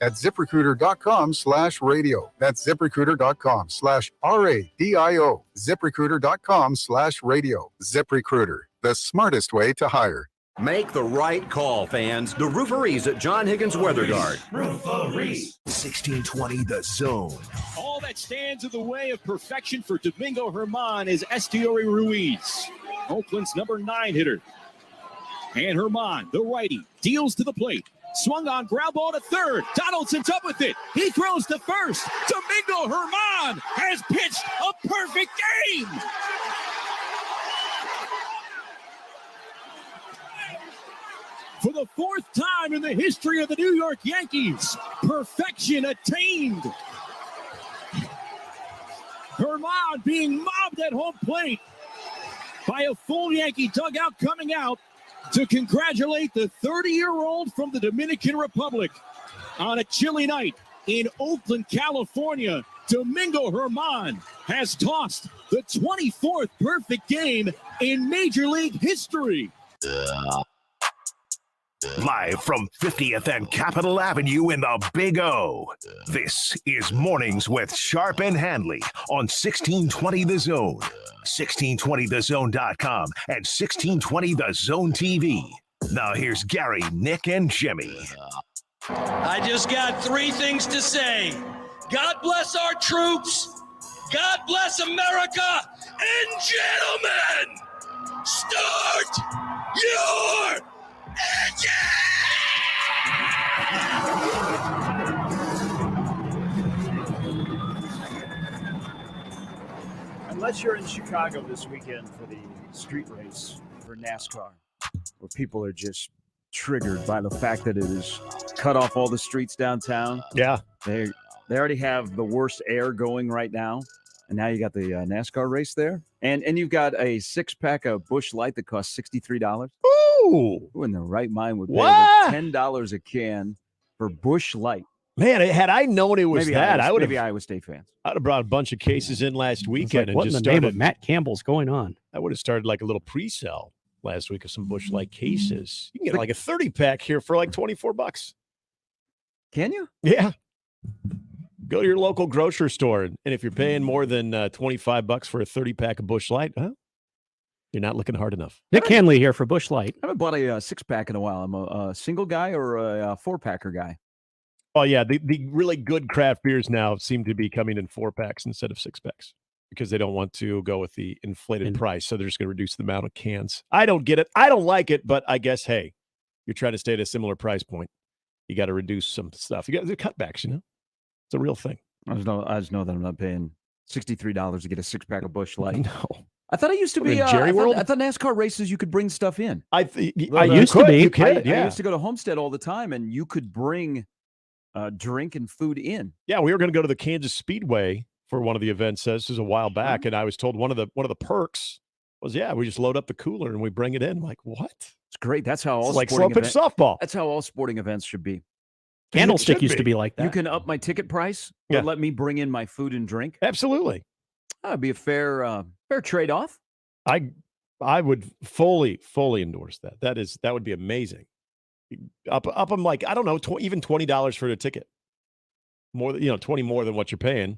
at ZipRecruiter.com/radio. That's ZipRecruiter.com/RADIO. ZipRecruiter.com/radio. ZipRecruiter, the smartest way to hire. Make the right call, fans. The Rooferees at John Higgins Weather Guard. Rooferees. 1620 The Zone. All that stands in the way of perfection for Domingo Germán is Estiori Ruiz, Oakland's number 9 hitter. And Germán, the righty, deals to the plate. Swung on, ground ball to third. Donaldson's up with it. He throws to first. Domingo Germán has pitched a perfect game. For the 4th time in the history of the New York Yankees, perfection attained. Germán being mobbed at home plate by a full Yankee dugout coming out to congratulate the 30-year-old from the Dominican Republic on a chilly night in Oakland, California. Domingo Germán has tossed the 24th perfect game in Major League history. Live from 50th and Capitol Avenue in the Big O. This is Mornings with Sharp and Handley on 1620 The Zone, 1620thezone.com, and 1620 The Zone TV. Now here's Gary, Nick, and Jimmy. I just got 3 things to say. God bless our troops. God bless America. And gentlemen, start your Unless you're in Chicago this weekend for the street race for NASCAR, where people are just triggered by the fact that it is cut off all the streets downtown. Yeah. They already have the worst air going right now. And now you got the NASCAR race there. And you've got a 6-pack of Busch Light that costs $63. Ooh. Who in their right mind would pay What? over $10 a can for Busch Light? Man, had I known it was Maybe that, I would have. Maybe Iowa State fans. I'd have brought a bunch of cases in last weekend Like, what and in just the name started. of Matt Campbell's going on? I would have started like a little pre-sale last week of some Busch Light cases. You can get like a 30-pack here for like $24. Can you? Yeah. Go to your local grocery store, and if you're paying more than $25 for a 30-pack of Busch Light, well, you're not looking hard enough. Nick Hanley here for Busch Light. I haven't bought a 6-pack in a while. I'm a single guy or a 4-packer guy. Oh, yeah. The really good craft beers now seem to be coming in 4-packs instead of 6-packs because they don't want to go with the inflated price. So they're just going to reduce the amount of cans. I don't get it. I don't like it, but I guess, hey, you're trying to stay at a similar price point. You got to reduce some stuff. You got the cutbacks, you know? It's a real thing. I just know that I'm not paying $63 to get a 6-pack of Busch Light. No. I thought it used to be Jerry World. I thought NASCAR races you could bring stuff in. I used to be. You could, I used to go to Homestead all the time, and you could bring drink and food in. Yeah, we were going to go to the Kansas Speedway for one of the events. This is a while back, and I was told one of the perks was, we just load up the cooler and we bring it in. I'm like, what? It's great. That's how all It's like slow pitch softball. That's how all sporting events should be. Candlestick used to be like that. You can up my ticket price, but let me bring in my food and drink. Absolutely. That'd be a fair trade-off. I would fully endorse that. That would be amazing. Up them like, I don't know, even $20 for the ticket. More than 20 more than what you're paying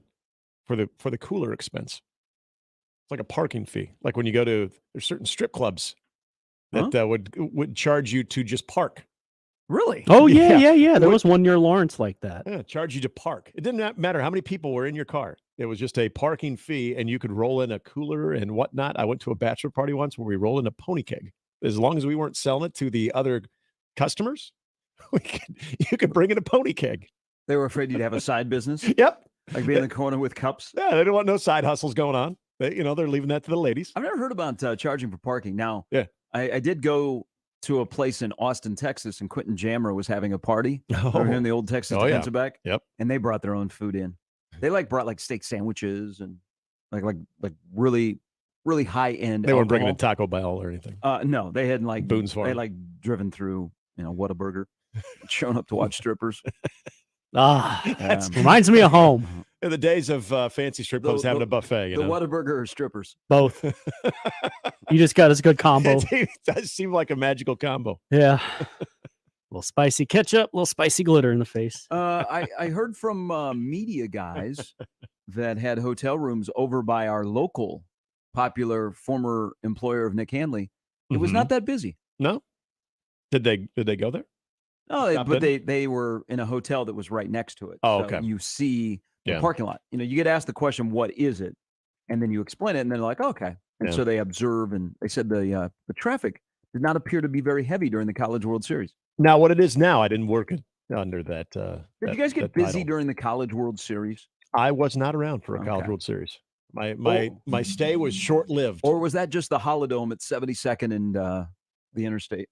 for the cooler expense. It's like a parking fee. Like when you go to there's certain strip clubs that would charge you to just park. Really? Oh, yeah. There was one near Lawrence like that. Yeah, charge you to park. It didn't matter how many people were in your car. It was just a parking fee, and you could roll in a cooler and whatnot. I went to a bachelor party once where we rolled in a pony keg. As long as we weren't selling it to the other customers, you could bring in a pony keg. They were afraid you'd have a side business? Yep. Like being in the corner with cups? Yeah, they didn't want no side hustles going on. They're leaving that to the ladies. I've never heard about charging for parking. Now, yeah, I did go to a place in Austin, Texas, and Quentin Jammer was having a party over here in the old Texas defensive back. Yep. And they brought their own food in. They brought steak sandwiches and like really, really high end. They weren't bringing in Taco Bell or anything. No, they hadn't Boone's Farm. They driven through, Whataburger, shown up to watch strippers. Reminds me of home. In the days of fancy strip clubs having a buffet, the Whataburger or strippers. Both. You just got us a good combo. It does seem like a magical combo. Yeah. little spicy ketchup, little spicy glitter in the face. I heard from media guys that had hotel rooms over by our local popular former employer of Nick Handley. It was not that busy. No? Did they go there? No, Stop but in? they were in a hotel that was right next to it. Oh, So okay. you see the Yeah. parking lot. You get asked the question, "What is it?" And then you explain it, and they're like, "Okay." And Yeah. so they observe, and they said the traffic did not appear to be very heavy during the College World Series. Now, what it is now, I didn't work under that. Did you guys get busy during the College World Series? I was not around for a College Okay. World Series. My stay was short-lived. Or was that just the Holodome at 72nd and the interstate?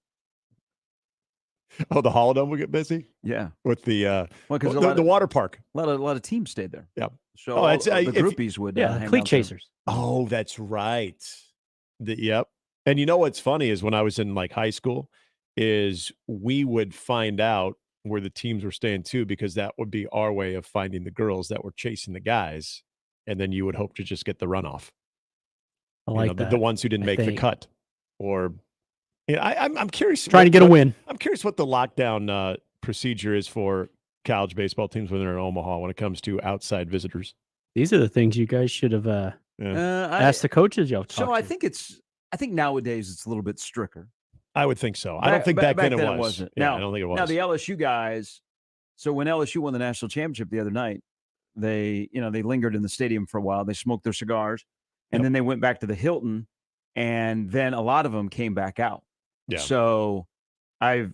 Oh, the Holodome would get busy Yeah. with the Well, because the water park. a lot of teams stayed there. Yep. So Oh, it's, the if- groupies would Yeah, hang cleat out there. chasers. Oh, that's right. Yep. And you know what's funny is when I was in like high school, is we would find out where the teams were staying too, because that would be our way of finding the girls that were chasing the guys, and then you would hope to just get the runoff. I You like know, that. the ones who didn't I make the think. cut, or I'm curious. Trying to get a win. I'm curious what the lockdown procedure is for college baseball teams when they're in Omaha when it comes to outside visitors. These are the things you guys should have asked the coaches y'all So talked I to. think nowadays it's a little bit stricter. I would think so. I don't think back then it was. wasn't. Yeah, Now, I don't think it was. Now the LSU guys. So when LSU won the national championship the other night, they lingered in the stadium for a while. They smoked their cigars, and then they went back to the Hilton, and then a lot of them came back out. Yeah. So I've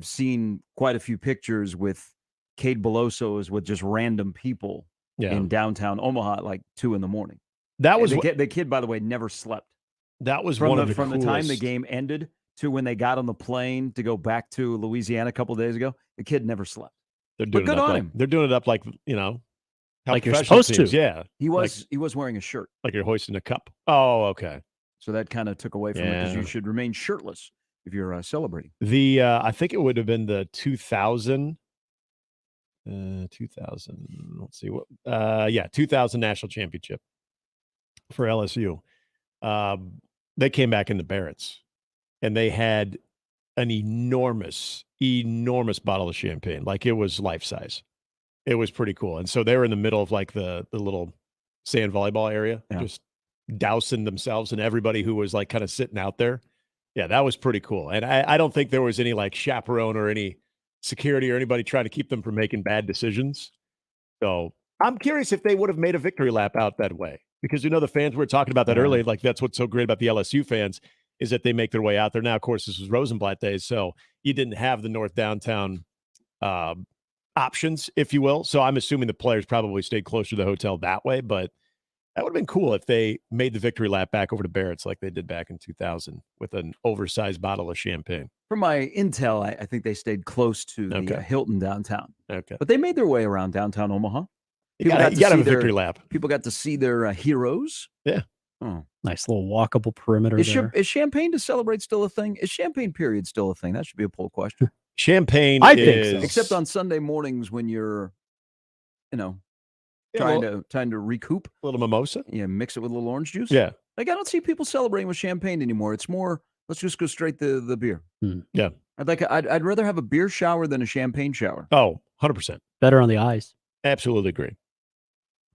seen quite a few pictures with Cade Belosos with just random people in downtown Omaha at like 2 a.m. That was the kid, by the way, never slept. That was From one the, of the from the time the coolest- game ended to when they got on the plane to go back to Louisiana a couple of days ago. The kid never slept. They're But doing good it up on like, him. They're doing it up like how Like you're professional supposed teams, to. Yeah, He was wearing a shirt, like you're hoisting a cup. Oh, okay. so that kind of took away from it because Yeah. you should remain shirtless if you're celebrating. The I think it would have been the 2000. Let's see what. 2000 national championship for LSU. They came back in the Barretts, and they had an enormous bottle of champagne. Like it was life size. It was pretty cool. And so they were in the middle of like the little sand volleyball area, just dousing themselves and everybody who was like kind of sitting out there. Yeah, that was pretty cool. And I don't think there was any like chaperone or any security or anybody trying to keep them from making bad decisions. So I'm curious if they would have made a victory lap out that way, because the fans were talking about that earlier. Like that's what's so great about the LSU fans is that they make their way out there. Now, of course, this was Rosenblatt days, so you didn't have the north downtown options, if you will. So I'm assuming the players probably stayed closer to the hotel that way, but that would have been cool if they made the victory lap back over to Barrett's like they did back in 2000 with an oversized bottle of champagne. From my intel, I think they stayed close to the Hilton downtown. Okay. But they made their way around downtown Omaha. You got to have a victory lap. People got to see their heroes. Yeah. Oh. Nice little walkable perimeter there. Is champagne to celebrate still a thing? Is champagne period still a thing? That should be a poll question. Champagne I think is... so. Except on Sunday mornings when you're, trying to recoup. A little mimosa? Yeah, mix it with a little orange juice. Yeah. Like I don't see people celebrating with champagne anymore. It's more, let's just go straight to the beer. Yeah. I'd rather have a beer shower than a champagne shower. Oh, 100%. Better on the eyes. Absolutely agree.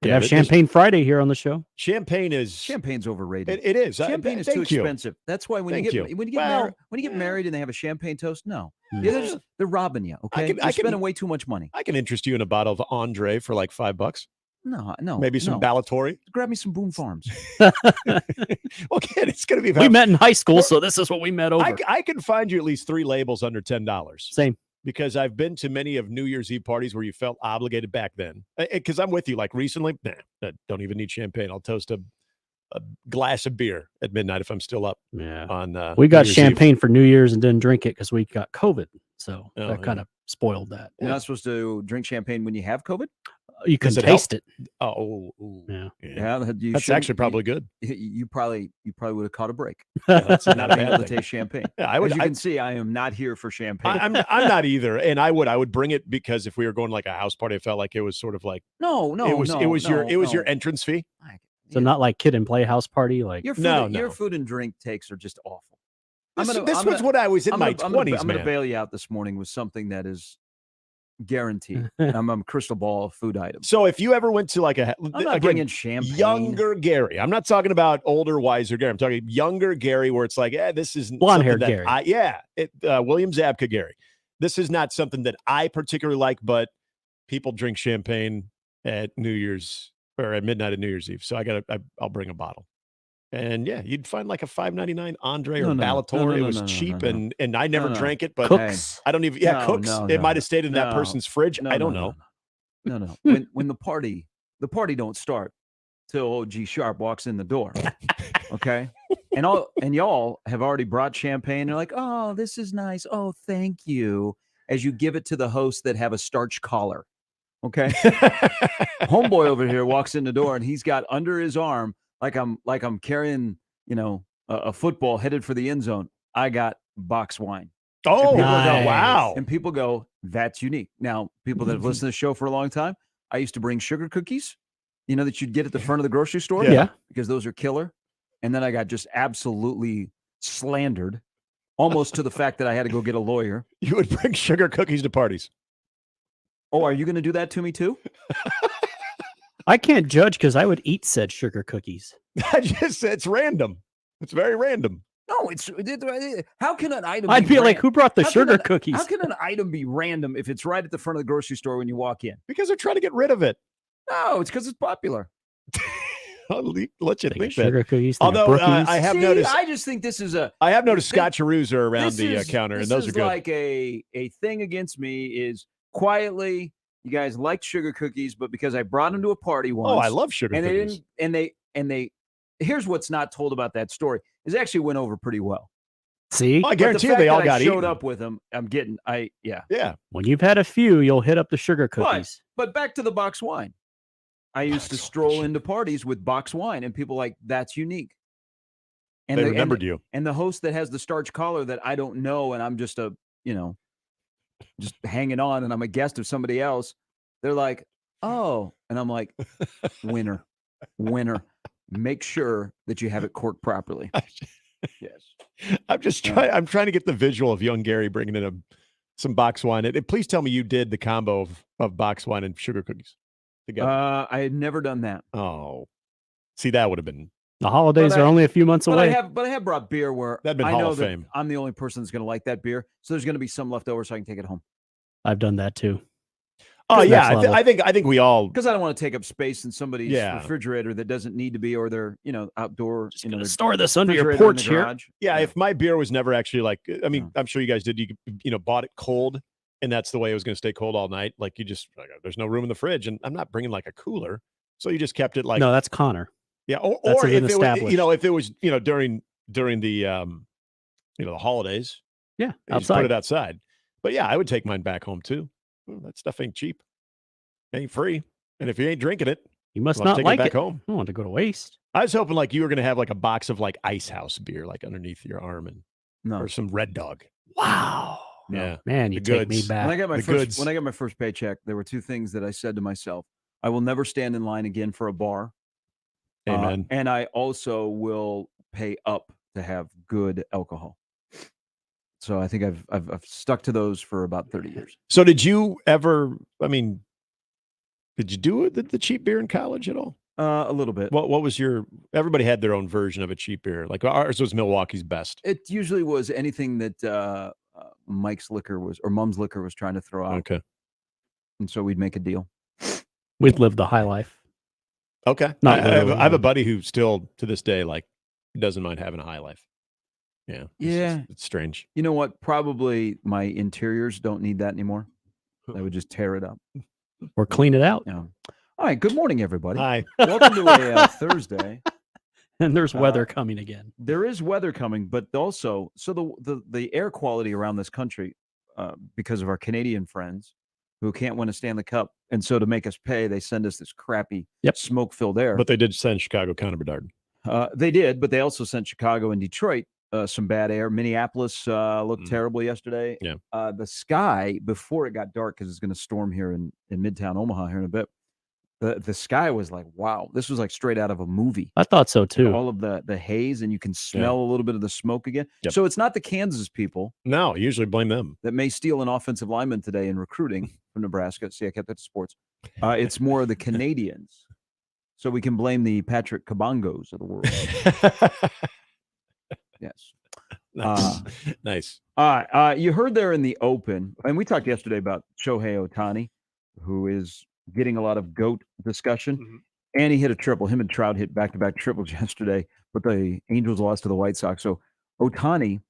We have Champagne Friday here on the show. Champagne's overrated. It is. Champagne is too expensive. That's why when you get married and they have a champagne toast, no. Yeah, they're robbing you. Okay, you're spending way too much money. I can interest you in a bottle of Andre for like $5. No. Maybe some Ballatory. Grab me some Boom Farms. Well, again, it's going to be. We met in high school, so this is what we met over. I can find you at least 3 labels under $10. Same. Because I've been to many of New Year's Eve parties where you felt obligated back then. Because I'm with you. Like recently, don't even need champagne. I'll toast a glass of beer at midnight if I'm still up. Yeah. On we got New Year's champagne Eve. for New Year's and didn't drink it because we got COVID. So that kind of spoiled that. You're not supposed to drink champagne when you have COVID? You can Does it taste help? it. Oh, yeah. That's actually probably good. You probably would have caught a break. That's not a being bad able to thing. taste champagne. Yeah, As you can see, I am not here for champagne. I'm not either, and I would bring it because if we were going to like a house party, I felt like it was sort of like it was your entrance fee. So not like kid and play house party. Like your food and drink takes are just awful. This was when I was in my 20s, I'm man. gonna bail you out this morning with something that is guaranteed. I'm a crystal ball of food items. So if you ever went to like I'm not bringing champagne. Younger Gary. I'm not talking about older, wiser Gary. I'm talking younger Gary, where it's like, this is blonde-haired Gary. William Zabka Gary. This is not something that I particularly like, but people drink champagne at New Year's or at midnight at New Year's Eve. So I'll bring a bottle. And you'd find like a $5.99 Andre or Balator. It was cheap, and I never drank it. But Cooks. I don't even. Cooks. It might have stayed in that person's fridge. I don't know. No. When the party don't start till OG Sharp walks in the door. Okay, and y'all have already brought champagne. They're like, oh, this is nice. Oh, thank you. As you give it to the hosts that have a starch collar. Okay, homeboy over here walks in the door and he's got under his arm. Like I'm carrying, a football headed for the end zone. I got box wine. Oh, nice. Wow. And people go, that's unique. Now, people that have listened to the show for a long time, I used to bring sugar cookies, that you'd get at the front of the grocery store. Yeah. Because those are killer. And then I got just absolutely slandered, almost to the fact that I had to go get a lawyer. You would bring sugar cookies to parties. Oh, are you going to do that to me too? I can't judge because I would eat said sugar cookies. It's random. It's very random. No, how can an item I'd be like, who brought the sugar cookies? How can an item be random if it's right at the front of the grocery store when you walk in? Because they're trying to get rid of it. No, it's because it's popular. I'll let you think that. Sugar cookies. Although I have noticed, I just think this is I have noticed Scotcheroos are around the counter, and those are good. Like a thing against me is quietly. You guys liked sugar cookies, but because I brought them to a party once. Oh, I love sugar and cookies. They here's what's not told about that story is it actually went over pretty well. See, I guarantee you they all got showed eaten. up with them. Yeah. When you've had a few, you'll hit up the sugar cookies. But back to the box wine. I used to stroll into parties with box wine, and people like that's unique. And they remembered you. And the host that has the starch collar that I don't know, and I'm just just hanging on, and I'm a guest of somebody else. They're like, oh, and I'm like, winner. Make sure that you have it corked properly. Yes. I'm just trying. I'm trying to get the visual of young Gary bringing in some box wine. And please tell me you did the combo of box wine and sugar cookies together. I had never done that. Oh, see, that would have been. The holidays are only a few months away. But I have brought beer where that'd been I Hall know of that Fame. I'm the only person that's going to like that beer, so there's going to be some left over, so I can take it home. I've done that too. Oh yeah, I think we all, because I don't want to take up space in somebody's refrigerator that doesn't need to be, or their outdoor. Store this under your porch here. Yeah, if my beer was never actually like, I mean, I'm sure you guys did. You bought it cold, and that's the way it was going to stay cold all night. Like there's no room in the fridge, and I'm not bringing like a cooler, so you just kept it like. No, that's Connor. Yeah, or if it was, if it was during the the holidays. Yeah, outside. Just put it outside. But yeah, I would take mine back home too. That stuff ain't cheap. Ain't free. And if you ain't drinking it, you must not like it back it. Home. I don't want to go to waste. I was hoping like you were going to have like a box of like Ice House beer like underneath your arm or some Red Dog. Wow. Yeah. Man, you take me back. When I got my first paycheck, there were two things that I said to myself. I will never stand in line again for a bar. Amen. And I also will pay up to have good alcohol. So I think I've stuck to those for about 30 years. So did you ever, did you do the cheap beer in college at all? A little bit. What was everybody had their own version of a cheap beer. Like ours was Milwaukee's Best. It usually was anything that Mike's Liquor or Mom's Liquor was trying to throw out. Okay. And so we'd make a deal. We'd live the high life. Okay. I have a buddy who still to this day, like, doesn't mind having a high life. Yeah. It's strange. You know what? Probably my interiors don't need that anymore. I would just tear it up. Or clean it out. Yeah. All right. Good morning, everybody. Hi. Welcome to a Thursday. And there's weather coming again. There is weather coming, but also, so the air quality around this country, because of our Canadian friends who can't win a Stanley Cup, and so to make us pay, they send us this crappy smoke-filled air. But they did send Chicago Connor Bedard. They did, but they also sent Chicago and Detroit some bad air. Minneapolis looked terrible yesterday. Yeah. The sky, before it got dark, because it's going to storm here in Midtown Omaha here in a bit, the sky was like, wow, this was like straight out of a movie. I thought so too. All of the haze, and you can smell a little bit of the smoke again. Yep. So it's not the Kansas people No, usually blame them. that may steal an offensive lineman today in recruiting from Nebraska. See, I kept that to sports. It's more of the Canadians. So we can blame the Patrick Kabongos of the world. Yes. Nice. All right. You heard there in the open, and we talked yesterday about Shohei Ohtani, who is getting a lot of GOAT discussion. And he hit a triple. Him and Trout hit back-to-back triples yesterday, but the Angels lost to the White Sox. So Ohtani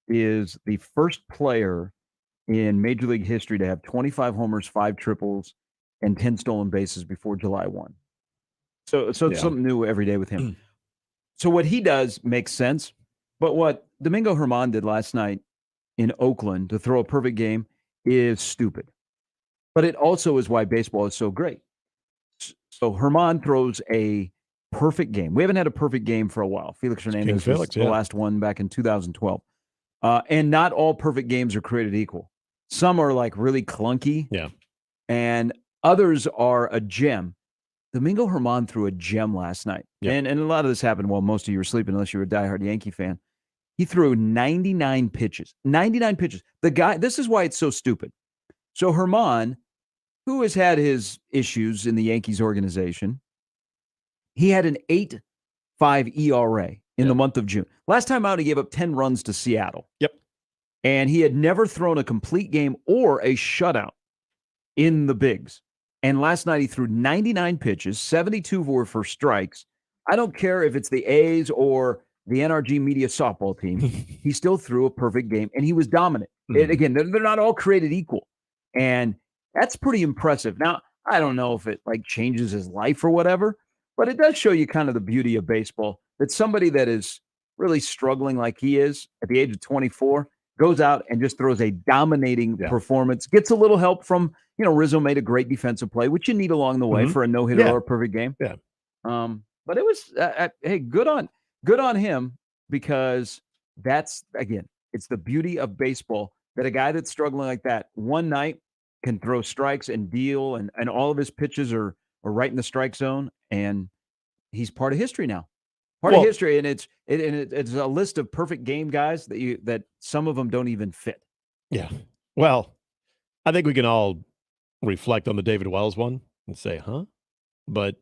is the first player in Major League history to have 25 homers, 5 triples, and 10 stolen bases before July 1. So it's something new every day with him. So what he does makes sense, but what Domingo Germán did last night in Oakland to throw a perfect game is stupid. But it also is why baseball is so great. So Germán throws a perfect game. We haven't had a perfect game for a while. Felix Hernandez was the last one back in 2012. And not all perfect games are created equal. Some are like really clunky. Yeah. And others are a gem. Domingo Germán threw a gem last night. Yep. And a lot of this happened while most of you were sleeping, unless you were a diehard Yankee fan. He threw 99 pitches. 99 pitches. The guy, this is why it's so stupid. So Germán, who has had his issues in the Yankees organization, he had an 8.5 ERA in the month of June. Last time out, he gave up 10 runs to Seattle. Yep. And he had never thrown a complete game or a shutout in the bigs. And last night, he threw 99 pitches, 72 were for strikes. I don't care if it's the A's or the NRG Media softball team. He still threw a perfect game, and he was dominant. And again, they're not all created equal. And that's pretty impressive. Now, I don't know if it like changes his life or whatever, but it does show you kind of the beauty of baseball, that somebody that is really struggling like he is at the age of 24 goes out and just throws a dominating performance, gets a little help from, Rizzo made a great defensive play, which you need along the way for a no-hitter or a perfect game. Yeah. But it was, hey, good on him, because that's, again, it's the beauty of baseball that a guy that's struggling like that one night can throw strikes and deal, and all of his pitches are right in the strike zone, and he's part of history now. Part of history, and it's a list of perfect game guys that some of them don't even fit. Yeah. Well, I think we can all reflect on the David Wells one and say, huh? But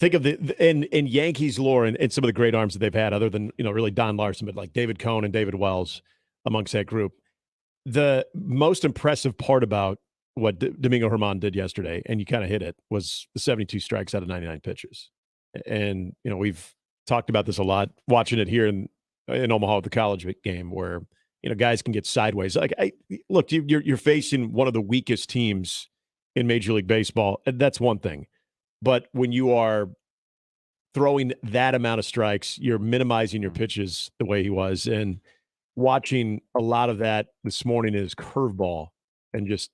think of in Yankees lore and some of the great arms that they've had, other than, really Don Larson, but like David Cohn and David Wells amongst that group. The most impressive part about what Domingo Germán did yesterday, and you kind of hit it, was the 72 strikes out of 99 pitches. And, we've talked about this a lot, watching it here in Omaha at the college game, where, guys can get sideways. Like, look, you're facing one of the weakest teams in Major League Baseball, and that's one thing. But when you are throwing that amount of strikes, you're minimizing your pitches the way he was. And watching a lot of that this morning is curveball, and just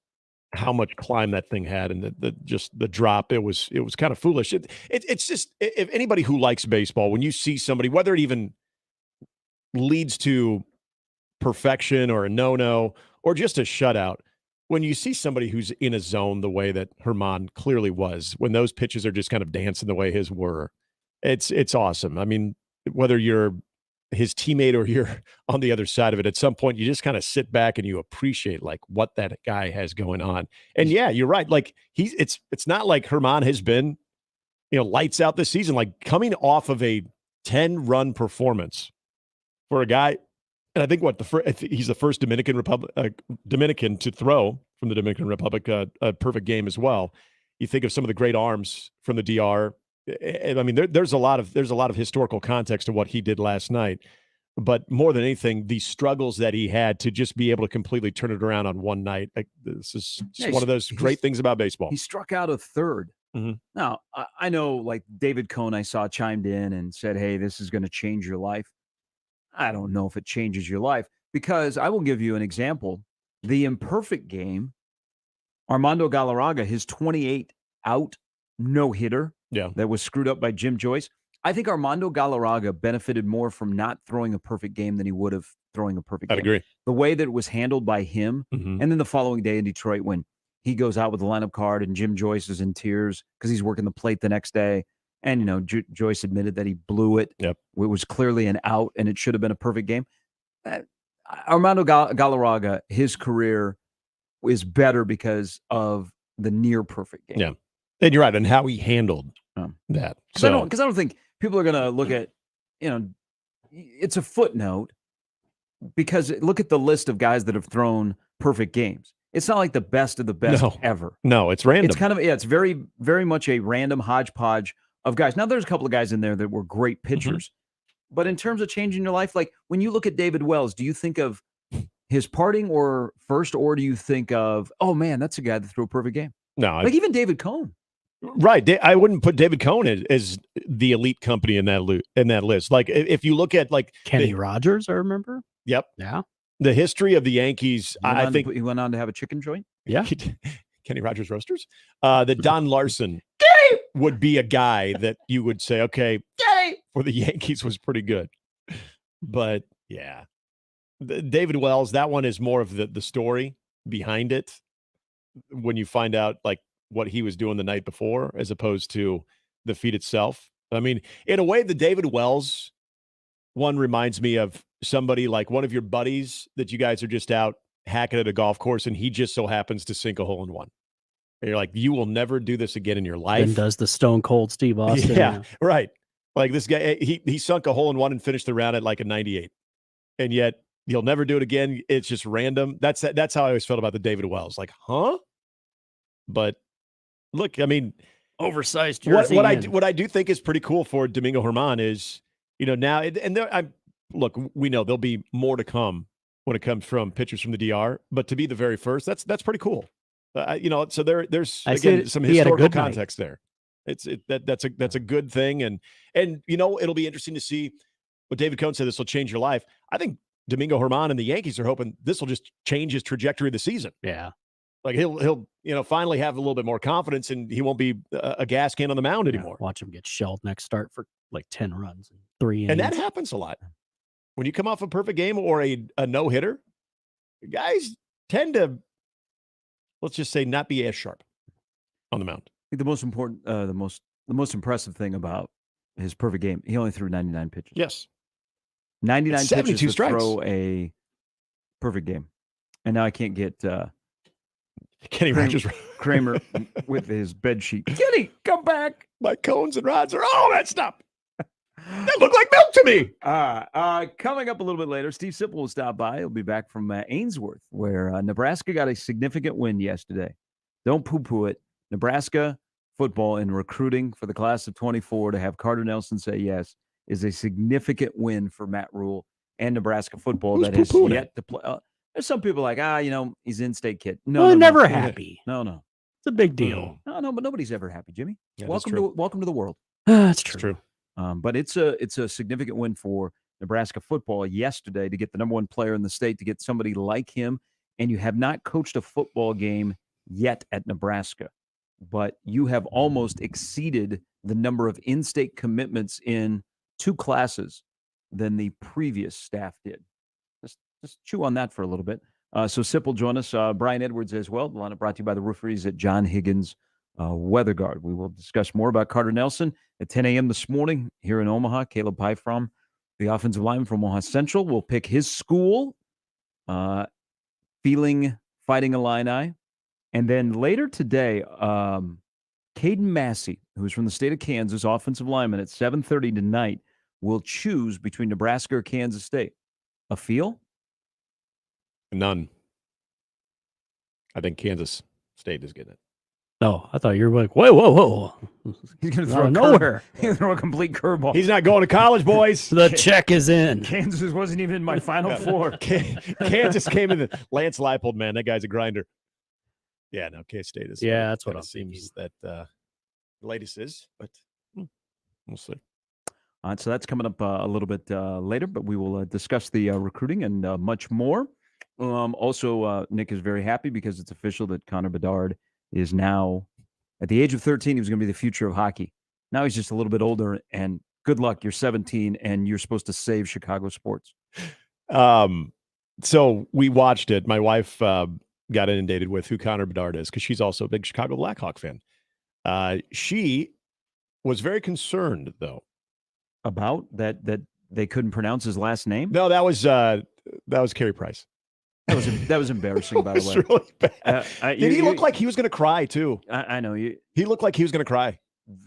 how much climb that thing had, and the drop, it was kind of foolish. It's just, if anybody who likes baseball, when you see somebody, whether it even leads to perfection or a no-no or just a shutout, when you see somebody who's in a zone the way that Germán clearly was, when those pitches are just kind of dancing the way his were, it's awesome. I mean, whether you're his teammate or you're on the other side of it, at some point you just kind of sit back and you appreciate like what that guy has going on. And yeah, you're right. Like it's not like Germán has been, lights out this season, like coming off of a 10-run performance for a guy. And I think he's the first Dominican to throw from the Dominican Republic a perfect game as well. You think of some of the great arms from the DR. I mean, there's a lot of historical context to what he did last night, but more than anything, the struggles that he had to just be able to completely turn it around on one night. This is one of those great things about baseball. He struck out a third. Mm-hmm. Now, I know, like David Cohn, I saw chimed in and said, "Hey, this is going to change your life." I don't know if it changes your life, because I will give you an example. The imperfect game, Armando Galarraga, his 28 out no-hitter. Yeah, that was screwed up by Jim Joyce. I think Armando Galarraga benefited more from not throwing a perfect game than he would have throwing a perfect game. I'd agree. The way that it was handled by him, and then the following day in Detroit when he goes out with the lineup card and Jim Joyce is in tears because he's working the plate the next day. And, Joyce admitted that he blew it. Yep. It was clearly an out and it should have been a perfect game. Armando Galarraga, his career is better because of the near perfect game. Yeah. And you're right. And how he handled that. Because I don't think people are going to look at, it's a footnote because look at the list of guys that have thrown perfect games. It's not like the best of the best ever. No, it's random. It's kind of, it's very, very much a random hodgepodge of guys. Now, there's a couple of guys in there that were great pitchers. But in terms of changing your life, like when you look at David Wells, do you think of his parting or first, or do you think of, oh man, that's a guy that threw a perfect game? No. Even David Cohn. Right. I wouldn't put David Cohn as the elite company in that list. Like if you look at like Kenny Rogers, I remember. Yep. Yeah. The history of the Yankees, I think he went on to have a chicken joint. Yeah. Kenny Rogers Roasters. That Don Larson would be a guy that you would say, okay, for the Yankees was pretty good. But yeah, David Wells, that one is more of the story behind it when you find out like what he was doing the night before as opposed to the feat itself. I mean, in a way, the David Wells one reminds me of somebody like one of your buddies that you guys are just out hacking at a golf course and he just so happens to sink a hole in one. And you're like, you will never do this again in your life. And does the Stone Cold Steve Austin. Yeah, right. Like this guy, he sunk a hole in one and finished the round at like a 98. And yet he'll never do it again. It's just random. That's how I always felt about the David Wells. Like, huh? But look, I mean, oversized jersey. What I do think is pretty cool for Domingo Germán is, now, and there, look, we know there'll be more to come when it comes from pitchers from the DR, but to be the very first, that's pretty cool. So there's again some historical context there. That's a good thing, and it'll be interesting to see what David Cohn said. This will change your life. I think Domingo Germán and the Yankees are hoping this will just change his trajectory of the season. Yeah, like he'll finally have a little bit more confidence, and he won't be a gas can on the mound anymore. Watch him get shelled next start for like 10 runs and 3 innings. And that happens a lot when you come off a perfect game or a no hitter. Guys tend to, let's just say, not be as sharp on the mound. I think the most important, the most impressive thing about his perfect game, he only threw 99 pitches. Yes, 99 pitches to strikes. Throw a perfect game, and now I can't get Kenny Rogers Kramer with his bed sheet. Kenny, come back! My cones and rods are all messed up. They look like milk to me. Coming up a little bit later, Steve Sipple will stop by. He'll be back from Ainsworth, where Nebraska got a significant win yesterday. Don't poo-poo it. Nebraska football and recruiting for the class of 24 to have Carter Nelson say yes is a significant win for Matt Rule and Nebraska football. That has yet to play. There's some people like, he's in-state kid. No, never happy. No. It's a big deal. No, but nobody's ever happy, Jimmy. Yeah, welcome to the world. That's It's true. true. But it's a significant win for Nebraska football yesterday to get the number one player in the state, to get somebody like him. And you have not coached a football game yet at Nebraska, but you have almost exceeded the number of in-state commitments in 2 classes than the previous staff did. Just chew on that for a little bit. So Sip will join us. Brian Edwards as well. The lineup brought to you by the Rooferys at John Higgins Weather Guard. We will discuss more about Carter Nelson at 10 a.m. this morning here in Omaha. Caleb Pyfrom, the offensive lineman from Omaha Central, will pick his school, Fighting Illini. And then later today, Caden Massey, who's from the state of Kansas, offensive lineman, at 7:30 tonight, will choose between Nebraska or Kansas State. A feel? None. I think Kansas State is getting it. No, I thought you were like, whoa. He's going to Out throw of nowhere. He's going to throw a complete curveball. He's not going to college, boys. The check is in. Kansas wasn't even in my Final Four. Kansas came in. Lance Leipold, man, that guy's a grinder. Yeah, no, K-State is. Yeah, that's what it I'm seems that the latest is, but we'll see. All right, so that's coming up a little bit later, but we will discuss the recruiting and much more. Also, Nick is very happy because it's official that Connor Bedard is now, at the age of 13, he was going to be the future of hockey. Now he's just a little bit older, and good luck. You're 17, and you're supposed to save Chicago sports. So we watched it. My wife got inundated with who Connor Bedard is because she's also a big Chicago Blackhawk fan. She was very concerned, though. About that they couldn't pronounce his last name? No, that was Carey Price. That was embarrassing, by the way. Really bad. Did he look like he was going to cry, too? I know. He looked like he was going to cry.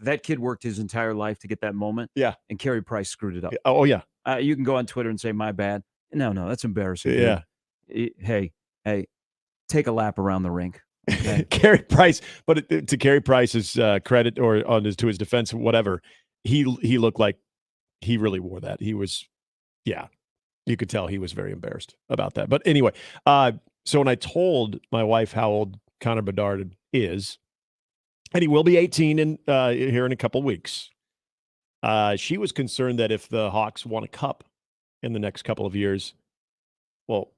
That kid worked his entire life to get that moment. Yeah. And Carey Price screwed it up. Oh, yeah. You can go on Twitter and say, my bad. No, that's embarrassing. Yeah. Dude. Hey, take a lap around the rink. Okay? Carey Price, but to Carey Price's credit or to his defense, whatever, he looked like he really wore that. He was, yeah, you could tell he was very embarrassed about that. But anyway, so when I told my wife how old Connor Bedard is, and he will be 18 here in a couple weeks, she was concerned that if the Hawks won a cup in the next couple of years, well,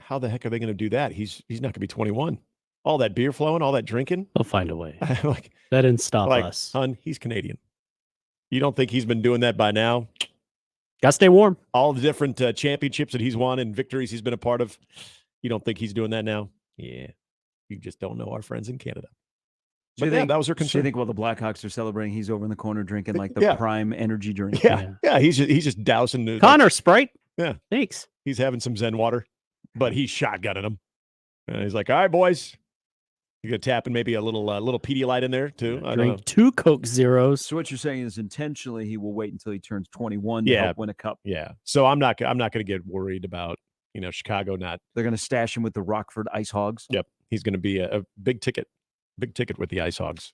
how the heck are they going to do that? He's not going to be 21. All that beer flowing, all that drinking. They'll find a way. Like, that didn't stop us. Hun, he's Canadian. You don't think he's been doing that by now? Got to stay warm. All the different championships that he's won and victories he's been a part of. You don't think he's doing that now? Yeah. You just don't know our friends in Canada. But yeah, that was her concern. So you think while the Blackhawks are celebrating, he's over in the corner drinking like the prime energy drink? Yeah. He's just dousing. Connor, Sprite. Yeah. Thanks. He's having some Zen water, but he's shotgunning them. And he's like, all right, boys. You gonna tap in maybe a little Pedialyte in there too. I Drink 2 Coke Zeros. So what you're saying is intentionally he will wait until he turns 21 to help win a cup. Yeah. So I'm not going to get worried about Chicago not. They're going to stash him with the Rockford Ice Hogs. Yep. He's going to be a big ticket with the Ice Hogs.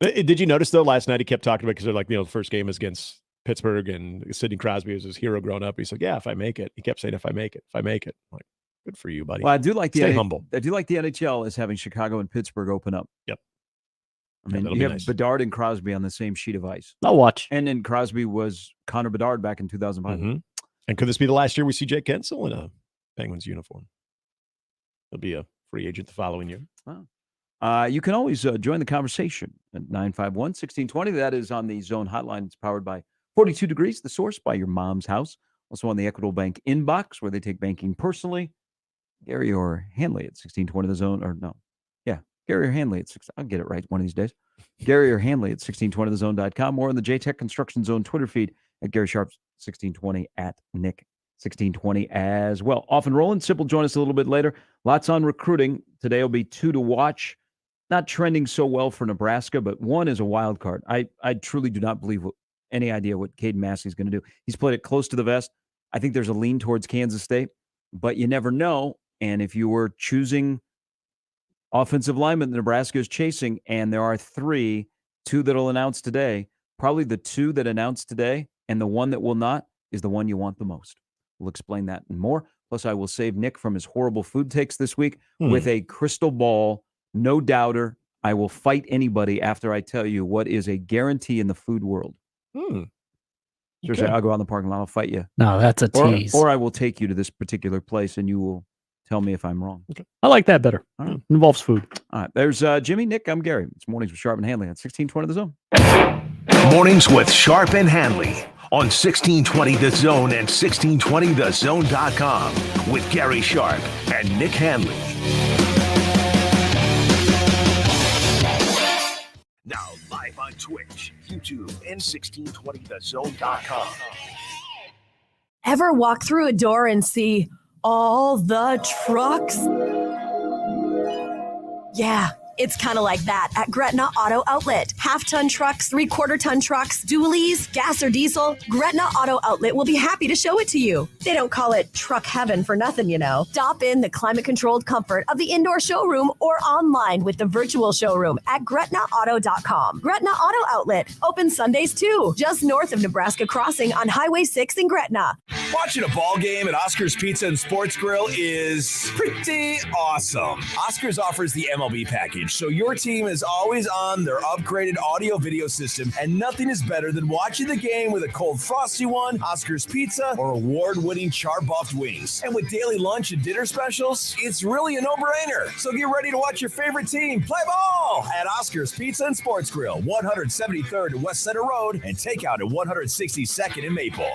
Did you notice though last night he kept talking about because they're like the first game is against Pittsburgh and Sidney Crosby was his hero growing up. He's like, yeah, if I make it. He kept saying if I make it. I'm like, good for you, buddy. Well, I do like Stay humble. I do like the NHL is having Chicago and Pittsburgh open up. Yep. I mean, you have nice. Bedard and Crosby on the same sheet of ice. I'll watch. And then Crosby was Connor Bedard back in 2005. Mm-hmm. And could this be the last year we see Jake Gensel in a Penguins uniform? He'll be a free agent the following year. Wow. You can always join the conversation at 951-1620. That is on the Zone Hotline. It's powered by 42 Degrees, the source by your mom's house. Also on the Equitable Bank inbox, where they take banking personally. Gary or Handley at 1620 the Zone, or no. Yeah, Gary or Handley at 6. I'll get it right one of these days. Gary or Handley at 1620thezone.com, or on the JTech Construction Zone Twitter feed at Gary Sharp 1620 at Nick 1620 as well. Off and rolling. Sip will join us a little bit later. Lots on recruiting. Today will be 2 to watch. Not trending so well for Nebraska, but 1 is a wild card. I truly do not believe any idea what Caden Massey is going to do. He's played it close to the vest. I think there's a lean towards Kansas State, but you never know. And if you were choosing offensive linemen that Nebraska is chasing, and there are 2 that'll announce today, probably the 2 that announced today and the 1 that will not is the one you want the most. We'll explain that and more. Plus, I will save Nick from his horrible food takes this week with a crystal ball, no doubter. I will fight anybody after I tell you what is a guarantee in the food world. Seriously, I'll go out in the parking lot. I'll fight you. No, that's a tease. Or I will take you to this particular place and you will tell me if I'm wrong. Okay. I like that better. All right. Involves food. All right. There's Jimmy, Nick. I'm Gary. It's Mornings with Sharp and Handley on 1620 The Zone. Mornings with Sharp and Handley on 1620 The Zone and 1620thezone.com with Gary Sharp and Nick Handley. Now live on Twitch, YouTube, and 1620thezone.com. Ever walk through a door and see all the trucks? Yeah, it's kind of like that at Gretna Auto Outlet. Half-ton trucks, 3/4-ton trucks, dualies, gas or diesel. Gretna Auto Outlet will be happy to show it to you. They don't call it truck heaven for nothing, you know. Stop in the climate-controlled comfort of the indoor showroom or online with the virtual showroom at GretnaAuto.com. Gretna Auto Outlet, open Sundays too, just north of Nebraska Crossing on Highway 6 in Gretna. Watching a ball game at Oscar's Pizza and Sports Grill is pretty awesome. Oscar's offers the MLB package, so your team is always on their upgraded audio-video system, and nothing is better than watching the game with a cold frosty one, Oscar's Pizza, or award-winning char-buffed wings. And with daily lunch and dinner specials, it's really a no-brainer. So get ready to watch your favorite team play ball at Oscar's Pizza and Sports Grill, 173rd West Center Road, and takeout at 162nd and Maple.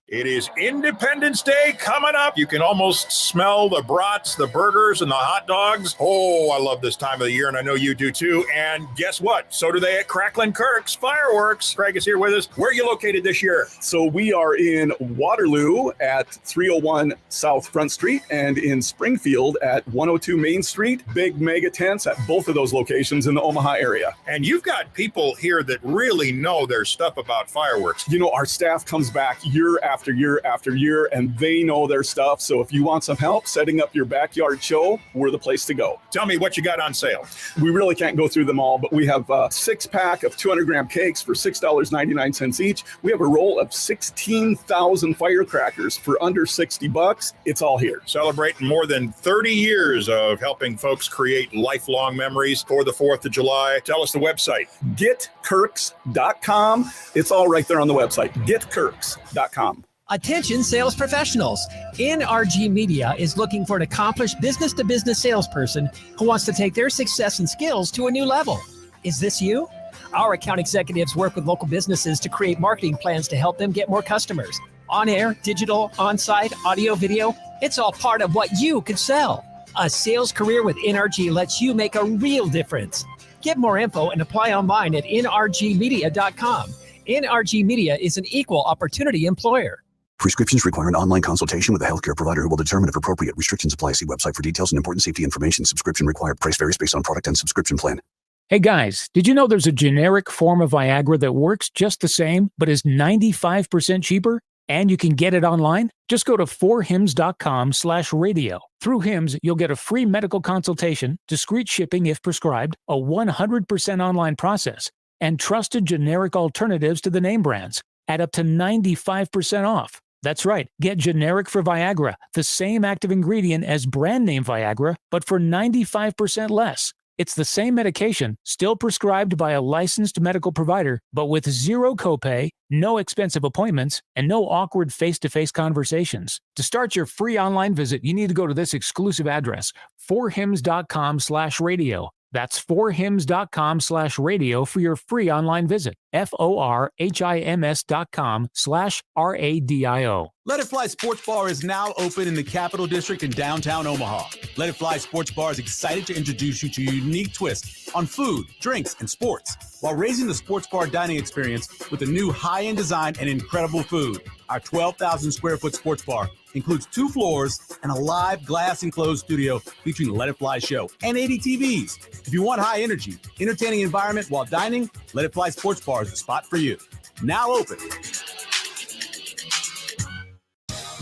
It is Independence Day coming up. You can almost smell the brats, the burgers, and the hot dogs. Oh, I love this time of the year, and I know you do too. And guess what? So do they at Cracklin' Kirk's Fireworks. Craig is here with us. Where are you located this year? So we are in Waterloo at 301 South Front Street and in Springfield at 102 Main Street. Big mega tents at both of those locations in the Omaha area. And you've got people here that really know their stuff about fireworks. You know, our staff comes back year after year after year, and they know their stuff. So if you want some help setting up your backyard show, we're the place to go. Tell me what you got on sale. We really can't go through them all, but we have a 6-pack of 200-gram cakes for $6.99 each. We have a roll of 16,000 firecrackers for under $60. It's all here. Celebrating more than 30 years of helping folks create lifelong memories for the 4th of July. Tell us the website. GetKirks.com. It's all right there on the website. GetKirks.com. Attention sales professionals. NRG Media is looking for an accomplished business-to-business salesperson who wants to take their success and skills to a new level. Is this you? Our account executives work with local businesses to create marketing plans to help them get more customers. On air, digital, on-site, audio, video, it's all part of what you could sell. A sales career with NRG lets you make a real difference. Get more info and apply online at nrgmedia.com. NRG Media is an equal opportunity employer. Prescriptions require an online consultation with a healthcare provider who will determine if appropriate. Restrictions apply. See website for details and important safety information. Subscription required. Price varies based on product and subscription plan. Hey guys, did you know there's a generic form of Viagra that works just the same, but is 95% cheaper? And you can get it online? Just go to 4hims.com/radio. Through Hims, you'll get a free medical consultation, discreet shipping if prescribed, a 100% online process, and trusted generic alternatives to the name brands at up to 95% off. That's right. Get generic for Viagra, the same active ingredient as brand name Viagra, but for 95% less. It's the same medication, still prescribed by a licensed medical provider, but with zero copay, no expensive appointments, and no awkward face-to-face conversations. To start your free online visit, you need to go to this exclusive address, 4hims.com/radio. That's 4hims.com/radio for your free online visit. FORHIMS.com/RADIO. Let It Fly Sports Bar is now open in the Capital District in downtown Omaha. Let It Fly Sports Bar is excited to introduce you to a unique twist on food, drinks, and sports, while raising the sports bar dining experience with a new high-end design and incredible food. Our 12,000 square foot sports bar includes 2 floors and a live glass enclosed studio featuring the Let It Fly show and 80 TVs. If you want high energy, entertaining environment while dining, Let It Fly Sports Bar is the spot for you. Now open.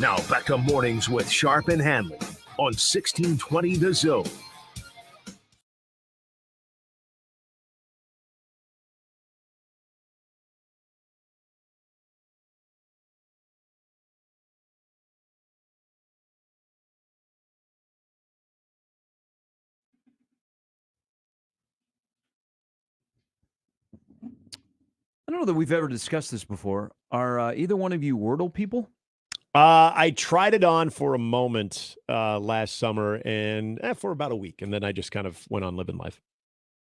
Now back to Mornings with Sharp and Handley on 1620 The Zone. I don't know that we've ever discussed this before. Are either one of you Wordle people? I tried it on for a moment last summer and for about a week, and then I just kind of went on living life.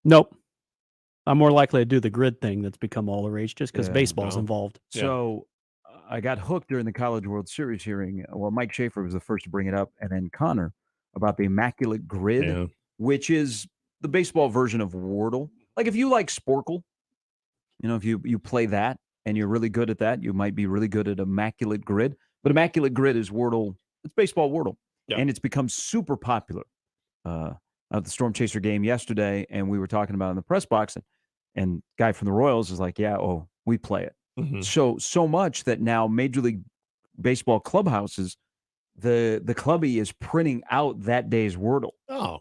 Nope. I'm more likely to do the grid thing that's become all the rage just because baseball's involved. So I got hooked during the College World Series hearing. Well, Mike Schaefer was the first to bring it up, and then Connor about the Immaculate Grid, which is the baseball version of Wordle. Like if you like Sporkle, you know, if you play that and you're really good at that, you might be really good at Immaculate Grid. But Immaculate Grid is Wordle. It's baseball Wordle. And it's become super popular. At the Storm Chaser game yesterday, and we were talking about it in the press box, and guy from the Royals is like, we play it. So much that now Major League Baseball clubhouses, the clubby is printing out that day's Wordle.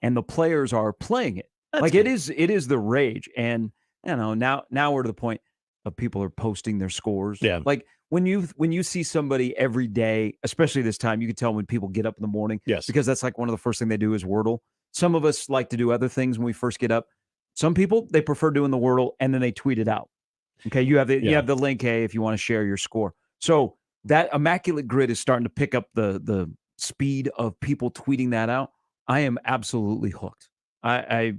And the players are playing it. It is the rage. And you know, now we're to the point of people are posting their scores. Yeah. Like when you see somebody every day, especially this time, you can tell when people get up in the morning. Yes. Because that's like one of the first thing they do is Wordle. Some of us like to do other things when we first get up. Some people, they prefer doing the Wordle and then they tweet it out. Okay. You have the link, hey, if you want to share your score. So that Immaculate Grid is starting to pick up the speed of people tweeting that out. I am absolutely hooked. I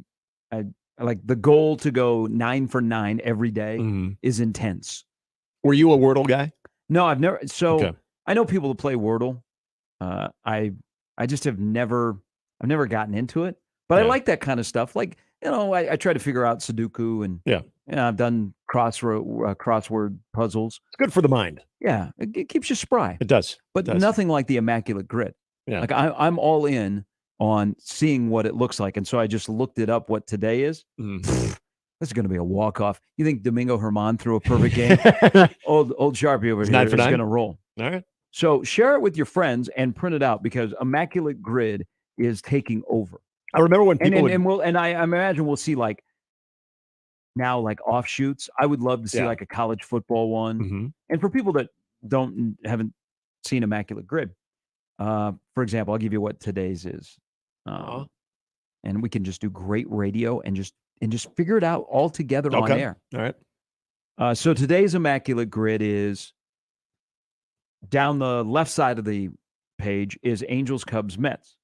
like the goal to go 9 for 9 every day is intense. Were you a Wordle guy? No, I've never. So I know people who play Wordle. I just have never gotten into it, but I like that kind of stuff. Like, I try to figure out Sudoku and I've done crossword puzzles. It's good for the mind. Yeah, it keeps you spry. It does. But nothing like the Immaculate Grid. Yeah. Like I'm all in on seeing what it looks like, and so I just looked it up. What today is? This is going to be a walk-off. You think Domingo Herman threw a perfect game? old Sharpie over here is going to roll. All right. So share it with your friends and print it out because Immaculate Grid is taking over. I remember when people I imagine we'll see like offshoots. I would love to see like a college football one. Mm-hmm. And for people that haven't seen Immaculate Grid, for example, I'll give you what today's is. And we can just do great radio and just figure it out all together on air. All right. So today's Immaculate Grid is down the left side of the page is Angels, Cubs, Mets.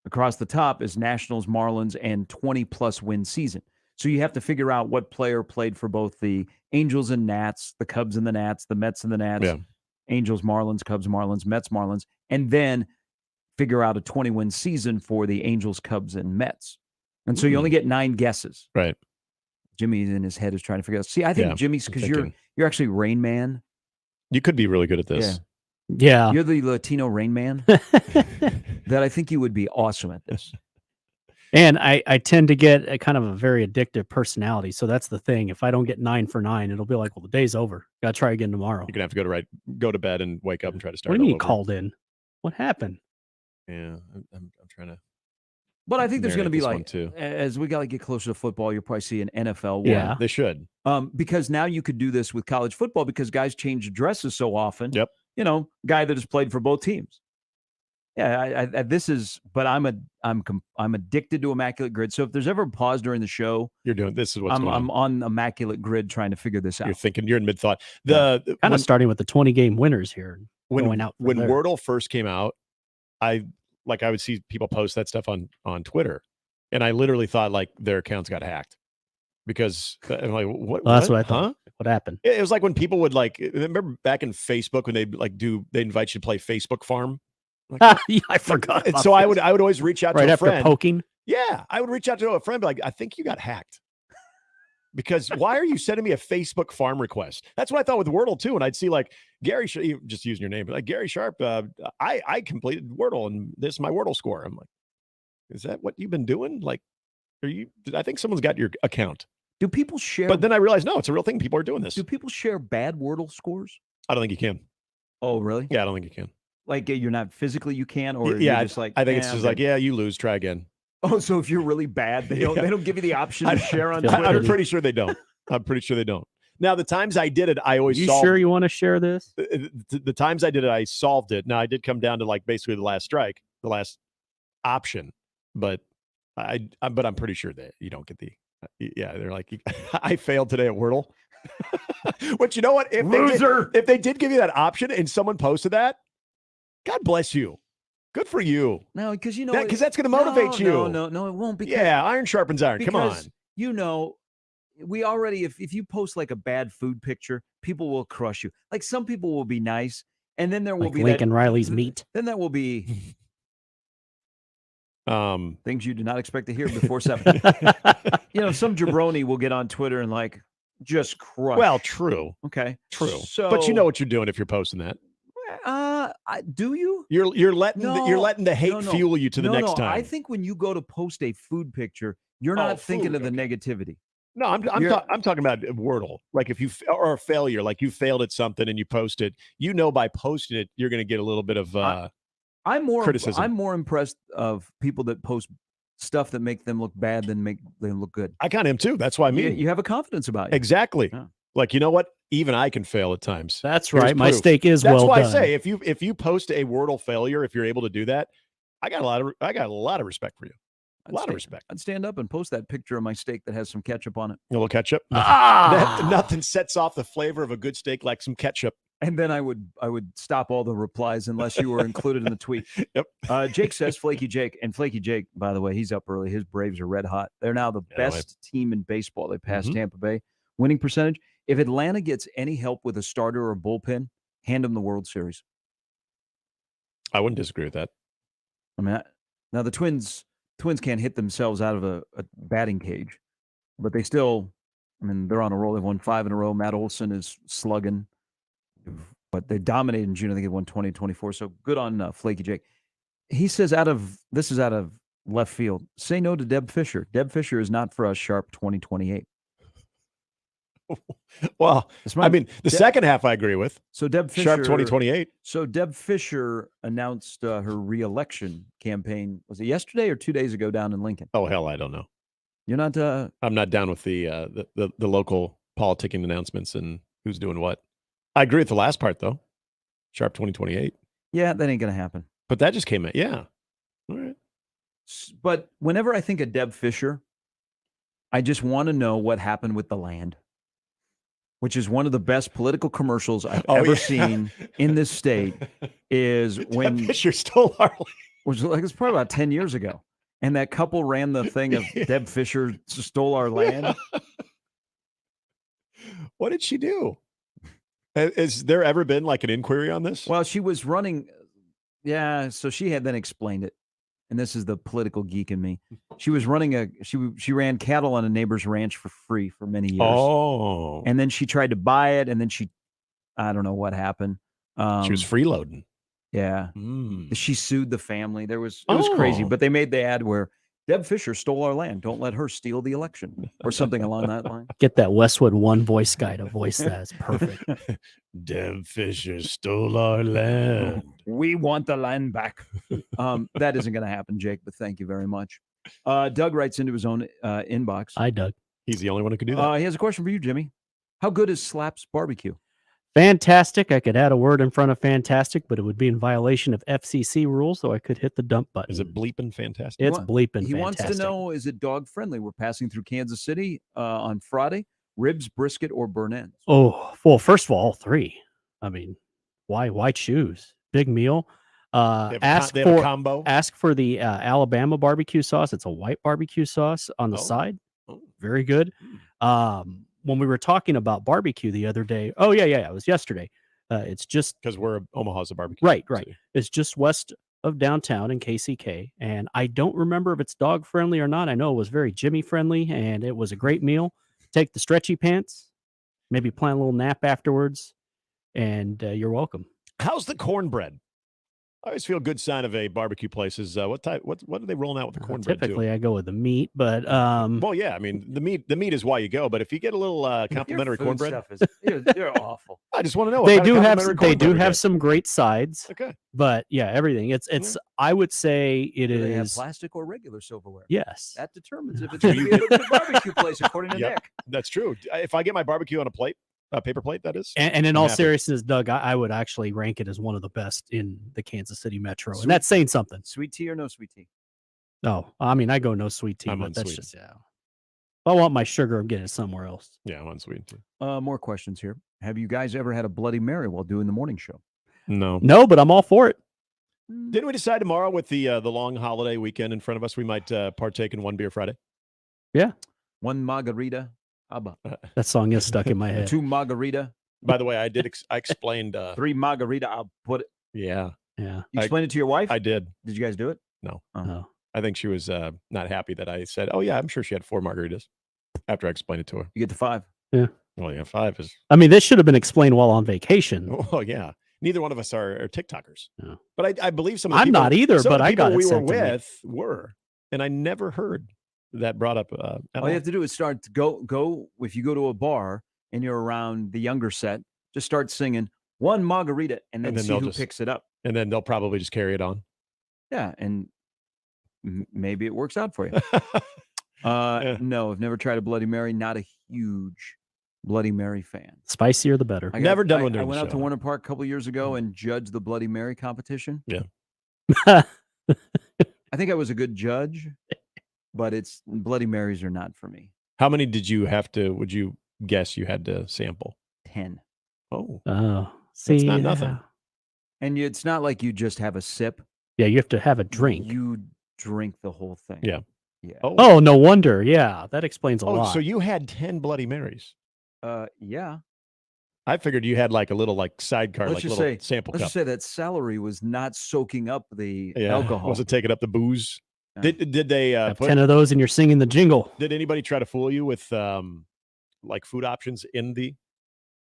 Across the top is Nationals, Marlins, and 20-plus win season. So you have to figure out what player played for both the Angels and Nats, the Cubs and the Nats, the Mets and the Nats, Angels, Marlins, Cubs, Marlins, Mets, Marlins, and then figure out a 20-win season for the Angels, Cubs, and Mets. And so you only get 9 guesses. Right. Jimmy in his head is trying to figure out. See, I think Jimmy's because you're actually Rain Man. You could be really good at this. Yeah. You're the Latino Rain Man. That I think you would be awesome at this. And I tend to get a kind of a very addictive personality. So that's the thing. If I don't get 9 for 9, it'll be like, well, the day's over. Got to try again tomorrow. You're going to have to go to bed and wake up and try to start. What do you mean called in? What happened? Yeah, I'm trying to. But I think there's going to be like, too. as we got to get closer to football, you'll probably see an NFL one. Yeah, they should. Because now you could do this with college football because guys change addresses so often. Yep. Guy that has played for both teams. Yeah, but I'm addicted to Immaculate Grid. So if there's ever a pause during the show, this is what's going on. I'm on Immaculate Grid trying to figure this out. You're thinking, you're in mid thought. Kind of starting with the 20 game winners here. When Wordle first came out, I would see people post that stuff on Twitter, and I literally thought like their accounts got hacked because I'm like, what? Well, that's what I thought. Huh? What happened? It was like when people would remember back in Facebook when they invite you to play Facebook Farm. Like, yeah, I forgot. And so I would always reach out to a friend. Right after poking. Yeah, I would reach out to a friend, be like, I think you got hacked. Because why are you sending me a Facebook Farm request? That's what I thought with Wordle too. And I'd see like Gary, just using your name, but like Gary Sharp, I completed Wordle and this is my Wordle score. I'm like, is that what you've been doing? Like, I think someone's got your account. Do people share? But then I realized, no, it's a real thing. People are doing this. Do people share bad Wordle scores? I don't think you can. Oh, really? Yeah, I don't think you can. Like you're not physically you can, or yeah, you're just like I think it's just like, yeah, you lose, try again. Oh, so if you're really bad, they don't give you the option to share on Twitter. I'm pretty sure they don't. Now, the times I did it, I always You solved. sure you want to share this? The times I did it, I solved it. Now, I did come down to like basically the last strike, the last option, but I'm pretty sure that you don't get the. Yeah, they're like, I failed today at Wordle. But you know what? If they did give you that option and someone posted that, God bless you. Good for you. No, because because that's going to motivate you. No, it won't. Because, yeah, iron sharpens iron. Come on. We already, if you post like a bad food picture, people will crush you. Like some people will be nice, and then there will be Lincoln Riley's meat. Then that will be things you did not expect to hear before 7. Some jabroni will get on Twitter and like just crush. Well, true. Okay, true. So, but you know what you're doing if you're posting that. Do you? You're letting the hate fuel you to the next time. I think when you go to post a food picture, you're not thinking of the negativity. No, I'm talking about Wordle. Like if you or a failure, like you failed at something and you post it, by posting it, you're going to get a little bit of criticism. I'm more impressed of people that post stuff that make them look bad than make them look good. I kind of am too. That's why I mean you have a confidence about it. Exactly. Yeah. Like, you know what? Even I can fail at times. That's right. My steak is well done. That's why I say if you post a Wordle failure, if you're able to do that, I got a lot of respect for you. A lot of respect. I'd stand up and post that picture of my steak that has some ketchup on it. A little ketchup. Nothing sets off the flavor of a good steak like some ketchup. And then I would stop all the replies unless you were included in the tweet. Yep. Jake says Flaky Jake, and Flaky Jake, by the way, he's up early. His Braves are red hot. They're now the best team in baseball. They passed Tampa Bay. Winning percentage. If Atlanta gets any help with a starter or a bullpen, hand them the World Series. I wouldn't disagree with that. I mean, now the Twins can't hit themselves out of a batting cage, but they still, I mean, they're on a roll. They've won 5 in a row. Matt Olson is slugging, but they dominated in June. I think they won 20-24. So good on Flaky Jake. He says this is out of left field. Say no to Deb Fisher. Deb Fisher is not for us. Sharp 2028. Well, I mean, the second half I agree with. So Deb Fisher, Sharp 2028. So Deb Fisher announced her re-election campaign. Was it yesterday or 2 days ago down in Lincoln? Oh hell, I don't know. You're not. I'm not down with the local politicking announcements and who's doing what. I agree with the last part though. Sharp 2028. Yeah, that ain't gonna happen. But that just came out. Yeah. All right. But whenever I think of Deb Fisher, I just want to know what happened with the land, which is one of the best political commercials I've ever seen in this state. Is when Deb Fisher stole our land. Was like it's probably about 10 years ago, and that couple ran the thing of Deb Fisher stole our land. What did she do? Has there ever been like an inquiry on this? Well, she was running. Yeah, so she had then explained it, and this is the political geek in me. She was running she ran cattle on a neighbor's ranch for free for many years. Oh, and then she tried to buy it, and then I don't know what happened. She was freeloading. Yeah, she sued the family. It was crazy, but they made the ad where Deb Fisher stole our land. Don't let her steal the election, or something along that line. Get that Westwood One voice guy to voice that. It's perfect. Deb Fisher stole our land. We want the land back. That isn't going to happen, Jake, but thank you very much. Doug writes into his own inbox. Hi, Doug. He's the only one who could do that. He has a question for you, Jimmy. How good is Slaps Barbecue? Fantastic. I could add a word in front of fantastic, but it would be in violation of FCC rules, so I could hit the dump button. Is it bleeping fantastic? It's bleeping He fantastic. wants to know, is it dog friendly? We're passing through Kansas City on Friday. Ribs, brisket, or burn ends? Oh, well, first of all 3. I mean, why choose? Big meal. They have a combo. Ask for the Alabama barbecue sauce. It's a white barbecue sauce on the side. Very good. When we were talking about barbecue the other day, it was yesterday. It's just because Omaha's a barbecue. Right. It's just west of downtown in KCK, and I don't remember if it's dog friendly or not. I know it was very Jimmy friendly, and it was a great meal. Take the stretchy pants, maybe plan a little nap afterwards, and you're welcome. How's the cornbread? I always feel a good sign of a barbecue place is what are they rolling out with the cornbread? Typically, I go with the meat, but well, yeah, I mean the meat is why you go. But if you get a little complimentary cornbread, stuff is, you're awful. I just want to know. They do have some great sides. Okay, but yeah, everything. It's I would say it Do is they have plastic or regular silverware? Yes, that determines if it's going to be a good barbecue place, according to Nick. That's true. If I get my barbecue on a plate. Paper plate, that is. And in all seriousness, Doug, I would actually rank it as one of the best in the Kansas City metro. And that's saying something. Sweet tea or no sweet tea? No, I mean, I go no sweet tea, but that's unsweet. just, If I want my sugar, I'm getting it somewhere else. Yeah, I'm unsweet too. More questions here. Have you guys ever had a Bloody Mary while doing the morning show? No, but I'm all for it. Didn't we decide tomorrow with the long holiday weekend in front of us, we might partake in one beer Friday? Yeah. One margarita. How about that song is stuck in my head. 2 margarita. By the way, I explained 3 margarita. I'll put it. Yeah. You explained it to your wife? I did. Did you guys do it? No. No. I think she was not happy that I said, "Oh yeah, I'm sure she had 4 margaritas." After I explained it to her, you get to 5. Yeah. Well, yeah, 5 is. I mean, this should have been explained while on vacation. Oh yeah. Neither one of us are TikTokers. No. But I believe some of the I'm people, not either, some but of the I got people it we were sent to me. with were, and I never heard that brought up. All you have to do is start to go. If you go to a bar and you're around the younger set, just start singing 1 margarita, and then see who picks it up. And then they'll probably just carry it on. Yeah, and maybe it works out for you. No, I've never tried a Bloody Mary. Not a huge Bloody Mary fan. Spicier the better. Never done one I during went the out to show. Warner Park a couple years ago and judged the Bloody Mary competition. Yeah. I think I was a good judge, but Bloody Marys are not for me. How many would you guess you had to sample? 10. Oh. See, that's not nothing. And it's not like you just have a sip. Yeah, you have to have a drink. You drink the whole thing. Yeah. Yeah. Oh, no wonder. Yeah, that explains a lot. So you had 10 Bloody Marys. Yeah. I figured you had like a little like sidecar, Let's like just little say, sample let's cup. just say that salary was not soaking up the Yeah. alcohol. Was it taking up the booze? Yeah. Did they Have 10 of those and you're singing the jingle. Did anybody try to fool you with like food options in the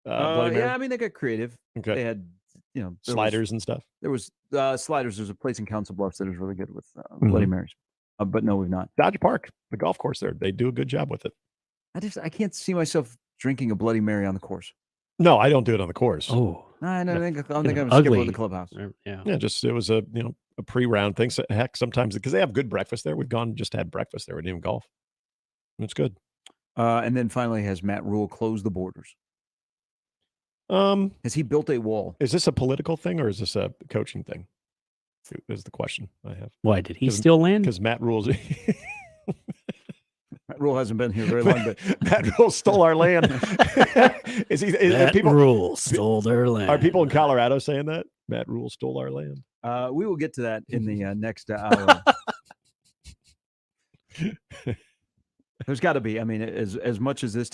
Bloody Mary? Yeah, I mean, they got creative. Okay. They had, you know, Sliders and stuff. There was sliders. There's a place in Council Bluffs that is really good with Bloody Marys. But no, we've not. Dodge Park, the golf course there. They do a good job with it. I can't see myself drinking a Bloody Mary on the course. No, I don't do it on the course. Oh. I don't think I'm ugly. skip over the clubhouse. Yeah. Just it was a a pre-round thing. So, heck, sometimes because they have good breakfast there. We've gone and just had breakfast there. We didn't even golf. It's good. And then finally, has Matt Rule closed the borders? Has he built a wall? Is this a political thing or is this a coaching thing? Is the question I have. Why did he steal land? Because Matt Rule's Matt Rule hasn't been here very long, but Matt Rule stole our land. Matt Rule stole their land. Are people in Colorado saying that? Matt Rule stole our land. We will get to that in the next hour. There's got to be. I mean, as much as this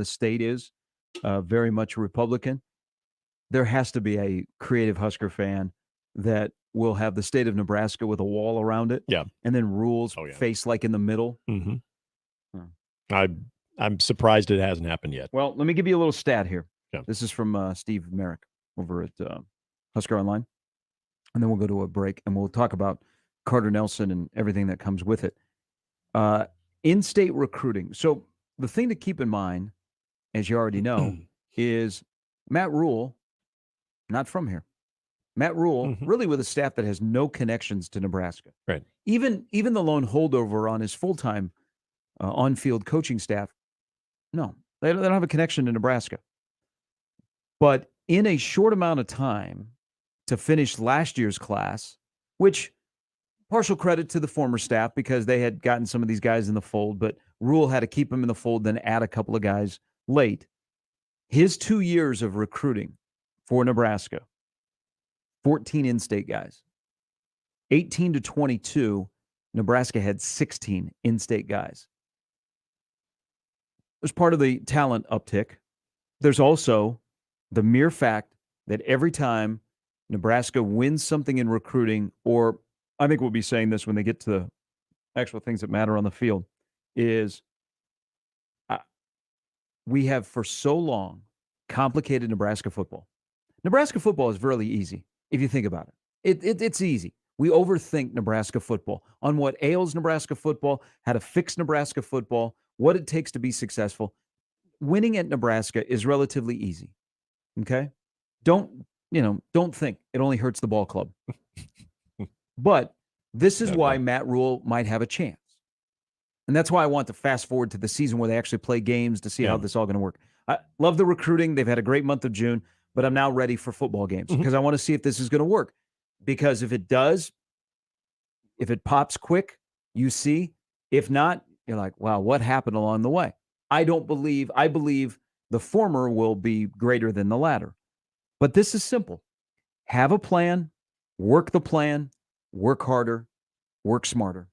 state is very much Republican, there has to be a creative Husker fan that will have the state of Nebraska with a wall around it. Yeah. And then Rule's face like in the middle. Mm-hmm. I'm surprised it hasn't happened yet. Well, let me give you a little stat here. Yeah. This is from Steve Merrick over at Husker Online. And then we'll go to a break and we'll talk about Carter Nelson and everything that comes with it. In-state recruiting. So the thing to keep in mind, as you already know, is Matt Rule, not from here. Matt Rule, really with a staff that has no connections to Nebraska. Right. Even the lone holdover on his full-time on-field coaching staff, no, they don't have a connection to Nebraska. But in a short amount of time to finish last year's class, which partial credit to the former staff because they had gotten some of these guys in the fold, but Rule had to keep them in the fold, then add a couple of guys late. His 2 years of recruiting for Nebraska, 14 in-state guys. 18 to 22, Nebraska had 16 in-state guys. There's part of the talent uptick. There's also the mere fact that every time Nebraska wins something in recruiting, or I think we'll be saying this when they get to the actual things that matter on the field, is we have for so long complicated Nebraska football. Nebraska football is really easy if you think about it. It's easy. We overthink Nebraska football on what ails Nebraska football, how to fix Nebraska football, what it takes to be successful. Winning at Nebraska is relatively easy. Okay? Don't think it only hurts the ball club. But this is why Matt Rule might have a chance. And that's why I want to fast forward to the season where they actually play games to see how this is all going to work. I love the recruiting. They've had a great month of June, but I'm now ready for football games because I want to see if this is going to work. Because if it does, if it pops quick, you see. If not, you're like, wow, what happened along the way? I believe the former will be greater than the latter. But this is simple. Have a plan, work the plan, work harder, work smarter.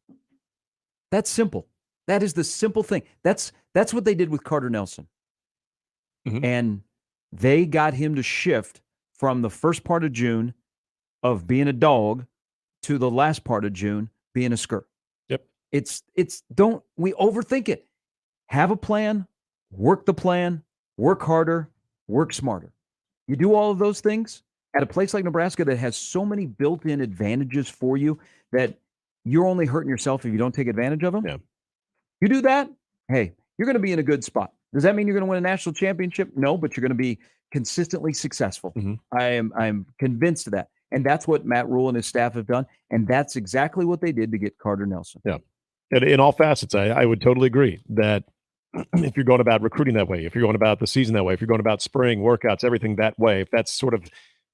That's simple. That is the simple thing. That's what they did with Carter Nelson. And they got him to shift from the first part of June of being a dog to the last part of June being a skirt. Yep. Don't we overthink it. Have a plan, work the plan, work harder, work smarter. You do all of those things at a place like Nebraska that has so many built-in advantages for you that you're only hurting yourself if you don't take advantage of them. Yeah. You do that, hey, you're going to be in a good spot. Does that mean you're going to win a national championship? No, but you're going to be consistently successful. I'm convinced of that. And that's what Matt Rule and his staff have done. And that's exactly what they did to get Carter Nelson. Yeah. And in all facets, I would totally agree that if you're going about recruiting that way, if you're going about the season that way, if you're going about spring workouts, everything that way, if that's sort of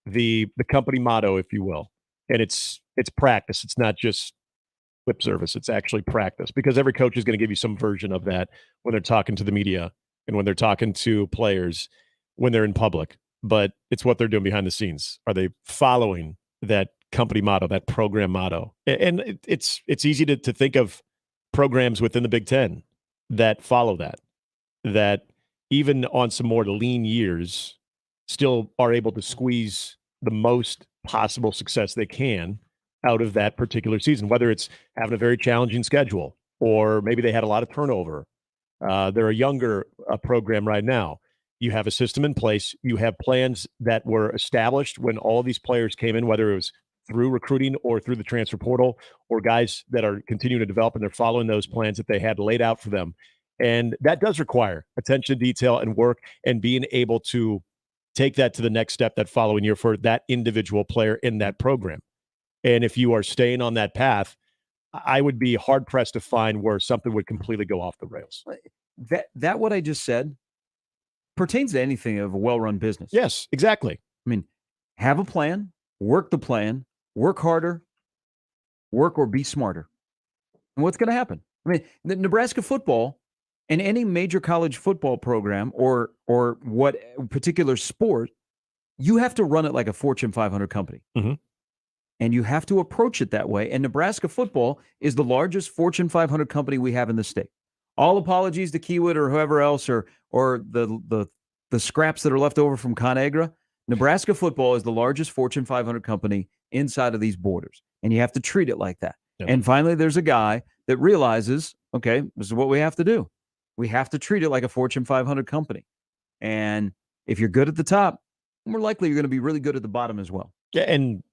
the company motto, if you will, and it's practice, it's not just lip service, it's actually practice, because every coach is going to give you some version of that when they're talking to the media and when they're talking to players, when they're in public, but it's what they're doing behind the scenes. Are they following that company motto, that program motto? And it's easy to think of programs within the Big Ten that follow that even on some more lean years, still are able to squeeze the most possible success they can out of that particular season, whether it's having a very challenging schedule or maybe they had a lot of turnover. They're a younger program right now. You have a system in place. You have plans that were established when all these players came in, whether it was through recruiting or through the transfer portal, or guys that are continuing to develop, and they're following those plans that they had laid out for them. And that does require attention to detail and work, and being able to take that to the next step that following year for that individual player in that program. And if you are staying on that path, I would be hard pressed to find where something would completely go off the rails. That what I just said pertains to anything of a well-run business. Yes, exactly. I mean, have a plan, work the plan, work harder, work or be smarter. And what's going to happen? I mean, the Nebraska football and any major college football program or what particular sport, you have to run it like a Fortune 500 company. Mm-hmm. And you have to approach it that way. And Nebraska football is the largest Fortune 500 company we have in the state. All apologies to Kiewit or whoever else or the scraps that are left over from ConAgra. Nebraska football is the largest Fortune 500 company inside of these borders. And you have to treat it like that. Yep. And finally, there's a guy that realizes, okay, this is what we have to do. We have to treat it like a Fortune 500 company. And if you're good at the top, more likely you're going to be really good at the bottom as well. Yeah, and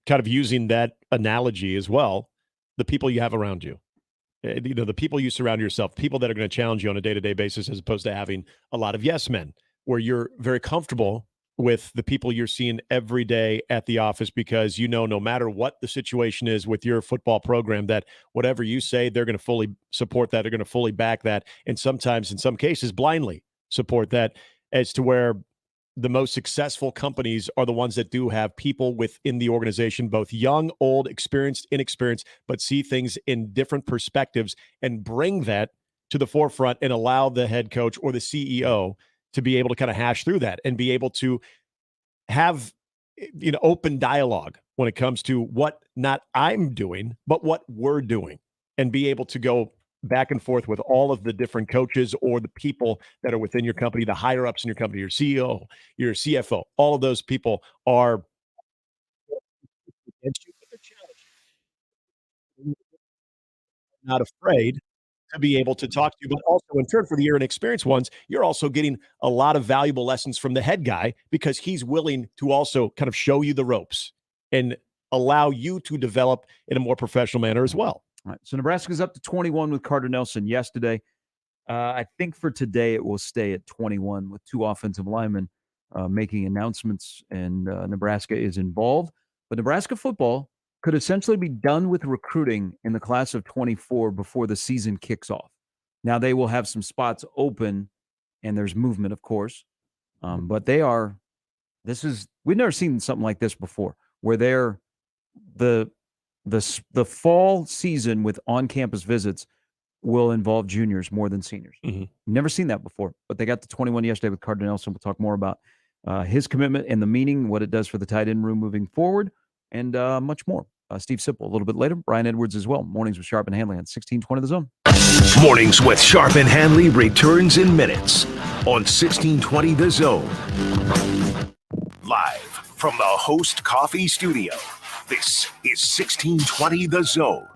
kind of using that analogy as well, the people you have around you. The people you surround yourself, people that are going to challenge you on a day-to-day basis, as opposed to having a lot of yes men, where you're very comfortable with the people you're seeing every day at the office, because no matter what the situation is with your football program, that whatever you say, they're going to fully support that. They're going to fully back that. And sometimes, in some cases, blindly support that, as to where the most successful companies are the ones that do have people within the organization, both young, old, experienced, inexperienced, but see things in different perspectives and bring that to the forefront and allow the head coach or the CEO to be able to kind of hash through that and be able to have open dialogue when it comes to what not I'm doing, but what we're doing, and be able to go back and forth with all of the different coaches or the people that are within your company, the higher ups in your company, your CEO, your CFO, all of those people are not afraid to be able to talk to you, but also in turn, for the year and experienced ones, you're also getting a lot of valuable lessons from the head guy, because he's willing to also kind of show you the ropes and allow you to develop in a more professional manner as well. All right, so Nebraska's up to 21 with Carter Nelson yesterday. I think for today it will stay at 21 with two offensive linemen making announcements, and Nebraska is involved. But Nebraska football could essentially be done with recruiting in the class of 24 before the season kicks off. Now they will have some spots open, and there's movement, of course. But we've never seen something like this before, where they're the fall season with on-campus visits will involve juniors more than seniors. Mm-hmm. Never seen that before, but they got to 21 yesterday with Carter Nelson. We'll talk more about his commitment and the meaning, what it does for the tight end room moving forward, and much more. Steve Sipple a little bit later. Brian Edwards as well. Mornings with Sharp and Handley on 1620 The Zone. Mornings with Sharp and Handley returns in minutes on 1620 The Zone. Live from the Host Coffee Studio, this is 1620 The Zone.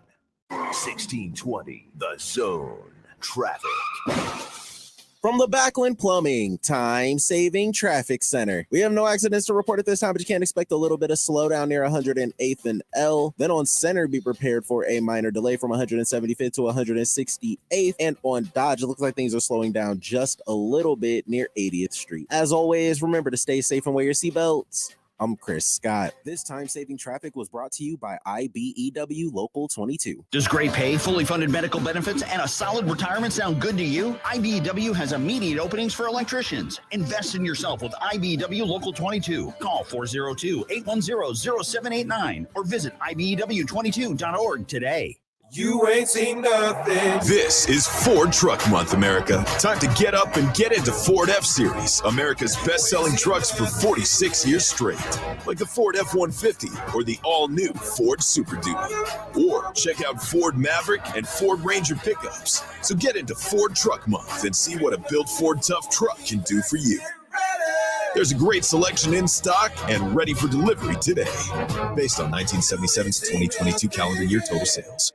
1620 The Zone. Traffic. From the Backlund Plumbing Time-Saving Traffic Center. We have no accidents to report at this time, but you can expect a little bit of slowdown near 108th and L. Then on Center, be prepared for a minor delay from 175th to 168th. And on Dodge, it looks like things are slowing down just a little bit near 80th Street. As always, remember to stay safe and wear your seatbelts. I'm Chris Scott. This time-saving traffic was brought to you by IBEW Local 22. Does great pay, fully funded medical benefits, and a solid retirement sound good to you? IBEW has immediate openings for electricians. Invest in yourself with IBEW Local 22. Call 402-810-0789 or visit IBEW22.org today. You ain't seen nothing. This is Ford Truck Month, America. Time to get up and get into Ford F-Series, America's best-selling trucks for 46 years straight. Like the Ford F-150 or the all-new Ford Super Duty. Or check out Ford Maverick and Ford Ranger pickups. So get into Ford Truck Month and see what a built Ford Tough truck can do for you. There's a great selection in stock and ready for delivery today. Based on 1977's 2022 calendar year total sales.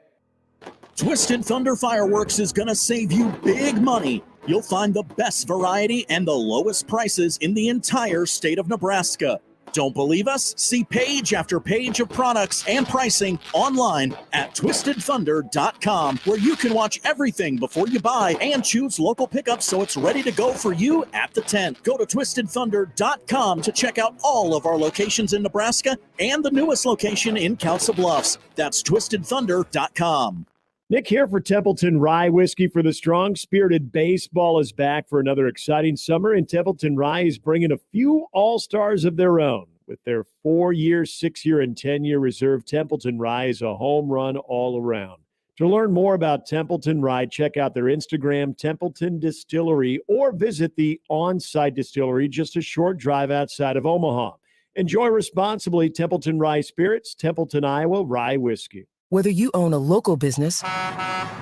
Twisted Thunder Fireworks is going to save you big money. You'll find the best variety and the lowest prices in the entire state of Nebraska. Don't believe us? See page after page of products and pricing online at twistedthunder.com, where you can watch everything before you buy and choose local pickups so it's ready to go for you at the tent. Go to twistedthunder.com to check out all of our locations in Nebraska and the newest location in Council Bluffs. That's twistedthunder.com. Nick here for Templeton Rye Whiskey for the strong-spirited baseball is back for another exciting summer, and Templeton Rye is bringing a few all-stars of their own. With their 4-year, 6-year, and 10-year reserve, Templeton Rye is a home run all around. To learn more about Templeton Rye, check out their Instagram, Templeton Distillery, or visit the on-site distillery just a short drive outside of Omaha. Enjoy responsibly. Templeton Rye Spirits, Templeton, Iowa Rye Whiskey. Whether you own a local business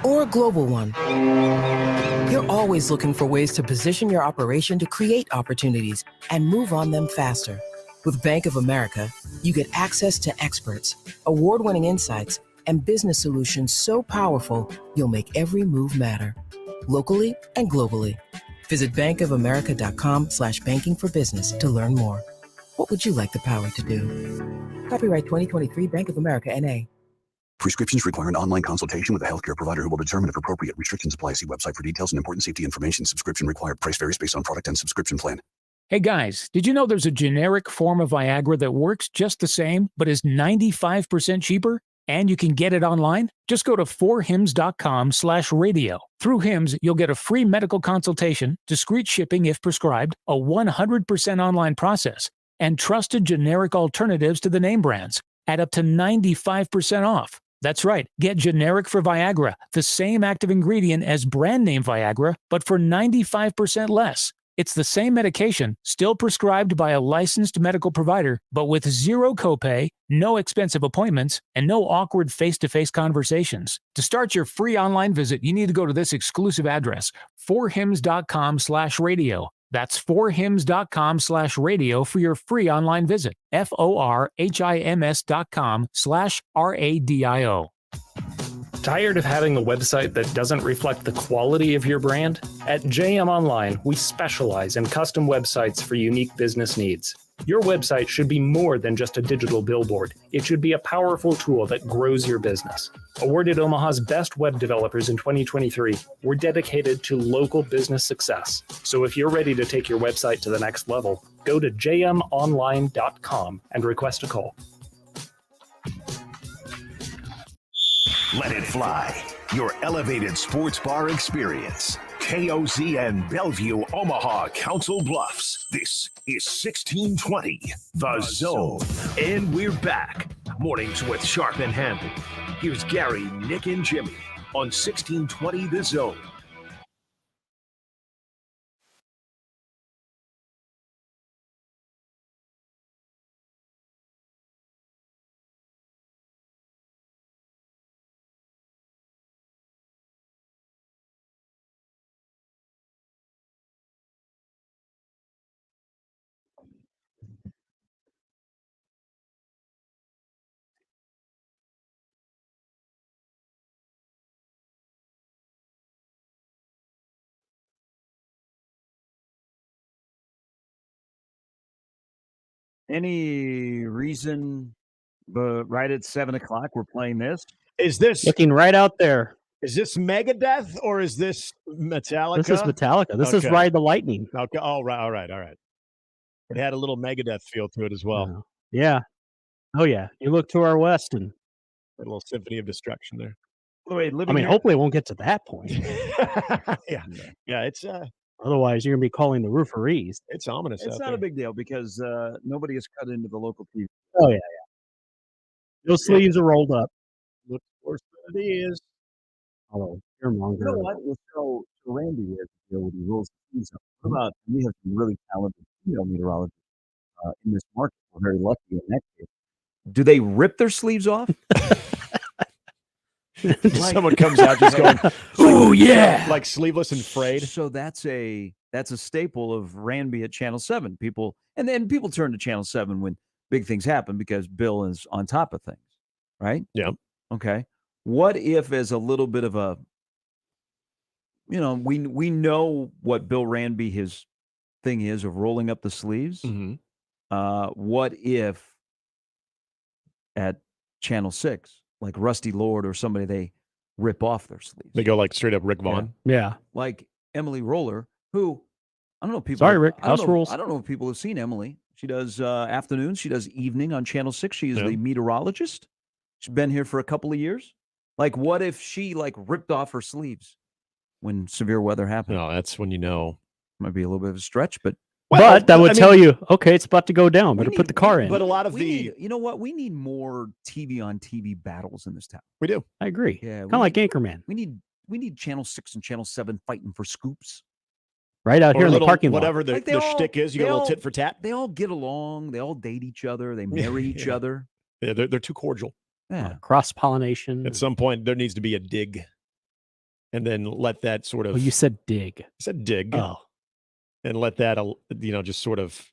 or a global one, you're always looking for ways to position your operation to create opportunities and move on them faster. With Bank of America, you get access to experts, award-winning insights, and business solutions so powerful, you'll make every move matter, locally and globally. Visit bankofamerica.com/banking for business to learn more. What would you like the power to do? Copyright 2023 Bank of America, N.A. Prescriptions require an online consultation with a healthcare provider who will determine if appropriate. Restrictions apply. See website for details and important safety information. Subscription required. Price varies based on product and subscription plan. Hey guys, did you know there's a generic form of Viagra that works just the same, but is 95% cheaper? And you can get it online? Just go to 4hims.com/radio. Through Hims, you'll get a free medical consultation, discreet shipping if prescribed, a 100% online process, and trusted generic alternatives to the name brands at up to 95% off. That's right. Get generic for Viagra, the same active ingredient as brand name Viagra, but for 95% less. It's the same medication, still prescribed by a licensed medical provider, but with zero copay, no expensive appointments, and no awkward face-to-face conversations. To start your free online visit, you need to go to this exclusive address, 4hims.com/radio. That's 4hims.com/radio for your free online visit. FORHIMS.com/RADIO. Tired of having a website that doesn't reflect the quality of your brand? At JM Online, we specialize in custom websites for unique business needs. Your website should be more than just a digital billboard. It should be a powerful tool that grows your business. Awarded Omaha's best web developers in 2023, we're dedicated to local business success. So if you're ready to take your website to the next level, go to jmonline.com and request a call. Let it fly. Your elevated sports bar experience. KOZ and Bellevue, Omaha, Council Bluffs. This is 1620, The Zone. And we're back. Mornings with Sharp and Handley. Here's Gary, Nick, and Jimmy on 1620, The Zone. Any reason, but right at 7:00 we're playing this? Is this Looking right out there. Is this Megadeth or is this Metallica? This is Metallica. This is Ride the Lightning. Okay. All right. It had a little Megadeth feel to it as well. Yeah. Oh, yeah. You look to our west and A little Symphony of Destruction there. Wait, I mean, hopefully it won't get to that point. Yeah. It's Otherwise, you're going to be calling the rooferees. it's ominous It's out not there. a big deal because nobody has cut into the local TV. Oh, yeah. Those sleeves are rolled up. Looks worse Randy is. Oh, you're You know monger. what? Well, so Randy is with the rules of season. What about we have some really talented female meteorologists in this market. We're very lucky in that case. Do they rip their sleeves off? Someone comes out just going, "Oh, yeah." like sleeveless and frayed. So that's a staple of Ranby at Channel 7. People and then people turn to Channel 7 when big things happen because Bill is on top of things, right? Yeah. Okay. What if as a little bit of a we know what Bill Ranby his thing is of rolling up the sleeves. What if at Channel 6, like Rusty Lord or somebody, they rip off their sleeves? They go like straight up Rick Vaughn. Yeah. Like Emily Roller, who I don't know if people. Sorry, Rick. I don't House know- rules. I don't know if people have seen Emily. She does afternoons. She does evening on Channel 6. She is the meteorologist. She's been here for a couple of years. Like, what if she like ripped off her sleeves when severe weather happened? No, that's when you know. Might be a little bit of a stretch, but But that would tell you, okay, it's about to go down. Better put the car in. But a lot of you know what? We need more TV on TV battles in this town. We do. I agree. Yeah, Kind of like Anchorman. We need Channel 6 and Channel 7 fighting for scoops. Right out Or here a in the little- parking lot. whatever the shtick is, you get a little tit for tat. They all get along. They all date each other. They marry each other. Yeah, they're too cordial. Yeah. Cross-pollination. At some point, there needs to be a dig, and then let that sort of. Oh, you said dig. I said dig. Oh. And let that just sort of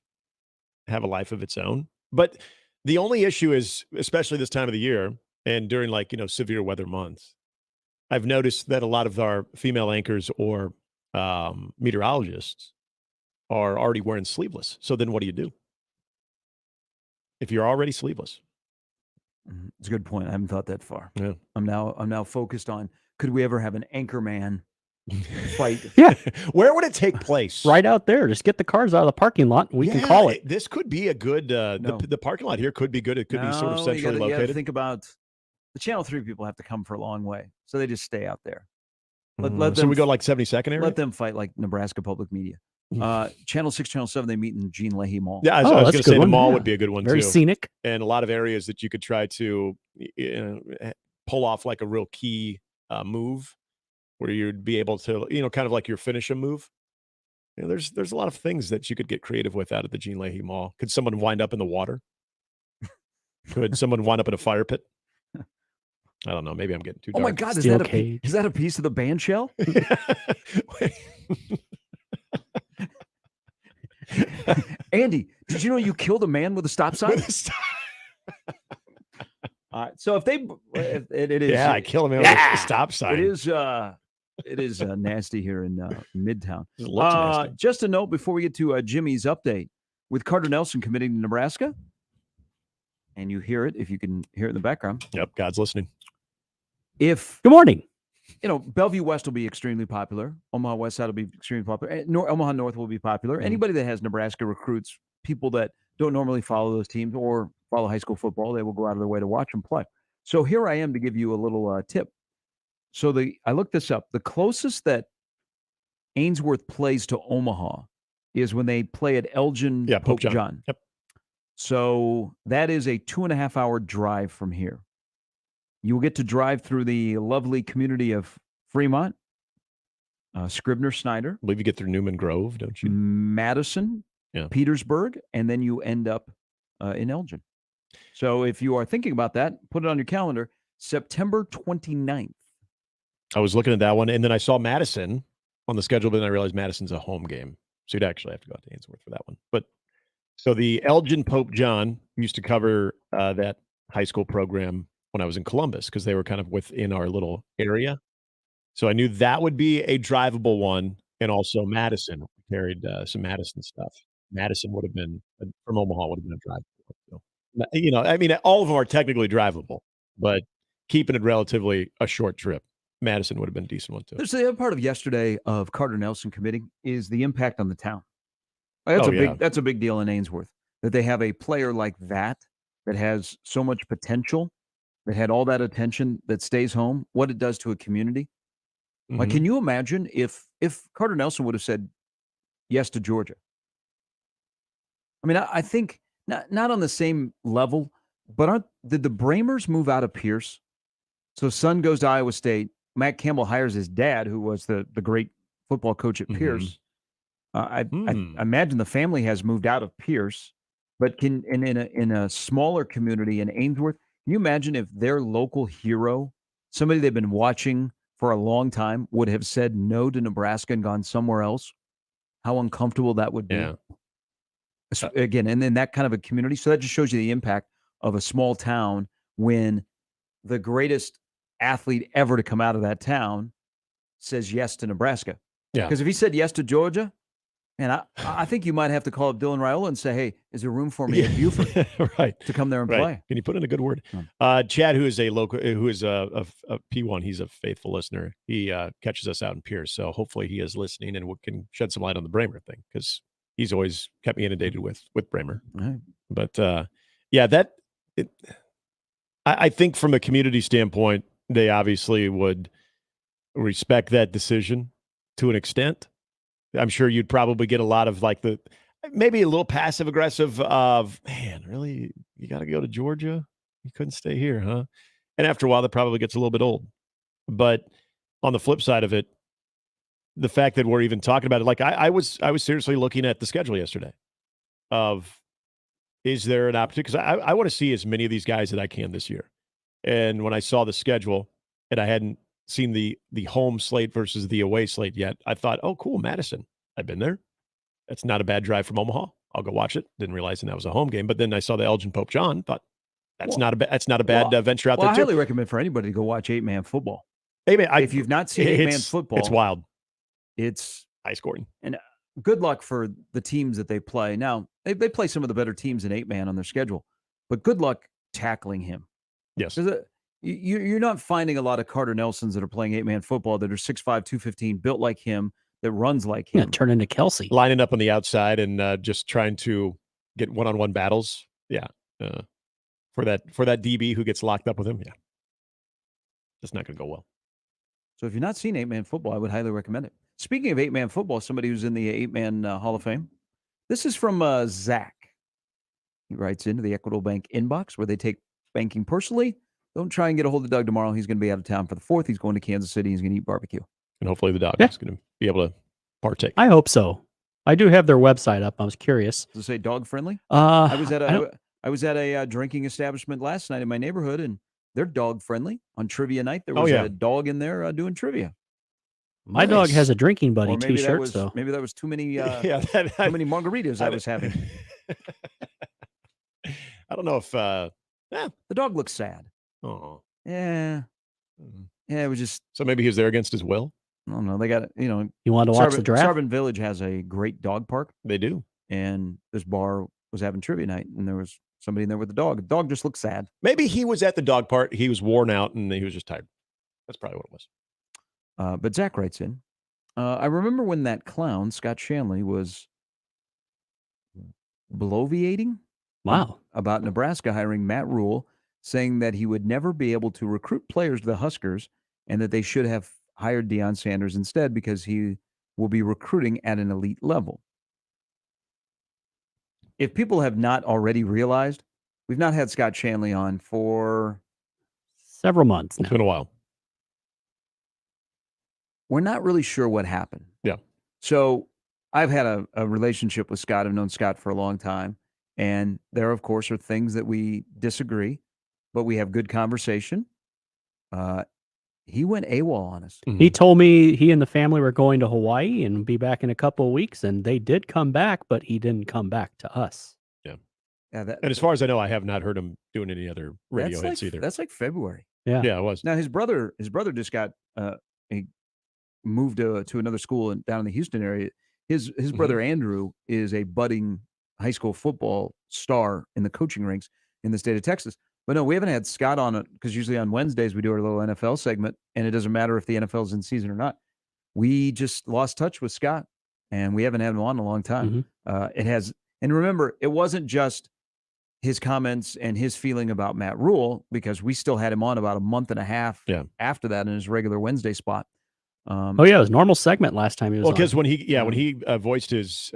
have a life of its own. But the only issue is, especially this time of the year and during severe weather months, I've noticed that a lot of our female anchors or meteorologists are already wearing sleeveless. So then what do you do if you're already sleeveless? It's a good point. I haven't thought that far. Yeah. I'm now focused on, could we ever have an anchor man fight? Yeah. Where would it take place? Right out there. Just get the cars out of the parking lot and we can call it. This could be a good, the parking lot here could be good. It could be sort of No, centrally you gotta located. think about the Channel 3 people have to come for a long way. So they just stay out there. So we go like 72nd area? Let them fight like Nebraska Public Media. Channel 6, Channel 7, they meet in Jean Leahy Mall. Yeah, I was going to say the mall would be a good one Very too. scenic. And a lot of areas that you could try to pull off like a real key move where you'd be able to, kind of like your finish a move. There's a lot of things that you could get creative with out at the Jean Leahy Mall. Could someone wind up in the water? Could someone wind up in a fire pit? I don't know. Maybe I'm getting too Oh dark. my God, is that a piece of the band shell? Andy, did you know you killed a man with a stop sign? All right. So if it is, Yeah, I kill a man with a stop sign. It is nasty here in Midtown. It looks nasty. Just a note before we get to Jimmy's update with Carter Nelson committing to Nebraska, and you hear it if you can hear it in the background. Yep, God's listening. If good morning, Bellevue West will be extremely popular. Omaha West Side will be extremely popular. Omaha North will be popular. Anybody that has Nebraska recruits, people that don't normally follow those teams or follow high school football, they will go out of their way to watch them play. So here I am to give you a little tip. So I looked this up. The closest that Ainsworth plays to Omaha is when they play at Elgin Pope John. Yep. So that is a 2.5-hour drive from here. You will get to drive through the lovely community of Fremont, Scribner, Snyder. I believe you get through Newman Grove, don't you? Madison, Petersburg, and then you end up in Elgin. So if you are thinking about that, put it on your calendar, September 29th. I was looking at that one, and then I saw Madison on the schedule, but then I realized Madison's a home game. So you'd actually have to go out to Ainsworth for that one. But so the Elgin Pope John used to cover that high school program when I was in Columbus because they were kind of within our little area. So I knew that would be a drivable one. And also Madison. We carried some Madison stuff. Madison would have been, from Omaha, would have been a drivable. So, I mean, all of them are technically drivable, but keeping it relatively a short trip, Madison would have been a decent one too. There's the other part of yesterday of Carter Nelson committing is the impact on the town. That's a big deal in Ainsworth, that they have a player like that has so much potential, that had all that attention, that stays home, what it does to a community. Like, can you imagine if Carter Nelson would have said yes to Georgia? I mean, I think not on the same level, but did the Bramers move out of Pierce? So son goes to Iowa State. Matt Campbell hires his dad, who was the great football coach at Pierce. I imagine the family has moved out of Pierce, but in a smaller community in Ainsworth, can you imagine if their local hero, somebody they've been watching for a long time, would have said no to Nebraska and gone somewhere else? How uncomfortable that would be. Yeah. Again, and in that kind of a community. So that just shows you the impact of a small town when the greatest athlete ever to come out of that town says yes to Nebraska. Yeah. Because if he said yes to Georgia, and I think you might have to call up Dylan Raiola and say, hey, is there room for me at Buford right. to come there and Right. play? Can you put in a good word? Chad, who is a P1, he's a faithful listener. He catches us out in Pierce, so hopefully he is listening and can shed some light on the Bramer thing, because he's always kept me inundated with Bramer. Right. But I think from a community standpoint, they obviously would respect that decision to an extent. I'm sure you'd probably get a lot of maybe a little passive aggressive of, man, really, you got to go to Georgia? You couldn't stay here, huh? And after a while, that probably gets a little bit old. But on the flip side of it, the fact that we're even talking about it, I was seriously looking at the schedule yesterday of, is there an opportunity? Because I want to see as many of these guys that I can this year. And when I saw the schedule and I hadn't seen the home slate versus the away slate yet, I thought, oh, cool, Madison. I've been there. That's not a bad drive from Omaha. I'll go watch it. Didn't realize that was a home game. But then I saw the Elgin Pope John. Thought that's not a bad venture out there. I highly recommend for anybody to go watch 8-man football. If you've not seen 8-man football, it's wild. It's high scoring. And good luck for the teams that they play. Now, they play some of the better teams in 8-man on their schedule, but good luck tackling him. Yes. You're not finding a lot of Carter Nelsons that are playing 8-man football that are 6'5", 215, built like him, that runs like him. Turn into Kelsey. Lining up on the outside and just trying to get one-on-one battles. Yeah. For that DB who gets locked up with him. Yeah. It's not going to go well. So if you've not seen 8-man football, I would highly recommend it. Speaking of 8-man football, somebody who's in the 8-man Hall of Fame. This is from Zach. He writes into the Equitable Bank inbox where they take banking personally. Don't try and get a hold of Doug tomorrow. He's going to be out of town for the 4th. He's going to Kansas City. He's going to eat barbecue. And hopefully the dog is going to be able to partake. I hope so. I do have their website up. I was curious. Does it say dog friendly? I was at a drinking establishment last night in my neighborhood, and they're dog friendly. On trivia night, there was a dog in there doing trivia. My dog has a drinking buddy Or maybe T-shirt. So maybe that was too many. too many margaritas I was having. I don't know if the dog looks sad. Oh, yeah. It was just. So maybe he was there against his will. I don't know. They got You wanted to watch the draft? Sarbin Village has a great dog park. They do. And this bar was having trivia night, and there was somebody in there with a dog. The dog just looked sad. Maybe he was at the dog park. He was worn out, and he was just tired. That's probably what it was. But Zach writes in, I remember when that clown, Scott Shanley, was bloviating about Nebraska hiring Matt Rule, saying that he would never be able to recruit players to the Huskers and that they should have hired Deion Sanders instead because he will be recruiting at an elite level. If people have not already realized, we've not had Scott Shanley on for several months now. It's been a while. We're not really sure what happened. Yeah. So I've had a relationship with Scott. I've known Scott for a long time. And there, of course, are things that we disagree, but we have good conversation. He went AWOL on us. He told me he and the family were going to Hawaii and be back in a couple of weeks, and they did come back, but he didn't come back to us. Yeah. Yeah, and as far as I know, I have not heard him doing any other radio hits either. That's like February. Yeah. Yeah, it was. Now his brother just got he moved to another school down in the Houston area. His brother Andrew is a budding high school football star in the coaching ranks in the state of Texas. But no, we haven't had Scott on it because usually on Wednesdays we do our little NFL segment, and it doesn't matter if the NFL is in season or not. We just lost touch with Scott, and we haven't had him on in a long time. It has, and remember, it wasn't just his comments and his feeling about Matt Rule, because we still had him on about a month and a half after that in his regular Wednesday spot. It was a normal segment last time he was on. Because when he voiced his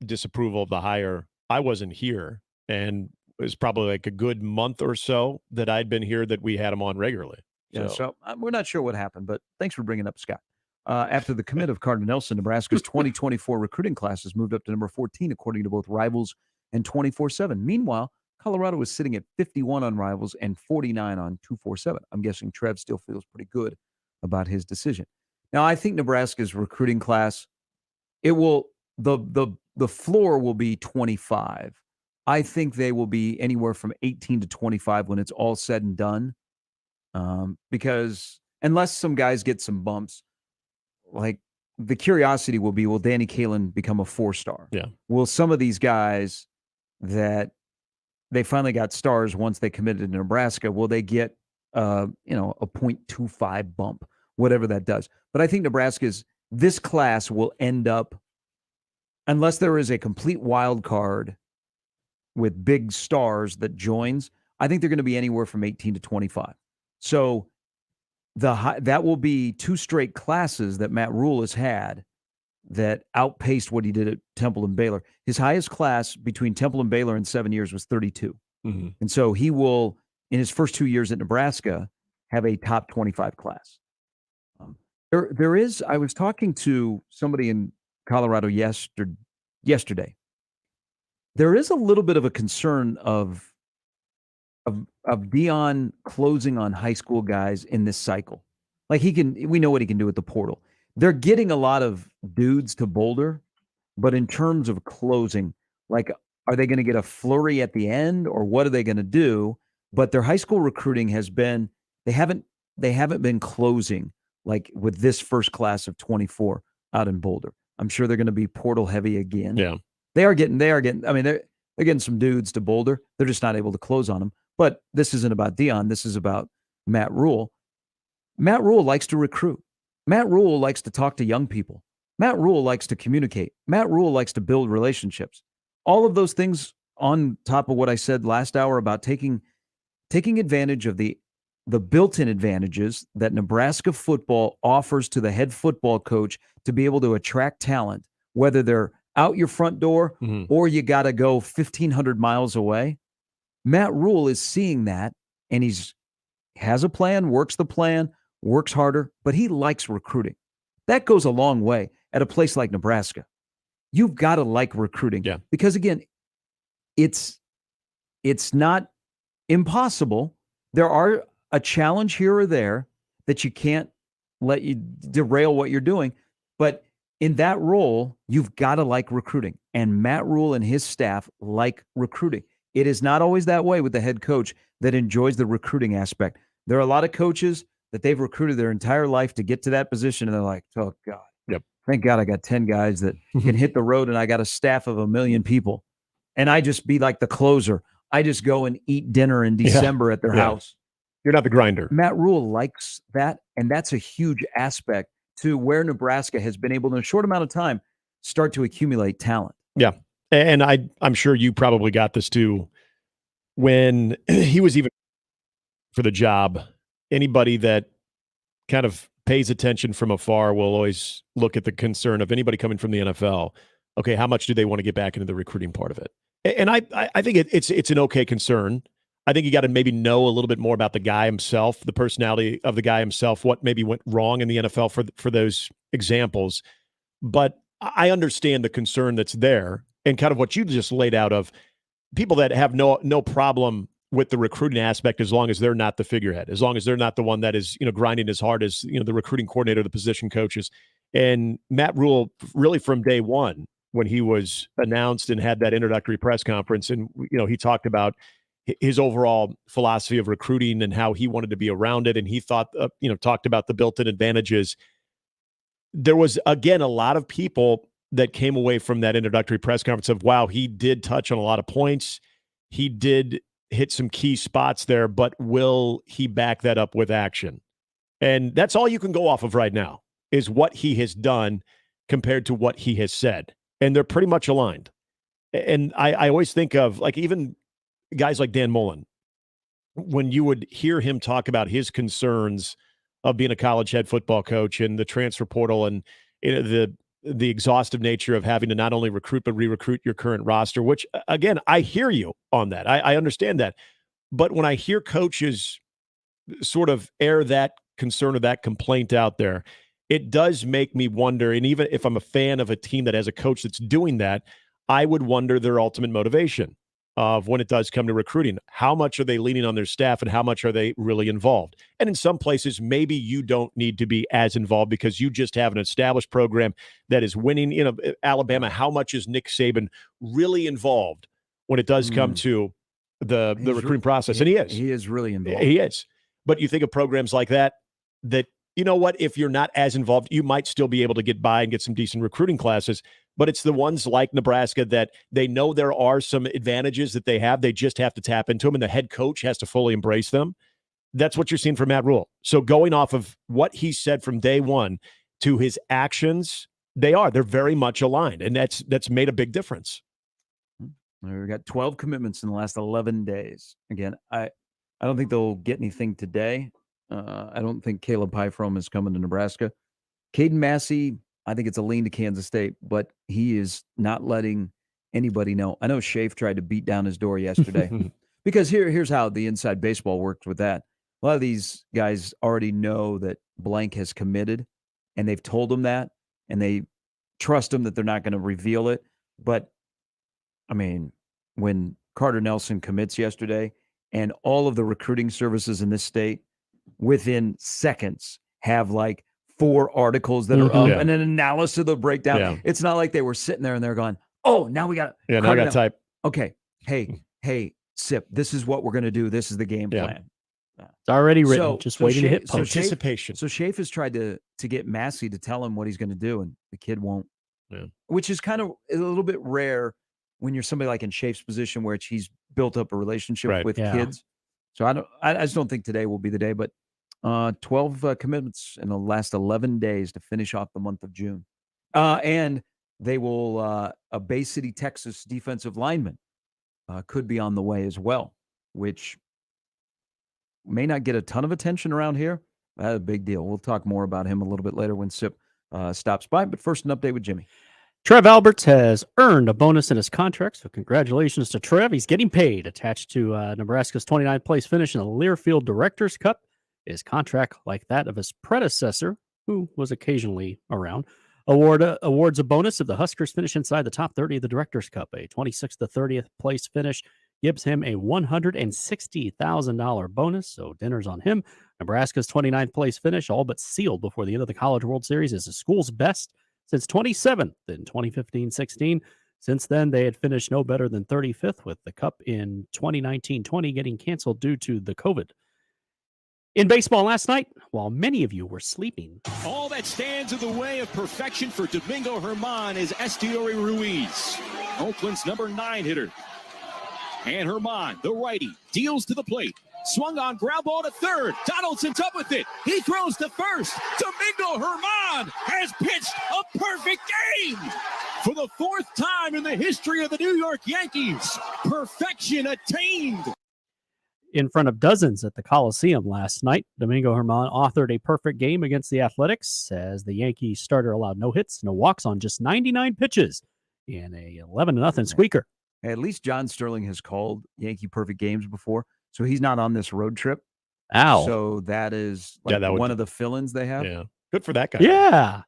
disapproval of the hire, I wasn't here, and it was probably like a good month or so that I'd been here that we had him on regularly. Yeah, so we're not sure what happened, but thanks for bringing up Scott. After the commit of Cardinal Nelson, Nebraska's 2024 recruiting class has moved up to number 14, according to both Rivals and 24/7. Meanwhile, Colorado is sitting at 51 on Rivals and 49 on 247. I'm guessing Trev still feels pretty good about his decision. Now, I think Nebraska's recruiting class, it will the floor will be 25. I think they will be anywhere from 18 to 25 when it's all said and done. Because unless some guys get some bumps, like the curiosity will be, will Danny Kalin become a 4-star? Yeah. Will some of these guys that they finally got stars once they committed to Nebraska, will they get a 0.25 bump, whatever that does? But I think this class will end up, unless there is a complete wild card with big stars that joins, I think they're going to be anywhere from 18 to 25. So that will be 2 straight classes that Matt Rule has had that outpaced what he did at Temple and Baylor. His highest class between Temple and Baylor in 7 years was 32. Mm-hmm. And so he will, in his first 2 years at Nebraska, have a top 25 class. I was talking to somebody in Colorado yesterday. There is a little bit of a concern of Deion closing on high school guys in this cycle. Like we know what he can do at the portal. They're getting a lot of dudes to Boulder, but in terms of closing, like, are they going to get a flurry at the end, or what are they going to do? But their high school recruiting has been, they haven't been closing like with this first class of 24 out in Boulder. I'm sure they're going to be portal heavy again. Yeah. They are getting, I mean, they're getting some dudes to Boulder. They're just not able to close on them. But this isn't about Deion. This is about Matt Rule. Matt Rule likes to recruit. Matt Rule likes to talk to young people. Matt Rule likes to communicate. Matt Rule likes to build relationships. All of those things on top of what I said last hour about taking advantage of the built-in advantages that Nebraska football offers to the head football coach to be able to attract talent, whether they're out your front door or you got to go 1,500 miles away. Matt Rule is seeing that, and has a plan, works the plan, works harder, but he likes recruiting. That goes a long way at a place like Nebraska. You've got to like recruiting. Yeah. Because again, it's not impossible. There are a challenge here or there that you can't let you derail what you're doing. But in that role, you've got to like recruiting. And Matt Rule and his staff like recruiting. It is not always that way with the head coach that enjoys the recruiting aspect. There are a lot of coaches that they've recruited their entire life to get to that position, and they're like, oh, God. Yep. Thank God I got 10 guys that can hit the road, and I got a staff of 1 million people. And I just be like the closer. I just go and eat dinner in December at their house. You're not the grinder. Matt Rule likes that, and that's a huge aspect to where Nebraska has been able, in a short amount of time, start to accumulate talent. Yeah. And I'm sure you probably got this too. When he was even for the job, anybody that kind of pays attention from afar will always look at the concern of anybody coming from the NFL. Okay, how much do they want to get back into the recruiting part of it? And I think it's an okay concern. I think you got to maybe know a little bit more about the guy himself, the personality of the guy himself, what maybe went wrong in the NFL for those examples. But I understand the concern that's there, and kind of what you just laid out of people that have no problem with the recruiting aspect, as long as they're not the figurehead, as long as they're not the one that is, grinding as hard as, the recruiting coordinator, the position coaches. And Matt Rule, really from day one, when he was announced and had that introductory press conference, and, he talked about his overall philosophy of recruiting and how he wanted to be around it. And he thought, talked about the built-in advantages. There was, again, a lot of people that came away from that introductory press conference of, wow, he did touch on a lot of points. He did hit some key spots there, but will he back that up with action? And that's all you can go off of right now, is what he has done compared to what he has said. And they're pretty much aligned. And I always think of, like, even guys like Dan Mullen, when you would hear him talk about his concerns of being a college head football coach and the transfer portal and the exhaustive nature of having to not only recruit but re-recruit your current roster, which, again, I hear you on that. I understand that. But when I hear coaches sort of air that concern or that complaint out there, it does make me wonder, and even if I'm a fan of a team that has a coach that's doing that, I would wonder their ultimate motivation of when it does come to recruiting. How much are they leaning on their staff and how much are they really involved? And in some places, maybe you don't need to be as involved because you just have an established program that is winning. Alabama, how much is Nick Saban really involved when it does come to the recruiting process? And he is. He is really involved. He is. But you think of programs like that, you know what, if you're not as involved, you might still be able to get by and get some decent recruiting classes. But it's the ones like Nebraska that they know there are some advantages that they have. They just have to tap into them, and the head coach has to fully embrace them. That's what you're seeing from Matt Rule. So going off of what he said from day one to his actions, they're very much aligned, and that's made a big difference. We got 12 commitments in the last 11 days. Again, I don't think they'll get anything today. I don't think Caleb Pyfrom is coming to Nebraska. Caden Massey, I think it's a lean to Kansas State, but he is not letting anybody know. I know Schaaf tried to beat down his door yesterday because here's how the inside baseball worked with that. A lot of these guys already know that blank has committed, and they've told him that, and they trust him that they're not going to reveal it. But, I mean, when Carter Nelson commits yesterday and all of the recruiting services in this state within seconds have like 4 articles that are up and an analysis of the breakdown. Yeah. It's not like they were sitting there and they're going, oh, now we got now I got to type. Okay. Hey, Sip, this is what we're going to do. This is the game plan. It's already written. Just waiting to hit post. Anticipation. So Schaaf has tried to get Massey to tell him what he's going to do, and the kid won't. Yeah. Which is kind of a little bit rare when you're somebody like in Schaaf's position where he's built up a relationship with kids. So I just don't think today will be the day, but 12 commitments in the last 11 days to finish off the month of June. And they will, a Bay City, Texas defensive lineman could be on the way as well, which may not get a ton of attention around here. That's a big deal. We'll talk more about him a little bit later when Sip stops by. But first, an update with Jimmy. Trev Alberts has earned a bonus in his contract, so congratulations to Trev. He's getting paid, attached to Nebraska's 29th place finish in the Learfield Directors Cup. His contract, like that of his predecessor, who was occasionally around, awards a bonus if the Huskers finish inside the top 30 of the Directors Cup. A 26th to 30th place finish gives him a $160,000 bonus, so dinner's on him. Nebraska's 29th place finish, all but sealed before the end of the College World Series, is the school's best since 27th in 2015-16. Since then, they had finished no better than 35th, with the Cup in 2019-20 getting canceled due to the COVID. In baseball last night, while many of you were sleeping, all that stands in the way of perfection for Domingo Germán is Estiori Ruiz, Oakland's number 9 hitter. And Germán, the righty, deals to the plate. Swung on, ground ball to third. Donaldson's up with it. He throws to first. Domingo Germán has pitched a perfect game. For the 4th time in the history of the New York Yankees, perfection attained. In front of dozens at the Coliseum last night, Domingo Germán authored a perfect game against the Athletics as the Yankees starter allowed no hits, no walks on just 99 pitches in a 11-0 squeaker. At least John Sterling has called Yankee perfect games before, so he's not on this road trip. Ow. So that is one of the fill-ins they have. Yeah. Good for that guy. Yeah.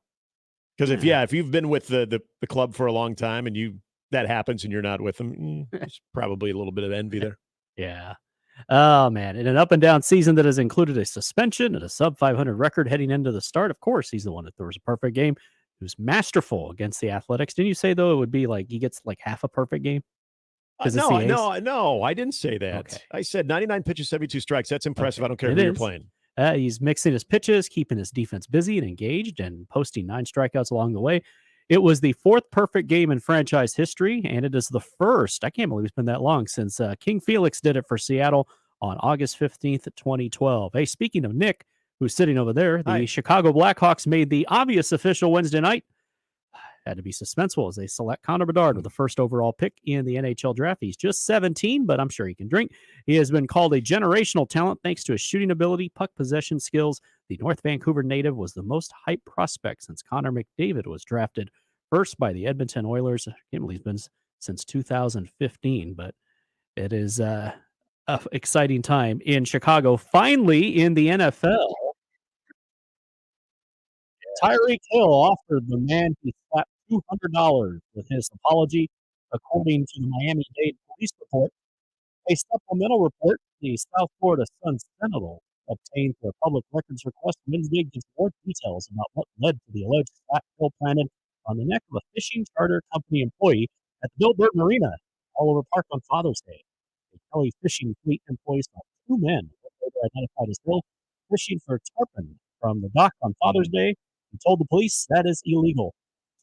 Because if you've been with the club for a long time and that happens and you're not with them, there's probably a little bit of envy there. Yeah. Oh, man. In an up-and-down season that has included a suspension and a sub-500 record heading into the start, of course, he's the one that throws a perfect game. He was masterful against the Athletics. Didn't you say, though, it would be like he gets like half a perfect game? No, I didn't say that. Okay. I said 99 pitches, 72 strikes. That's impressive. Okay. I don't care who you're playing. He's mixing his pitches, keeping his defense busy and engaged, and posting 9 strikeouts along the way. It was the 4th perfect game in franchise history, and it is the first, I can't believe it's been that long, since King Felix did it for Seattle on August 15th, 2012. Hey, speaking of Nick, who's sitting over there, the Chicago Blackhawks made the obvious official Wednesday night. Had to be suspenseful as they select Connor Bedard with the first overall pick in the NHL draft. He's just 17, but I'm sure he can drink. He has been called a generational talent thanks to his shooting ability, puck possession skills. The North Vancouver native was the most hyped prospect since Connor McDavid was drafted first by the Edmonton Oilers. I can't believe it's been since 2015, but it is exciting time in Chicago. Finally, in the NFL, Tyreek Hill offered the man he slapped $200 with his apology, according to the Miami-Dade police report. A supplemental report the South Florida Sun-Sentinel obtained for a public records request Wednesday gives more details about what led to the alleged slap Hill planted on the neck of a fishing charter company employee at the Billboard Marina, Oliver Park on Father's Day. The Kelly Fishing Fleet employees saw two men, later identified as Hill, fishing for tarpon from the dock on Father's Day and told the police that is illegal.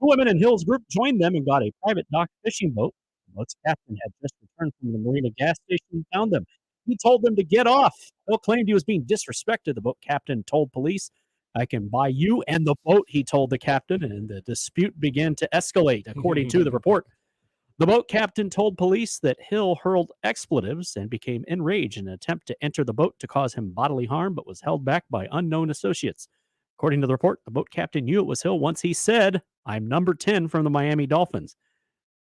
Two women in Hill's group joined them and got a private dock fishing boat. The boat's captain had just returned from the marina gas station and found them. He told them to get off. Hill claimed he was being disrespected. The boat captain told police, "I can buy you and the boat," he told the captain, and the dispute began to escalate, according to the report. The boat captain told police that Hill hurled expletives and became enraged in an attempt to enter the boat to cause him bodily harm, but was held back by unknown associates. According to the report, the boat captain knew it was Hill once he said, "I'm number 10 from the Miami Dolphins."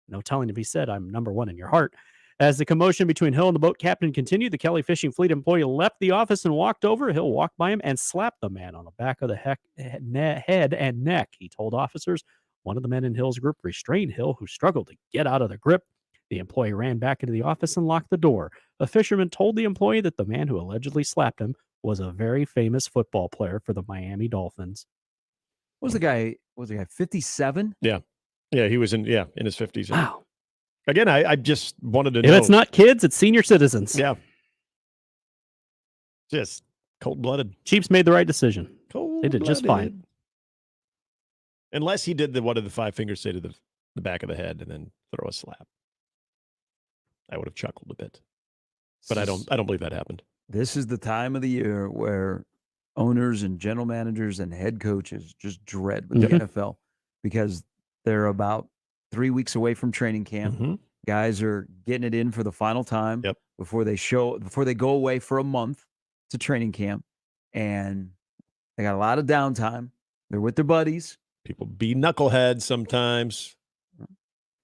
No telling if he said, "I'm number 1 in your heart." As the commotion between Hill and the boat captain continued, the Kelly Fishing Fleet employee left the office and walked over. Hill walked by him and slapped the man on the back of the head and neck. He told officers one of the men in Hill's group restrained Hill, who struggled to get out of the grip. The employee ran back into the office and locked the door. A fisherman told the employee that the man who allegedly slapped him was a very famous football player for the Miami Dolphins. What was the guy? 57? Yeah. Yeah, he was in his 50s. Wow. Again, I just wanted to If know. it's not kids, it's senior citizens. Yeah. Just cold-blooded. Chiefs made the right decision. They did just fine. Unless he did what did the five fingers say to the back of the head and then throw a slap. I would have chuckled a bit. But I don't believe that happened. This is the time of the year where owners and general managers and head coaches just dread with the NFL because they're about 3 weeks away from training camp. Guys are getting it in for the final time before they go away for a month to training camp, and they got a lot of downtime. They're with their buddies. People be knuckleheads sometimes.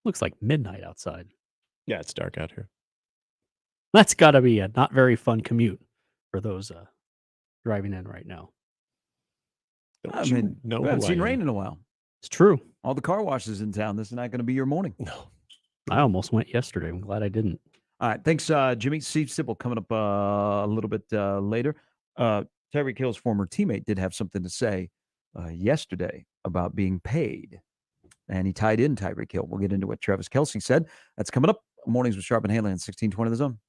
Looks like midnight outside. Yeah, it's dark out here. That's got to be a not very fun commute for those driving in right now. I mean, we haven't seen rain in a while. It's true. All the car washes in town. This is not going to be your morning. No. I almost went yesterday. I'm glad I didn't. All right. Thanks, Jimmy. Steve Sipple coming up a little bit later. Tyreek Hill's former teammate did have something to say yesterday about being paid. And he tied in Tyreek Hill. We'll get into what Travis Kelce said. That's coming up. Mornings with Sharp and Handley on 1620 The Zone.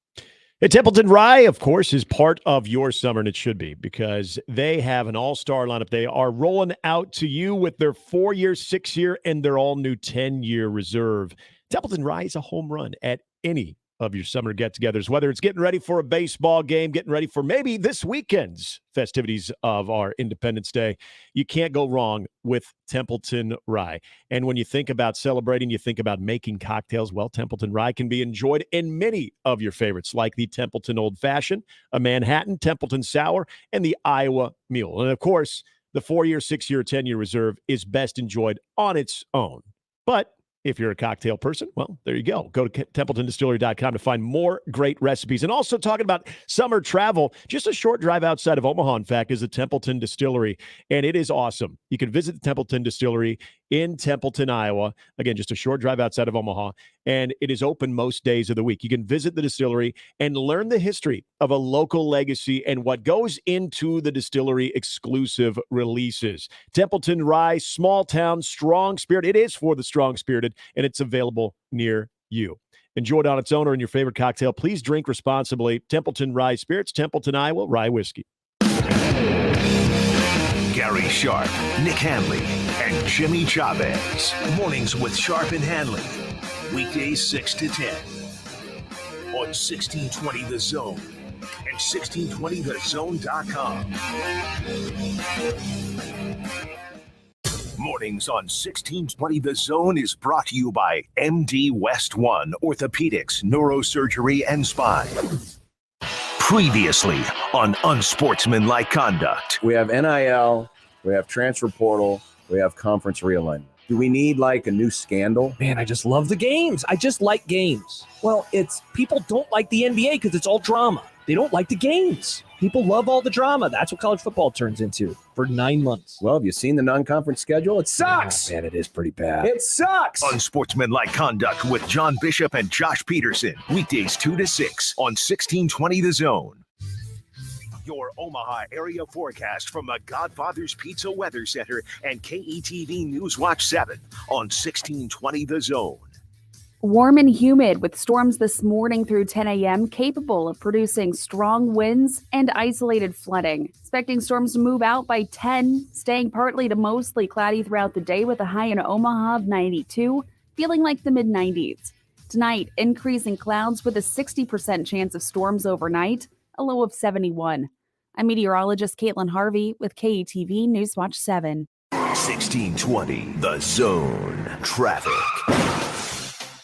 Hey, Templeton Rye, of course, is part of your summer, and it should be, because they have an all-star lineup. They are rolling out to you with their 4-year, 6-year, and their all-new 10-year reserve. Templeton Rye is a home run at any of your summer get-togethers, whether it's getting ready for a baseball game, getting ready for maybe this weekend's festivities of our Independence Day. You can't go wrong with Templeton Rye. And when you think about celebrating, you think about making cocktails. Well, Templeton Rye can be enjoyed in many of your favorites, like the Templeton Old Fashioned, a Manhattan, Templeton Sour, and the Iowa Mule. And, of course, the 4-year, 6-year, 10-year reserve is best enjoyed on its own. But if you're a cocktail person, well, there you go. Go to TempletonDistillery.com to find more great recipes. And also talking about summer travel, just a short drive outside of Omaha, in fact, is the Templeton Distillery, and it is awesome. You can visit the Templeton Distillery in Templeton, Iowa. Again, just a short drive outside of Omaha, and it is open most days of the week. You can visit the distillery and learn the history of a local legacy and what goes into the distillery exclusive releases. Templeton Rye, small town, strong spirit. It is for the strong-spirited, and it's available near you. Enjoy it on its own or in your favorite cocktail. Please drink responsibly. Templeton Rye Spirits, Templeton, Iowa, Rye Whiskey. Gary Sharp, Nick Handley, and Jimmy Chavez. Mornings with Sharp and Handley. Weekdays 6 to 10. On 1620 The Zone and 1620thezone.com. Mornings on 1620 The Zone is brought to you by MD West One Orthopedics, Neurosurgery, and Spine. Previously on Unsportsmanlike Conduct. We have NIL, we have transfer portal, we have conference realignment. Do we need like a new scandal? Man, I just love the games. I just like games. Well, it's people don't like the NBA because it's all drama. They don't like the games. People love all the drama. That's what college football turns into for 9 months. Well, have you seen the non-conference schedule? It sucks. Oh, man, it is pretty bad. It sucks. Unsportsmanlike conduct with John Bishop and Josh Peterson. Weekdays 2 to 6 on 1620 The Zone. Your Omaha area forecast from the Godfather's Pizza Weather Center and KETV Newswatch 7 on 1620 The Zone. Warm and humid with storms this morning through 10 a.m. capable of producing strong winds and isolated flooding. Expecting storms to move out by 10, staying partly to mostly cloudy throughout the day with a high in Omaha of 92, feeling like the mid-90s. Tonight, increasing clouds with a 60% chance of storms overnight, a low of 71. I'm meteorologist Caitlin Harvey with KETV Newswatch 7. 1620 The Zone. Traffic.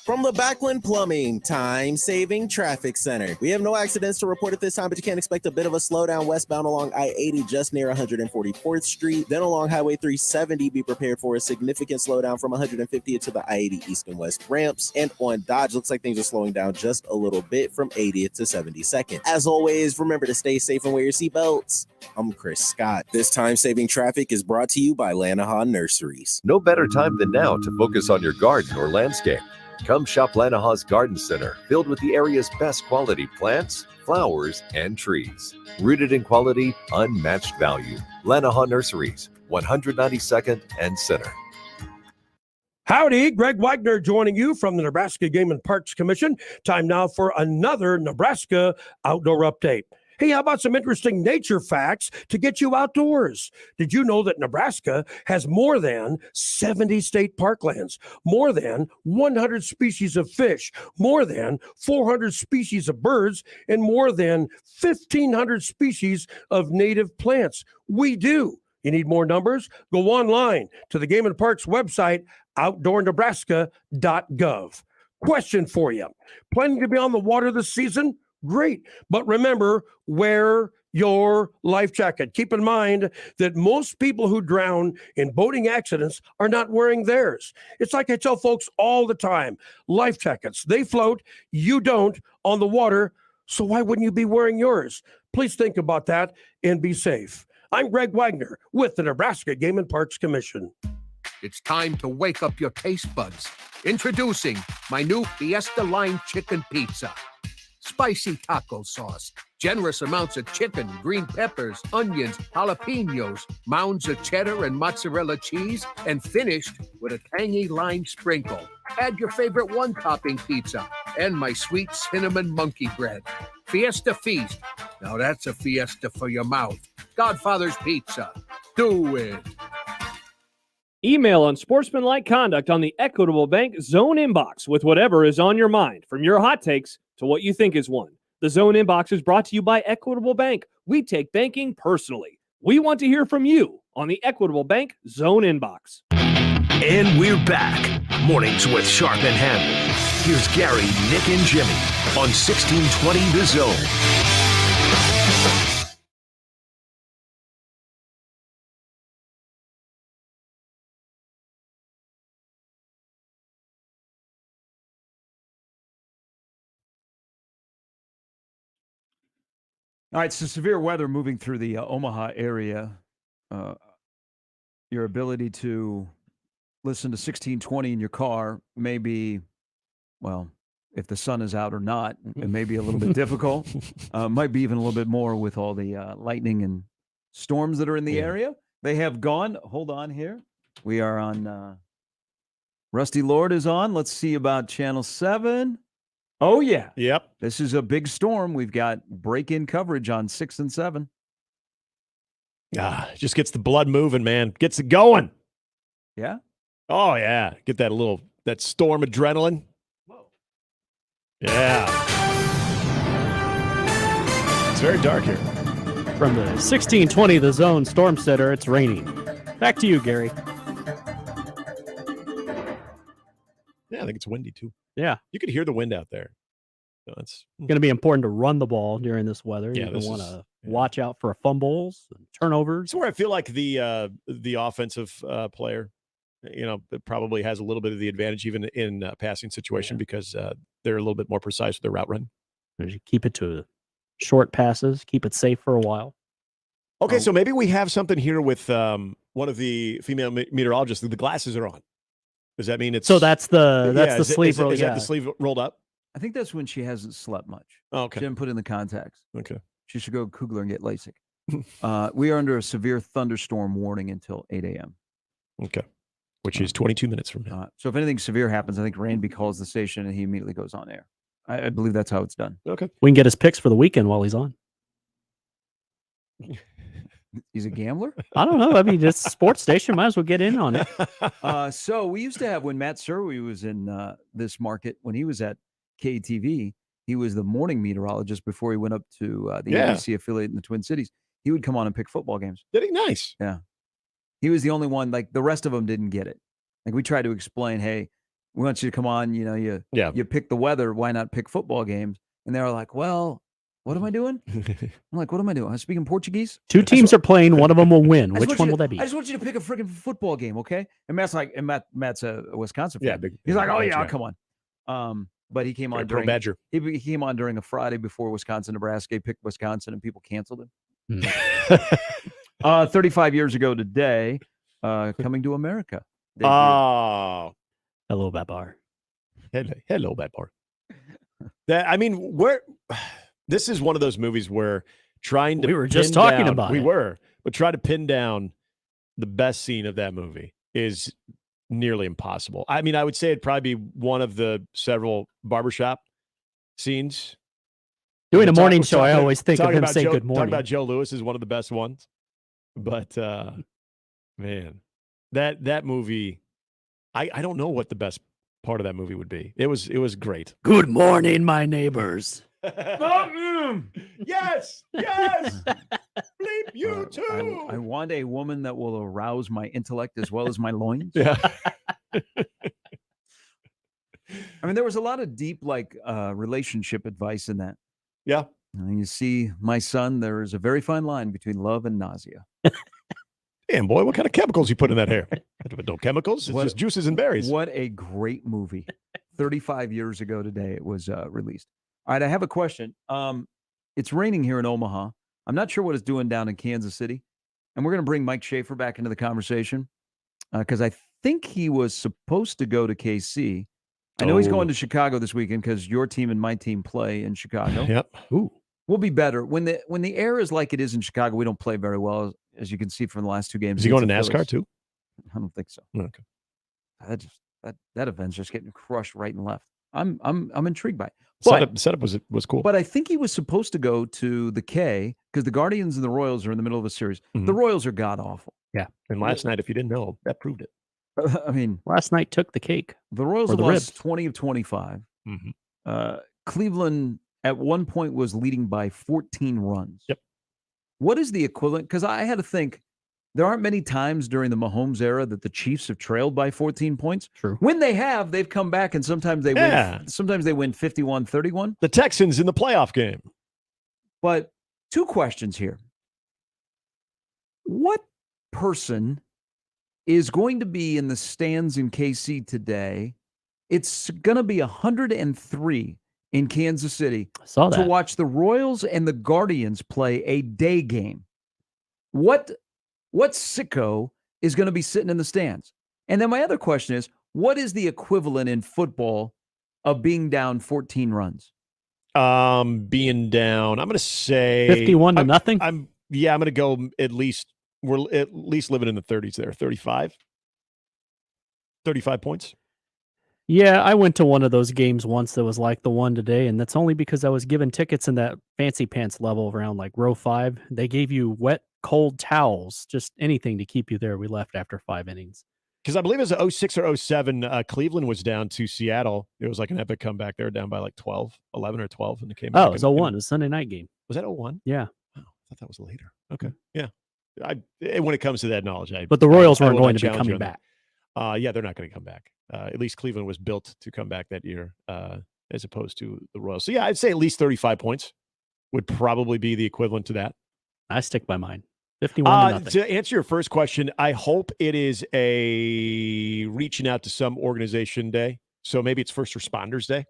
From the Backlund Plumbing Time-Saving Traffic Center. We have no accidents to report at this time, but you can expect a bit of a slowdown westbound along I-80 just near 144th Street. Then along Highway 370, be prepared for a significant slowdown from 150th to the I-80 East and West ramps. And on Dodge, looks like things are slowing down just a little bit from 80th to 72nd. As always, remember to stay safe and wear your seatbelts. I'm Chris Scott. This time-saving traffic is brought to you by Lanahaw Nurseries. No better time than now to focus on your garden or landscape. Come shop Lanahaw's Garden Center, filled with the area's best quality plants, flowers, and trees. Rooted in quality, unmatched value. Lanahaw Nurseries, 192nd and Center. Howdy, Greg Wagner joining you from the Nebraska Game and Parks Commission. Time now for another Nebraska Outdoor Update. Hey, how about some interesting nature facts to get you outdoors? Did you know that Nebraska has more than 70 state parklands, more than 100 species of fish, more than 400 species of birds, and more than 1,500 species of native plants? We do. You need more numbers? Go online to the Game and Parks website, outdoornebraska.gov. Question for you. Planning to be on the water this season? Great. But remember, wear your life jacket. Keep in mind that most people who drown in boating accidents are not wearing theirs. It's like I tell folks all the time, life jackets, they float, you don't on the water. So why wouldn't you be wearing yours? Please think about that and be safe. I'm Greg Wagner with the Nebraska Game and Parks Commission. It's time to wake up your taste buds. Introducing my new Fiesta Line Chicken Pizza. Spicy taco sauce, generous amounts of chicken, green peppers, onions, jalapenos, mounds of cheddar and mozzarella cheese, and finished with a tangy lime sprinkle. Add your favorite one-topping pizza and my sweet cinnamon monkey bread. Fiesta Feast. Now that's a fiesta for your mouth. Godfather's Pizza. Do it. Email unsportsmanlike conduct on the Equitable Bank Zone inbox with whatever is on your mind, from your hot takes to what you think is one. The Zone inbox is brought to you by Equitable Bank. We take banking personally. We want to hear from you on the Equitable Bank Zone inbox. And we're back. Mornings with Sharp and Handley. Here's Gary, Nick, and Jimmy on 1620 The Zone. All right, so severe weather moving through the Omaha area. Your ability to listen to 1620 in your car may be, well, if the sun is out or not, it may be a little bit difficult. Might be even a little bit more with all the lightning and storms that are in the area. They have gone. Hold on here. We are on. Rusty Lord is on. Let's see about Channel 7. Oh, yeah. Yep. This is a big storm. We've got break-in coverage on 6 and 7. Just gets the blood moving, man. Gets it going. Yeah? Oh, yeah. Get that storm adrenaline. Whoa. Yeah. It's very dark here. From the 1620 The Zone Storm Center, it's raining. Back to you, Gary. Yeah, I think it's windy, too. Yeah. You could hear the wind out there. So it's going to be important to run the ball during this weather. Yeah, You're going to want to watch out for fumbles and turnovers. It's where I feel like the offensive player it probably has a little bit of the advantage even in passing situation because they're a little bit more precise with their route run. Keep it to short passes, keep it safe for a while. Okay, so maybe we have something here with one of the female meteorologists. The glasses are on. Does that mean it's... So that's the sleeve roll? Is that the sleeve rolled up? I think that's when she hasn't slept much. Oh, okay. She didn't put in the contacts. Okay. She should go to Kugler and get LASIK. We are under a severe thunderstorm warning until 8 a.m. Okay. Which is 22 minutes from now. So if anything severe happens, I think Randy calls the station and he immediately goes on air. I believe that's how it's done. Okay. We can get his picks for the weekend while he's on. He's a gambler? I don't know. I mean, it's a sports station. Might as well get in on it. So we used to have, when Matt Serwy was in this market, when he was at KTV, he was the morning meteorologist before he went up to the ABC affiliate in the Twin Cities. He would come on and pick football games. Did he? Nice. Yeah. He was the only one, like the rest of them didn't get it. Like we tried to explain, hey, we want you to come on, you pick the weather, why not pick football games? And they were like, well, what am I doing? I'm like, what am I doing? I'm speaking Portuguese? Two teams are playing, one of them will win. Which one will that be? I just want you to pick a freaking football game, okay? And Matt's like, Matt's a Wisconsin fan. Yeah, He's like, oh yeah, I'll come on. But he came on during Badger. He came on during a Friday before Wisconsin, Nebraska. He picked Wisconsin and people canceled him. 35 years ago today, Coming to America. Oh. Hello, Babar. Hello, Babar. This is one of those movies where trying to We were just talking down, about we it. were, but try to pin down the best scene of that movie is nearly impossible. I mean, I would say it'd probably be one of the several barbershop scenes. Doing a morning show, I always think of him saying good Talking morning. about Joe Louis is one of the best ones. But man, that movie, I don't know what the best part of that movie would be. It was great. Good morning, my neighbors. Yes. Bleep you too. I want a woman that will arouse my intellect as well as my loins. Yeah. I mean, there was a lot of deep, relationship advice in that. Yeah. And you see, my son, there is a very fine line between love and nausea. Damn, boy, what kind of chemicals you put in that hair? No chemicals. It's just juices and berries. What a great movie. 35 years ago today, it was released. All right, I have a question. It's raining here in Omaha. I'm not sure what it's doing down in Kansas City. And we're going to bring Mike Schaefer back into the conversation because I think he was supposed to go to KC. I know he's going to Chicago this weekend because your team and my team play in Chicago. Yep. Ooh. We'll be better. When the air is like it is in Chicago, we don't play very well, as you can see from the last two games. Is he going to against the NASCAR Phillies. too? I don't think so. Okay. That event's just getting crushed right and left. I'm intrigued by it. But, setup was cool. But I think he was supposed to go to the K because the Guardians and the Royals are in the middle of a series. Mhm. The Royals are god awful. Yeah. And last night, if you didn't know, that proved it. I mean, last night took the cake. The Royals Or the lost ribs. 20 of 25. Mhm. Cleveland at one point was leading by 14 runs. Yep. What is the equivalent? Because I had to think there aren't many times during the Mahomes era that the Chiefs have trailed by 14 points. True. When they have, they've come back and sometimes they win. Sometimes they win 51-31. The Texans in the playoff game. But two questions here. What person is going to be in the stands in KC today? It's going to be 103 in Kansas City Saw to that. watch the Royals and the Guardians play a day game. What sicko is going to be sitting in the stands? And then my other question is, what is the equivalent in football of being down 14 runs? Being down, I'm going to say 51 to nothing. I'm going to go at least. We're at least living in the 30s there. 35 points. Yeah, I went to one of those games once that was like the one today, and that's only because I was given tickets in that fancy pants level around like row 5. They gave you wet, cold towels, just anything to keep you there. We left after 5 innings. Because I believe it was 06 or 07, Cleveland was down to Seattle. It was like an epic comeback. They were down by like 11 or 12, and they came back. Oh, it was 01. It was a Sunday night game. Was that 01? Yeah. Oh, I thought that was later. Okay. Yeah. When it comes to that knowledge, But the Royals weren't will going not to be challenge coming you on back. that. Yeah, they're not going to come back. At least Cleveland was built to come back that year, as opposed to the Royals. So yeah, I'd say at least 35 points would probably be the equivalent to that. I stick by mine. 51-0. To answer your first question, I hope it is a reaching out to some organization day. So maybe it's First Responders Day.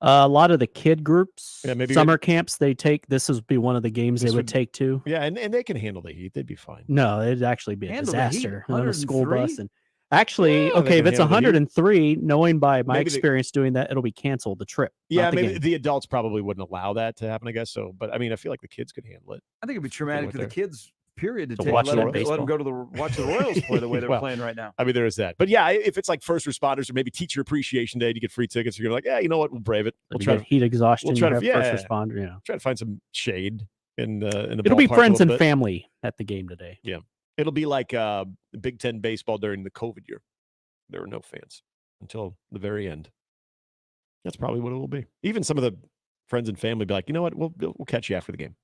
A lot of the kid groups, maybe summer camps, they take. This would be one of the games they would take to. Yeah, and they can handle the heat. They'd be fine. No, it'd actually be a Handle the heat, disaster on a school 103? bus. And actually, Yeah, okay, they if can it's handle the heat. 103, knowing by my Maybe they- experience doing that, it'll be canceled. The trip. Yeah, not the maybe game. the adults probably wouldn't allow that to happen, I guess. So, but I mean, I feel like the kids could handle it. I think it'd be traumatic with for the their- kids. Period. To To take, watch let, the them, let them go to watch the Royals play the way they're Well, playing right now. I mean, there is that. But yeah, if it's like First Responders or maybe Teacher Appreciation Day, you get free tickets. You're like, yeah, you know what? We'll brave it. We'll You try get heat exhaustion. We'll try you to have first responder. You know, try to find some shade in the. it'll be ballpark a friends little and bit. family at the game today. Yeah, it'll be like Big Ten baseball during the COVID year. There were no fans until the very end. That's probably what it will be. Even some of the friends and family be like, you know what? We'll catch you after the game.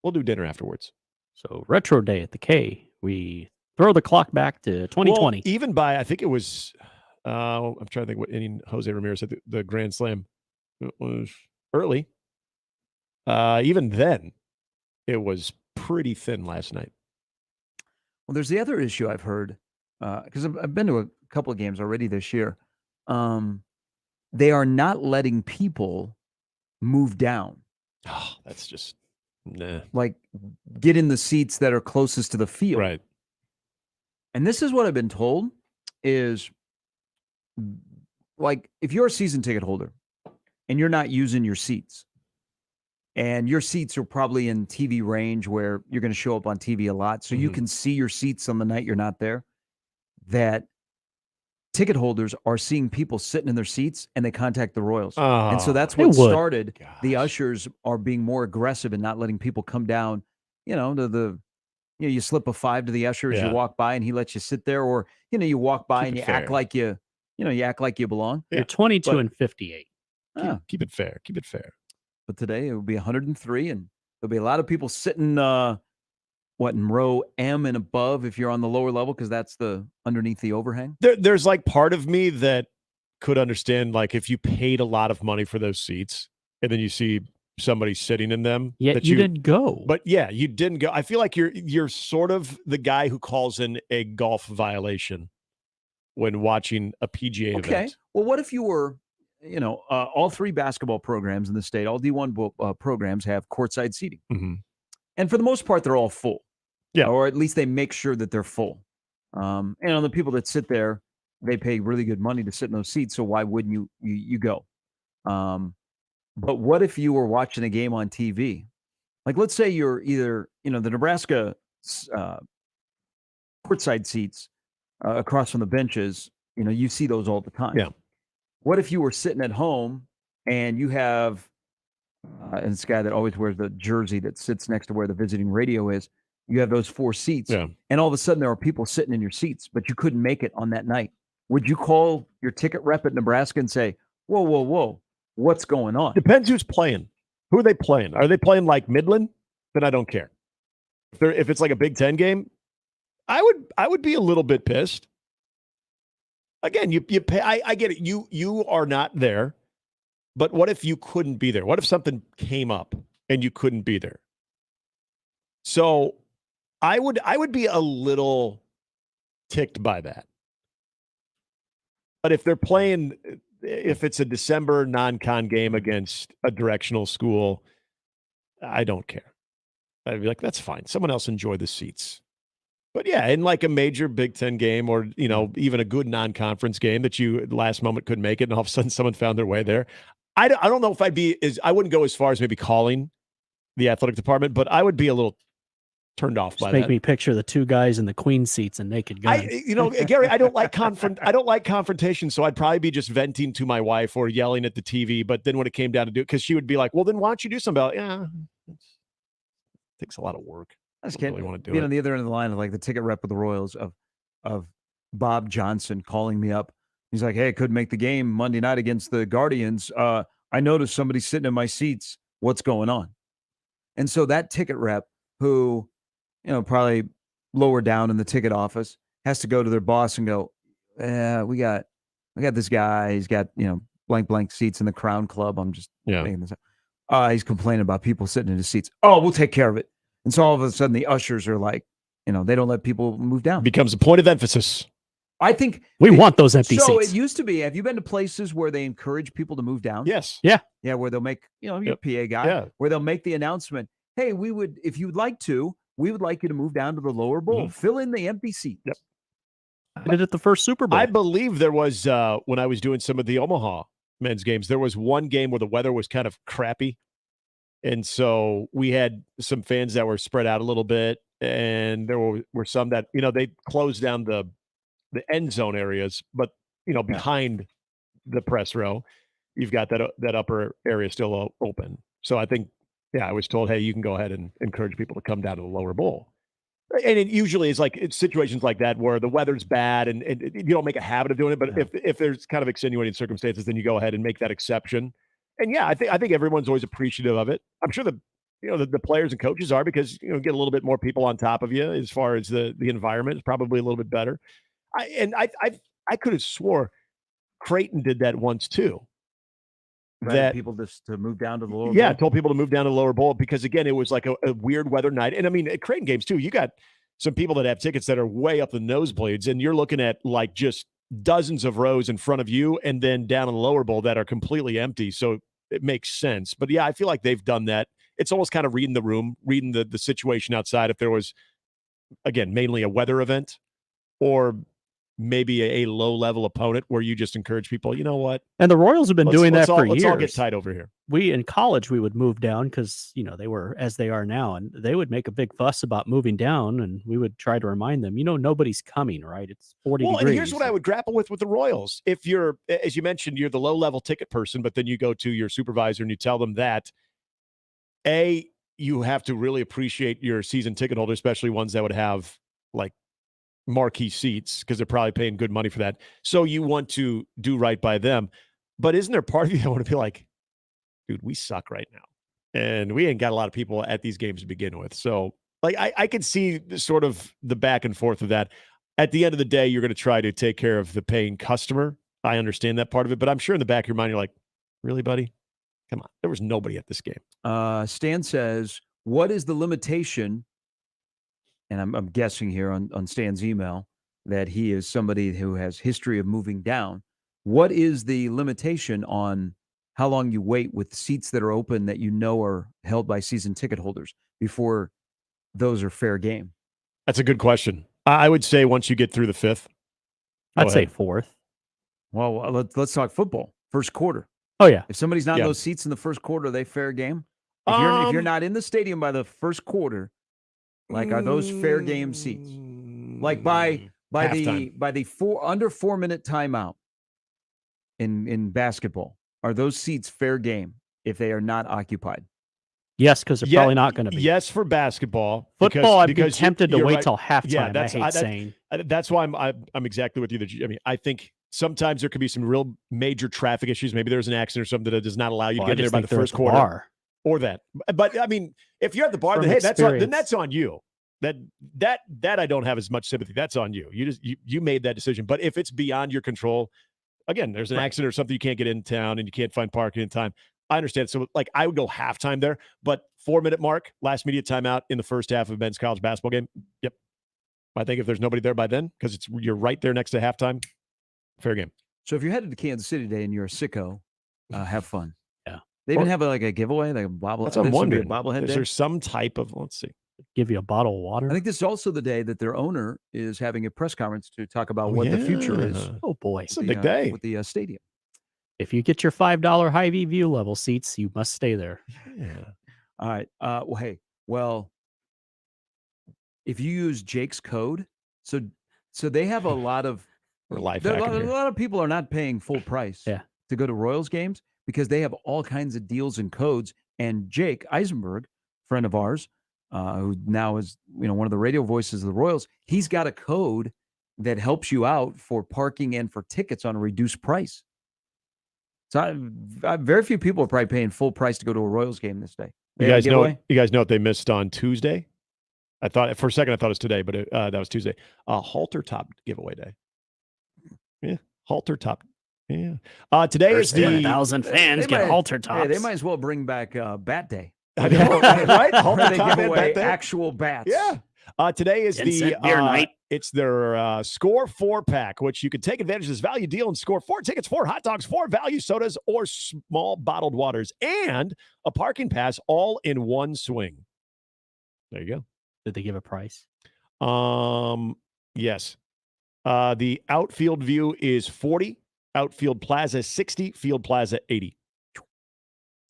We'll do dinner afterwards. So retro day at the K. We throw the clock back to 2020. Well, even by I think it was. I'm trying to think what inning Jose Ramirez had the grand slam. It was early. Even then, it was pretty thin last night. Well, there's the other issue I've heard because I've been to a couple of games already this year. They are not letting people move down. Oh, that's just nah. Like get in the seats that are closest to the field. Right. And this is what I've been told is like if you're a season ticket holder and you're not using your seats and your seats are probably in TV range where you're going to show up on TV a lot. So you can see your seats on the night you're not there, that ticket holders are seeing people sitting in their seats and they contact the Royals. And so that's what started. The ushers are being more aggressive and not letting people come down, to you slip a $5 to the usher as you walk by and he lets you sit there, or, you walk by and you act like you act like you belong. You're 22 and 58. Keep it fair. Keep it fair. But today it will be 103 and there'll be a lot of people sitting, in row M and above if you're on the lower level, because that's the underneath the overhang. There's like part of me that could understand, like if you paid a lot of money for those seats and then you see somebody sitting in them. Yet that you didn't go. But yeah, you didn't go. I feel like you're sort of the guy who calls in a golf violation when watching a PGA Okay. event. Well, what if you were, all three basketball programs in the state, all D1 programs have courtside seating. Mm-hmm. And for the most part, they're all full. Yeah. Or at least they make sure that they're full. And on the people that sit there, they pay really good money to sit in those seats. So why wouldn't you go? But what if you were watching a game on TV? Like, let's say you're either, the Nebraska courtside seats across from the benches, you see those all the time. Yeah. What if you were sitting at home and you have, and this guy that always wears the jersey that sits next to where the visiting radio is, you have those four seats, and all of a sudden there are people sitting in your seats, but you couldn't make it on that night. Would you call your ticket rep at Nebraska and say, whoa, what's going on? Depends who's playing. Who are they playing? Are they playing like Midland? Then I don't care. If it's like a Big Ten game, I would be a little bit pissed. Again, you pay. I get it. You are not there. But what if you couldn't be there? What if something came up and you couldn't be there? So I would be a little ticked by that. But if they're playing, if it's a December non-con game against a directional school, I don't care. I'd be like, that's fine. Someone else enjoy the seats. But yeah, in like a major Big Ten game or, even a good non-conference game that you last moment couldn't make it and all of a sudden someone found their way there. I don't know if I wouldn't go as far as maybe calling the athletic department, but I would be a little turned off by that. Make me picture the two guys in the queen seats and Naked Gun. Gary, I don't like confrontation, so I'd probably be just venting to my wife or yelling at the TV. But then when it came down to do it, because she would be like, well, then why don't you do something about it? Yeah, it takes a lot of work. I just don't can't really want to do be it. on the other end of the line of like the ticket rep of the Royals of Bob Johnson calling me up. He's like, hey, I couldn't make the game Monday night against the Guardians. I noticed somebody sitting in my seats. What's going on? And so that ticket rep who, probably lower down in the ticket office has to go to their boss and go, we got this guy. He's got, blank seats in the Crown Club. I'm just making this up. He's complaining about people sitting in his seats. Oh, we'll take care of it. And so all of a sudden the ushers are like, they don't let people move down. Becomes a point of emphasis. I think we want those empty seats. So it used to be. Have you been to places where they encourage people to move down? Yes. Yeah. Yeah, where they'll make, your Yep. PA guy, Yeah. where they'll make the announcement, hey, if you'd like to, we would like you to move down to the lower bowl. Fill in the empty seat. Yep. I did it the first Super Bowl. I believe there was, when I was doing some of the Omaha men's games, there was one game where the weather was kind of crappy. And so we had some fans that were spread out a little bit. And there were some that, they closed down the end zone areas, but, behind the press row, you've got that upper area still open. So I think, I was told, hey, you can go ahead and encourage people to come down to the lower bowl. And it usually is like it's situations like that where the weather's bad and you don't make a habit of doing it. But if there's kind of extenuating circumstances, then you go ahead and make that exception. And I think everyone's always appreciative of it. I'm sure the players and coaches are, because get a little bit more people on top of you as far as the environment is probably a little bit better. I could have swore Creighton did that once too. That people just to move down to the lower bowl. Yeah, told people to move down to the lower bowl because, again, it was like a weird weather night. And I mean, at Creighton games too, you got some people that have tickets that are way up the nosebleeds, and you're looking at like just dozens of rows in front of you and then down in the lower bowl that are completely empty. So it makes sense. But yeah, I feel like they've done that. It's almost kind of reading the room, reading the situation outside. If there was, again, mainly a weather event or maybe a low-level opponent where you just encourage people, you know what? And the Royals have been doing that for years. Let's all get tight over here. In college, we would move down because, they were as they are now, and they would make a big fuss about moving down, and we would try to remind them, nobody's coming, right? It's 40 degrees. And here's what I would grapple with the Royals. If you're, as you mentioned, you're the low-level ticket person, but then you go to your supervisor and you tell them that, you have to really appreciate your season ticket holder, especially ones that would have, like, marquee seats because they're probably paying good money for that. So you want to do right by them. But isn't there part of you that want to be like, dude, we suck right now. And we ain't got a lot of people at these games to begin with. So like I can see sort of the back and forth of that. At the end of the day, you're going to try to take care of the paying customer. I understand that part of it, but I'm sure in the back of your mind, you're like, really, buddy? Come on. There was nobody at this game. Stan says, what is the limitation? And I'm guessing here on Stan's email that he is somebody who has history of moving down. What is the limitation on how long you wait with seats that are open that are held by season ticket holders before those are fair game? That's a good question. I would say once you get through the fifth. I'd say fourth. Well, let's talk football. First quarter. Oh, yeah. If somebody's not in those seats in the first quarter, are they fair game? If you're not in the stadium by the first quarter, like, are those fair game seats? Like by the under 4 minute timeout in basketball, are those seats fair game if they are not occupied? Yes, because they're probably not going to be. Yes, for basketball. Football, I'd be tempted to wait right. till halftime. Yeah, I hate saying. That's why I'm exactly with you. I think sometimes there could be some real major traffic issues. Maybe there's an accident or something that does not allow you to get there by the first quarter. Bar. Or that. But I mean, if you're at the bar, then that's on you. That I don't have as much sympathy. That's on you. You made that decision. But if it's beyond your control, again, there's an accident or something, you can't get in town and you can't find parking in time. I understand. So like I would go halftime there, but 4 minute mark, last media timeout in the first half of men's college basketball game. Yep. I think if there's nobody there by then, because you're right there next to halftime, fair game. So if you're headed to Kansas City today and you're a sicko, have fun. Yeah. They even have a giveaway, like a bobblehead. That's what I'm wondering. Bobblehead Is there some type of, let's see. Give you a bottle of water. I think this is also the day that their owner is having a press conference to talk about what the future is. Oh boy, it's a big day with the stadium. If you get your $5 Hy-Vee view level seats, you must stay there. Yeah. All right. If you use Jake's code, so they have a lot of a lot of people are not paying full price to go to Royals games because they have all kinds of deals and codes. And Jake Eisenberg, friend of ours, who now is one of the radio voices of the Royals, he's got a code that helps you out for parking and for tickets on a reduced price. So very few people are probably paying full price to go to a Royals game this day. You guys know what they missed on Tuesday? I thought for a second it was today, but that was Tuesday. Halter top giveaway day. Yeah, halter top. Yeah. Today is the 1,000 fans get halter tops. Hey, they might as well bring back Bat Day. I know, right? Halter they give away actual bats. Yeah. Today is 10 the cent beer night. It's their Score 4-pack, which you can take advantage of this value deal and score 4 tickets, 4 hot dogs, 4 value sodas, or small bottled waters, and a parking pass all in one swing. There you go. Did they give a price? Yes. The outfield view is $40, outfield plaza $60, field plaza $80.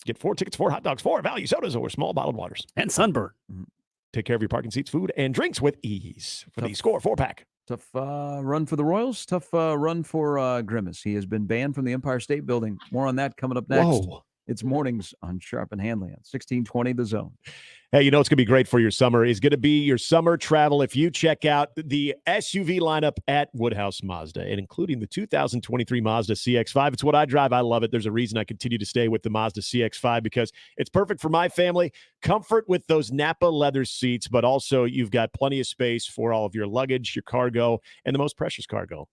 Get 4 tickets, 4 hot dogs, 4 value sodas, or small bottled waters. And sunburn. Take care of your parking seats, food, and drinks with ease for the Score 4-pack. Tough run for the Royals. Tough run for Grimace. He has been banned from the Empire State Building. More on that coming up next. Whoa. It's mornings on Sharp and Handley on 1620 The Zone. Hey, you know what's going to be great for your summer is going to be your summer travel if you check out the SUV lineup at Woodhouse Mazda, and including the 2023 Mazda CX-5. It's what I drive. I love it. There's a reason I continue to stay with the Mazda CX-5 because it's perfect for my family. Comfort with those Napa leather seats, but also you've got plenty of space for all of your luggage, your cargo, and the most precious cargo,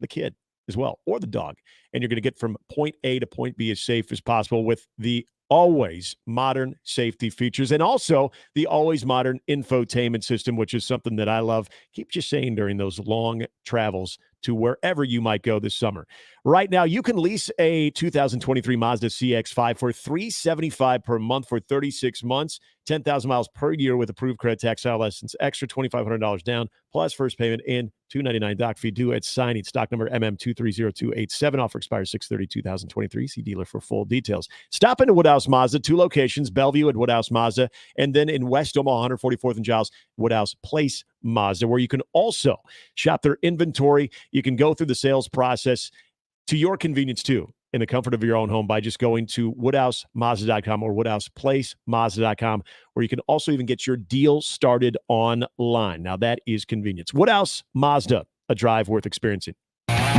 the kid as well, or the dog. And you're going to get from point A to point B as safe as possible with the always modern safety features and also the always modern infotainment system, which is something that I love. Keeps you sane during those long travels to wherever you might go this summer. Right now, you can lease a 2023 Mazda CX-5 for $375 per month for 36 months, 10,000 miles per year with approved credit, tax, style license, extra $2,500 down, plus first payment and $299 doc fee due at signing. Stock number MM2302287. Offer expires 6/30/2023. See dealer for full details. Stop into Woodhouse Mazda, 2 locations, Bellevue at Woodhouse Mazda, and then in West Omaha, 144th and Giles, Woodhouse Place Mazda, where you can also shop their inventory. You can go through the sales process to your convenience too, in the comfort of your own home by just going to woodhousemazda.com or woodhouseplacemazda.com, where you can also even get your deal started online. Now that is convenience. Woodhouse Mazda, a drive worth experiencing.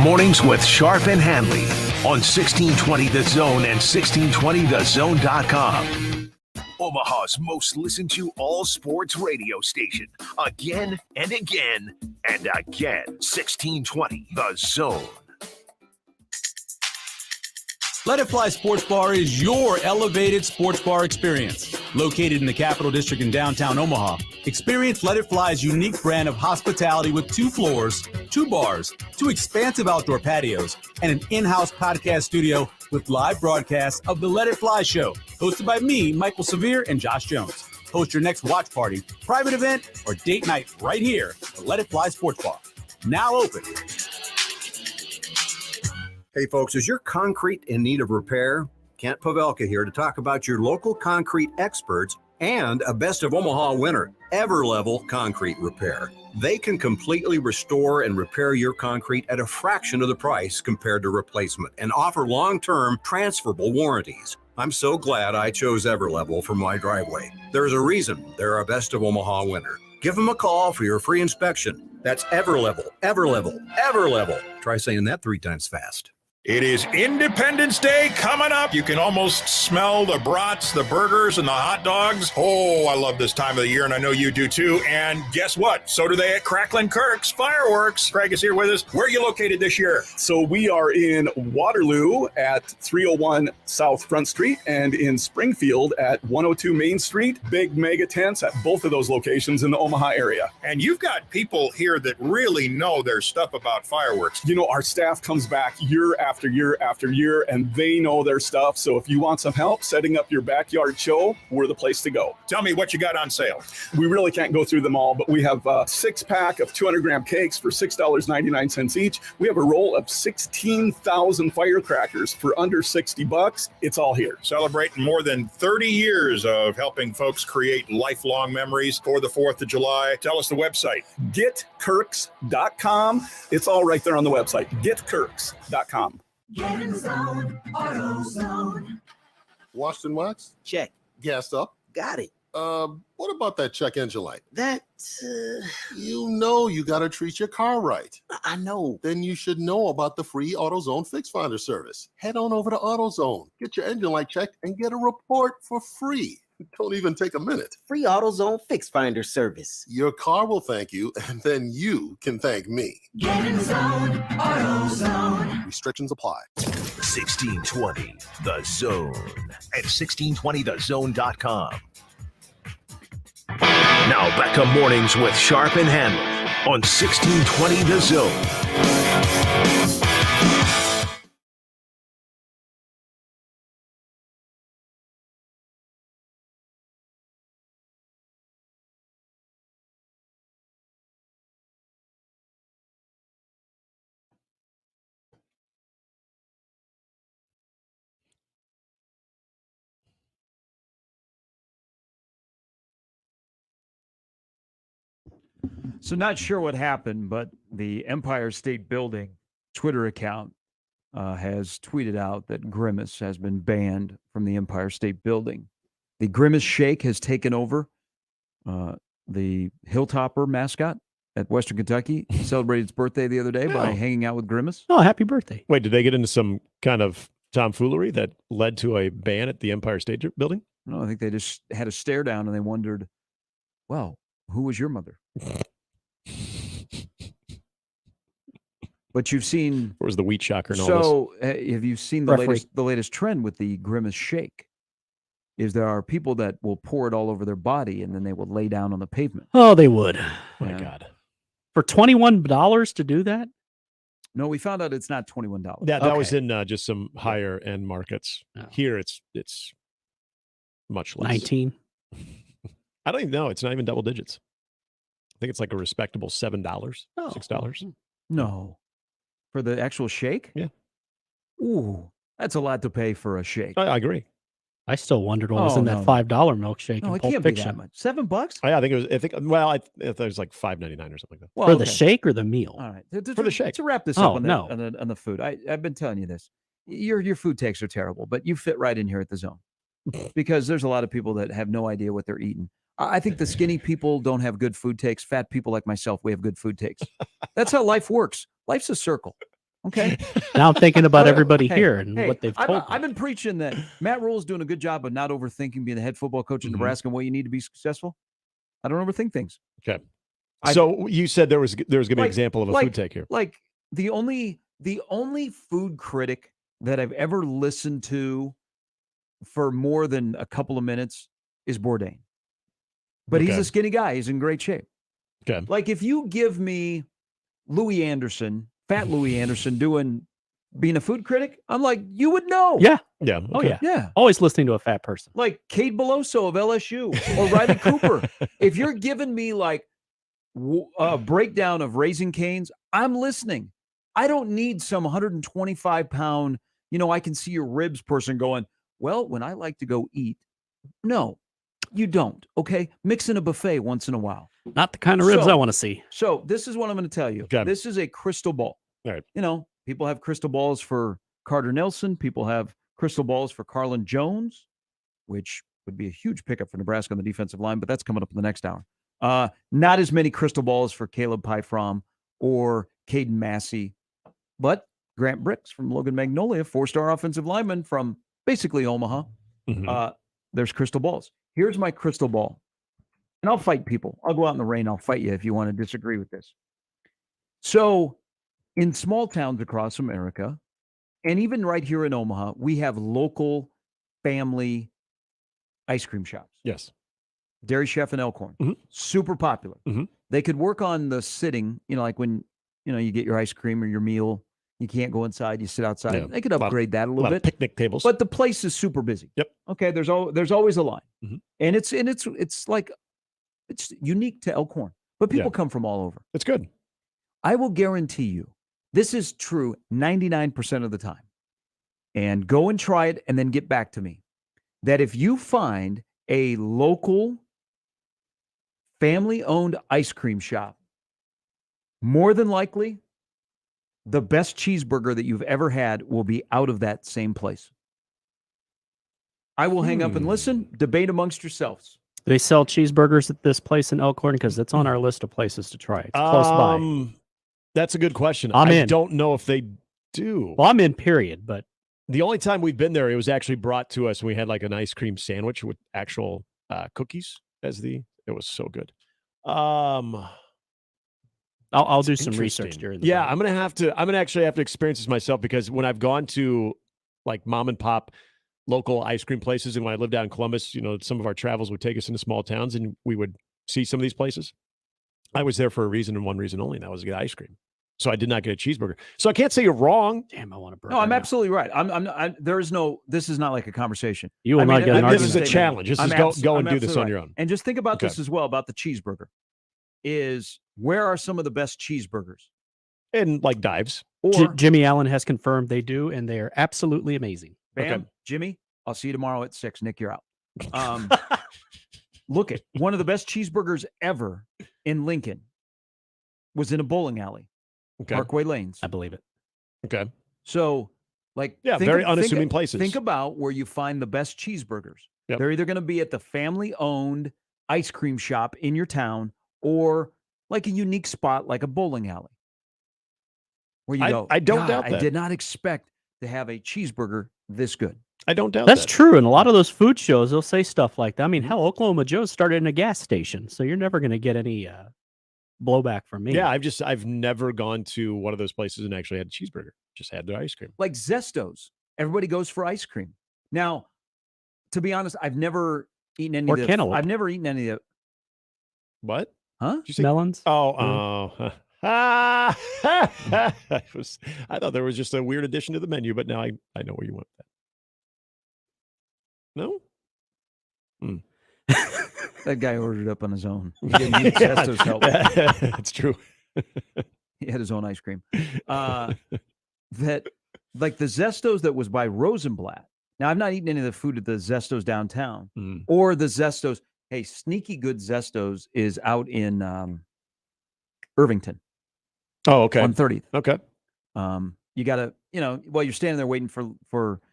Mornings with Sharp and Handley on 1620 The Zone and 1620thezone.com. Omaha's most listened to all sports radio station. Again and again and again. 1620 The Zone. Let It Fly Sports Bar is your elevated sports bar experience. Located in the Capital District in downtown Omaha, experience Let It Fly's unique brand of hospitality with 2 floors, 2 bars, 2 expansive outdoor patios, and an in-house podcast studio with live broadcasts of the Let It Fly show, hosted by me, Michael Severe, and Josh Jones. Host your next watch party, private event, or date night right here at Let It Fly Sports Bar. Now open. Hey folks, is your concrete in need of repair? Kent Pavelka here to talk about your local concrete experts and a best of Omaha winner, Everlevel Concrete Repair. They can completely restore and repair your concrete at a fraction of the price compared to replacement and offer long-term transferable warranties. I'm so glad I chose Everlevel for my driveway. There's a reason they're a best of Omaha winner. Give them a call for your free inspection. That's Everlevel, Everlevel, Everlevel. Try saying that 3 times fast. It is Independence Day coming up. You can almost smell the brats, the burgers, and the hot dogs. Oh, I love this time of the year, and I know you do too. And guess what? So do they at Cracklin' Kirk's Fireworks. Craig is here with us. Where are you located this year? So we are in Waterloo at 301 South Front Street and in Springfield at 102 Main Street. Big mega tents at both of those locations in the Omaha area. And you've got people here that really know their stuff about fireworks. You know, our staff comes back year after year after year, and they know their stuff. So if you want some help setting up your backyard show, we're the place to go. Tell me what you got on sale. We really can't go through them all, but we have a 6-pack of 200-gram cakes for $6.99 each. We have a roll of 16,000 firecrackers for under $60. It's all here. Celebrating more than 30 years of helping folks create lifelong memories for the 4th of July. Tell us the website. GetKirks.com. It's all right there on the website. GetKirks.com. Get in the zone, AutoZone. Washed and waxed? Check. Gassed up? Got it. What about that check engine light? That, You know you got to treat your car right. I know. Then you should know about the free AutoZone Fix Finder service. Head on over to AutoZone, get your engine light checked, and get a report for free. Don't even take a minute. Free AutoZone Fix Finder service. Your car will thank you, and then you can thank me. Get in the zone, AutoZone. Restrictions apply. 1620 The Zone at 1620thezone.com. Now back to mornings with Sharp and Handley on 1620 The Zone. So not sure what happened, but the Empire State Building Twitter account has tweeted out that Grimace has been banned from the Empire State Building. The Grimace Shake has taken over. The Hilltopper mascot at Western Kentucky celebrated its birthday the other day by hanging out with Grimace. Oh, happy birthday. Wait, did they get into some kind of tomfoolery that led to a ban at the Empire State Building? No, I think they just had a stare down and they wondered, well, who was your mother? But you've seen, or was the wheat shocker and all so have you seen the Referee. latest trend with the Grimace Shake? Is there are people that will pour it all over their body and then they will lay down on the pavement. Oh, they would. My God. For $21 to do that? No, we found out it's not $21. Yeah, that was in just some higher end markets. Here, it's much less. 19. I don't even know. It's not even double digits. I think it's like a respectable $7, $6. No. For the actual shake? Yeah. Ooh, that's a lot to pay for a shake. I agree. I still wondered what was in that $5 milkshake No, in it Pulp can't Fiction. be that much. $7? I think it was. I think. Well, I thought it was like $5.99 or something like that. Well, For the okay. shake or the meal? All right. For the shake. To wrap this Oh, up no. on the food, I've been telling you this. Your food takes are terrible, but you fit right in here at the Zone because there's a lot of people that have no idea what they're eating. I think the skinny people don't have good food takes. Fat people like myself, we have good food takes. That's how life works. Life's a circle. Okay. Now I'm thinking about everybody Hey, here and hey, what they've told me. I've been preaching that Matt Rule's doing a good job of not overthinking being the head football coach in Nebraska and what you need to be successful. I don't overthink things. Okay. So you said there was going to be an example of a food take here. Like the only food critic that I've ever listened to for more than a couple of minutes is Bourdain. But he's Okay. a skinny guy. He's in great shape. Okay. Like if you give me Louis Anderson, fat Louis Anderson being a food critic, I'm like, you would know. Yeah. Yeah. Oh, okay. yeah. Yeah. Always listening to a fat person. Like Cade Beloso of LSU or Riley Cooper. If you're giving me like a breakdown of Raising Cane's, I'm listening. I don't need some 125-pound, I can see your ribs person going, well, when I like to go eat. No, you don't. Okay. Mix in a buffet once in a while. Not the kind of ribs So- I want to see. So this is what I'm going to tell you. Okay. This is a crystal ball. All right. People have crystal balls for Carter Nelson. People have crystal balls for Carlin Jones, which would be a huge pickup for Nebraska on the defensive line, but that's coming up in the next hour. Not as many crystal balls for Caleb Pyfrom or Caden Massey, but Grant Bricks from Logan Magnolia, 4-star offensive lineman from basically Omaha. There's crystal balls. Here's my crystal ball. And I'll fight people. I'll go out in the rain. I'll fight you if you want to disagree with this. So in small towns across America, and even right here in Omaha, we have local family ice cream shops. Yes. Dairy Chef and Elkhorn. Super popular. They could work on the sitting, like when, you get your ice cream or your meal, you can't go inside, you sit outside. Yeah. They could upgrade that a little lot bit. of picnic tables. But the place is super busy. Yep. Okay, there's always a line. And it's like it's unique to Elkhorn. But people come from all over. It's good. I will guarantee you this is true 99% of the time. And go and try it and then get back to me. That if you find a local family-owned ice cream shop, more than likely the best cheeseburger that you've ever had will be out of that same place. I will hang up and listen, debate amongst yourselves. Do they sell cheeseburgers at this place in Elkhorn? Because it's on our list of places to try. It's close by. That's a good question. I'm I in. don't know if they do. Well, I'm in, period. But the only time we've been there, it was actually brought to us. We had like an ice cream sandwich with actual cookies it was so good. I'll do some research Interesting. during the Yeah, break. I'm gonna actually have to experience this myself because when I've gone to like mom and pop local ice cream places and when I lived out in Columbus, some of our travels would take us into small towns and we would see some of these places. I was there for a reason and one reason only, and that was to get ice cream. So I did not get a cheeseburger. So I can't say you're wrong. Damn, I want a burger. No, I'm now. absolutely right. There is no. This is not like a conversation. You will not get an This is a argument. challenge. This is go and do this on your own. And just think about Okay. this as well about the cheeseburger. Is where are some of the best cheeseburgers? And like dives. Or Jimmy Allen has confirmed they do, and they are absolutely amazing. Bam, Jimmy, I'll see you tomorrow at 6. Nick, you're out. Look at one of the best cheeseburgers ever in Lincoln was in a bowling alley, Parkway Lanes. I believe it. Okay. So, like, Yeah, very unassuming places. Think about where you find the best cheeseburgers. Yep. They're either going to be at the family-owned ice cream shop in your town or like a unique spot like a bowling alley. Where you go, I don't "God, doubt I that. did not expect to have a cheeseburger this good. I don't doubt That's that. true. And a lot of those food shows, they'll say stuff like that. I mean, hell, Oklahoma Joe's started in a gas station, so you're never going to get any blowback from me. Yeah, I've never gone to one of those places and actually had a cheeseburger. Just had their ice cream. Like Zesto's. Everybody goes for ice cream. Now, to be honest, I've never eaten any Or of the cantaloupe. I've never eaten any of What? Huh? Did you say Melons. Oh, I thought there was just a weird addition to the menu, but now I know where you went with that. No? That guy ordered up on his own. He didn't need Zesto's help. That's true. He had his own ice cream. That like the Zesto's that was by Rosenblatt. Now, I've not eaten any of the food at the Zesto's downtown or the Zesto's. Hey, sneaky good Zesto's is out in Irvington. Oh, okay. On 30th. Okay. You got to, while you're standing there waiting for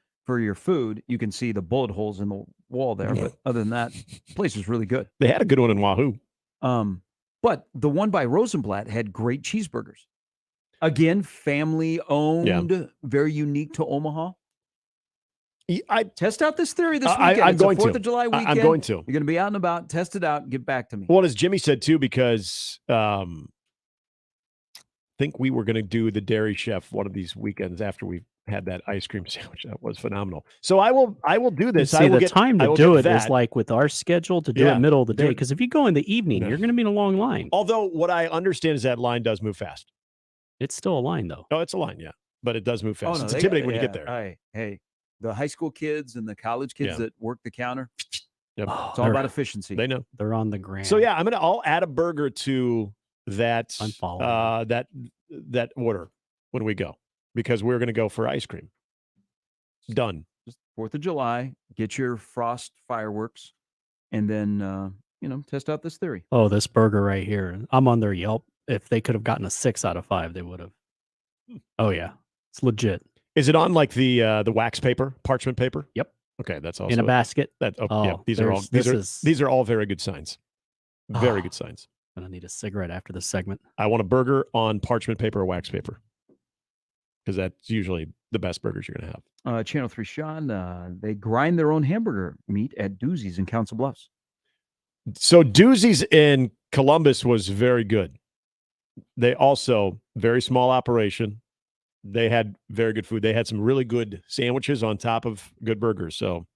your food, you can see the bullet holes in the wall there. But other than that, the place is really good. They had a good one in Wahoo. But the one by Rosenblatt had great cheeseburgers. Again, family owned, very unique to Omaha. I test out this theory this weekend. I'm It's a going 4th to. of July weekend. I'm going to. You're going to be out and about. Test it out. Get back to me. Well, as Jimmy said too, because I think we were going to do the Dairy Chef one of these weekends after we had that ice cream sandwich. That was phenomenal. So I will do this. See, the time to do it is like with our schedule to do it middle of the day. Because if you go in the evening, you're going to be in a long line. Although what I understand is that line does move fast. It's still a line, though. Oh, it's a line, yeah. But it does move fast. no, It's they intimidating got- when you get yeah, there. Hey, the high school kids and the college kids Yeah. that work the counter, Yep. it's all about efficiency. They know. They're on the ground. So yeah, I'll add a burger to that that order when we go, because we're going to go for ice cream. Done. 4th of July, get your frost fireworks, and then test out this theory. Oh, this burger right here. I'm on their Yelp. If they could have gotten a 6 out of 5, they would have. Oh, yeah. It's legit. Is it on like the wax paper, parchment paper? Yep. Okay, that's also In a basket. Yeah, these are all these are all very good signs. Very good signs. I'm gonna need a cigarette after this segment. I want a burger on parchment paper or wax paper, because that's usually the best burgers you're going to have. Channel 3 Sean, they grind their own hamburger meat at Doozy's in Council Bluffs. So Doozy's in Columbus was very good. They also, very small operation. They had very good food. They had some really good sandwiches on top of good burgers. So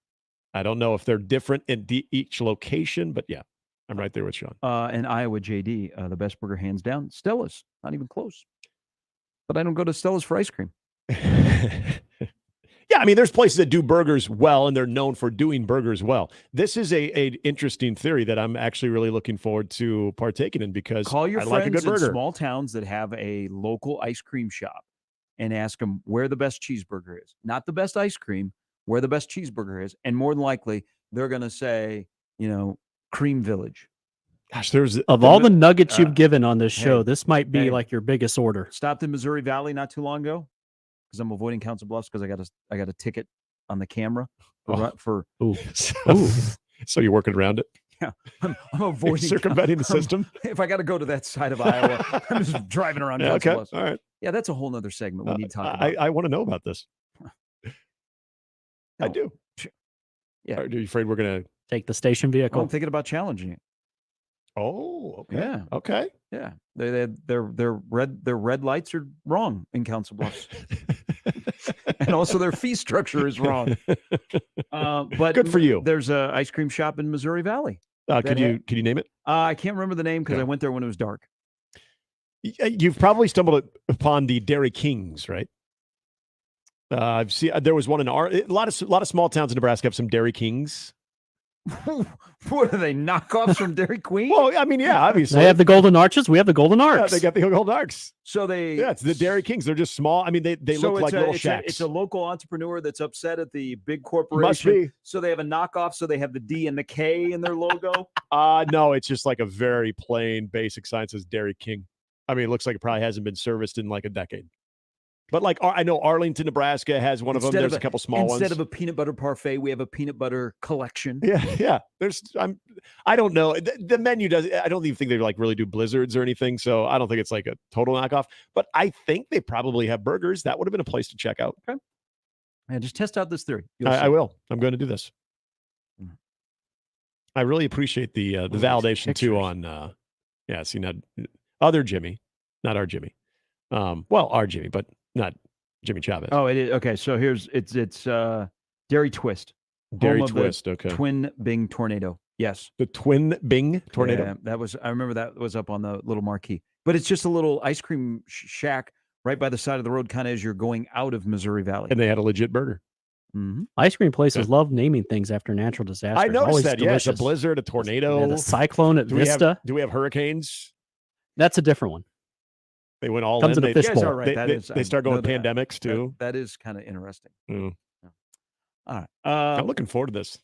I don't know if they're different in each location, but yeah, I'm right there with Sean. And Iowa JD, the best burger hands down. Stella's, not even close. But I don't go to Stella's for ice cream. Yeah, I mean, there's places that do burgers well, and they're known for doing burgers well. This is a interesting theory that I'm actually really looking forward to partaking in, because Call your I friends like a good in burger. small towns that have a local ice cream shop and ask them where the best cheeseburger is. Not the best ice cream, where the best cheeseburger is. And more than likely, they're going to say, Cream Village. Gosh, there's Of all the nuggets you've given on this show, hey, this might be hey. like your biggest order. Stopped in Missouri Valley not too long ago because I'm avoiding Council Bluffs because I got a ticket on the camera for So you're working around it? Yeah, I'm avoiding circumventing the system. If I got to go to that side of Iowa, I'm just driving around. Yeah, Council okay, Bluffs. all right. Yeah, that's a whole nother segment we need to talk about. I want to know about this. I do. Yeah. Are you afraid we're going to take the station vehicle? Well, I'm thinking about challenging it. Oh, okay. Yeah. Okay. Yeah. Their red lights are wrong in Council Bluffs. And also their fee structure is wrong. But good for you. There's a ice cream shop in Missouri Valley. Could you name it? I can't remember the name because I went there when it was dark. You've probably stumbled upon the Dairy Kings, right? I've seen there was one in a lot of small towns in Nebraska have some Dairy Kings. What are they, knockoffs from Dairy Queen? Well, I mean, yeah, obviously They have the Golden Arches. We have the Golden Arcs. Yeah, they got the Golden Arcs. So it's the Dairy Kings. They're just small. I mean, they look like little shacks. It's a local entrepreneur that's upset at the big corporation. Must be. So they have a knockoff. So they have the D and the K in their logo. No, it's just like a very plain, basic sign that says Dairy King. I mean, it looks like it probably hasn't been serviced in like a decade. But like I know Arlington, Nebraska has one of them. There's a couple small ones. Instead of a peanut butter parfait, we have a peanut butter collection. Yeah. I don't know. The menu does. I don't even think they like really do blizzards or anything. So I don't think it's like a total knockoff. But I think they probably have burgers. That would have been a place to check out. Okay. And just test out this theory. I will. I'm going to do this. I really appreciate the validation too on. See, not other Jimmy, not our Jimmy. Well, our Jimmy, but not Jimmy Chavez. Oh, it is. Okay, so it's Dairy Twist. Dairy Twist, okay. Twin Bing Tornado. Yes. The Twin Bing Tornado. Yeah, I remember that was up on the little marquee. But it's just a little ice cream shack right by the side of the road, kind of as you're going out of Missouri Valley. And they had a legit burger. Mm-hmm. Ice cream places love naming things after natural disasters. I noticed Always that. delicious. Yes, a blizzard, a tornado. Yeah, the cyclone at Vista. Do we have hurricanes? That's a different one. They went all Comes in. in a fishbowl. All right. They start going pandemics too. That is kind of interesting. Mm. Yeah. All right. I'm looking forward to this.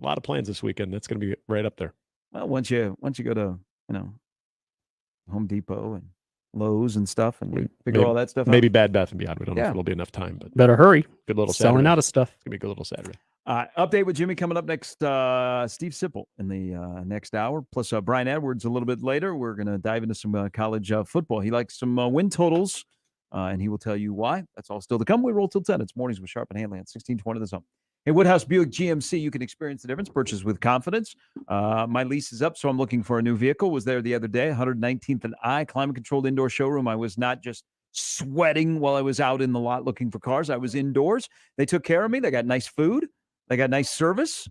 A lot of plans this weekend. That's going to be right up there. Well, once you go to Home Depot and Lowe's and stuff, and you figure all that stuff out. Maybe Bed Bath & Beyond. We don't know if it'll be enough time, but better hurry. Good little Selling Saturday. out of stuff. It's gonna be a good little Saturday. Update with Jimmy coming up next. Steve Sipple in the next hour, plus Brian Edwards a little bit later. We're going to dive into some college football. He likes some win totals, and he will tell you why. That's all still to come. We roll till 10. It's Mornings with Sharp and Handley on 1620 The Zone. Hey, Woodhouse Buick GMC, you can experience the difference. Purchase with confidence. My lease is up, so I'm looking for a new vehicle. Was there the other day, 119th and I, climate-controlled indoor showroom. I was not just sweating while I was out in the lot looking for cars. I was indoors. They took care of me. They got nice food. They got nice service,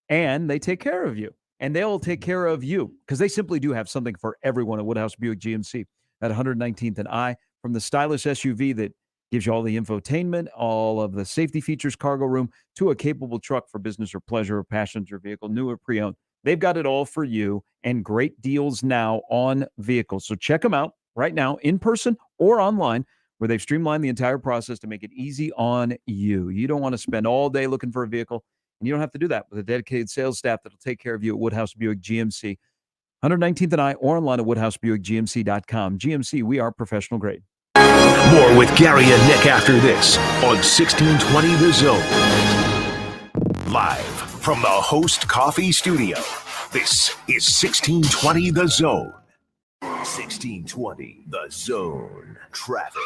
and they take care of you. And they'll take care of you because they simply do have something for everyone at Woodhouse Buick GMC at 119th and I. From the stylish SUV that gives you all the infotainment, all of the safety features, cargo room, to a capable truck for business or pleasure or passenger vehicle, new or pre-owned. They've got it all for you, and great deals now on vehicles. So check them out right now in person or online, where they've streamlined the entire process to make it easy on you. You don't want to spend all day looking for a vehicle, and you don't have to do that with a dedicated sales staff that'll take care of you at Woodhouse Buick GMC. 119th and I, or online at WoodhouseBuickGMC.com. GMC, we are professional grade. More with Gary and Nick after this on 1620 The Zone. Live from the Host Coffee Studio, this is 1620 The Zone. 1620 The Zone. Traffic.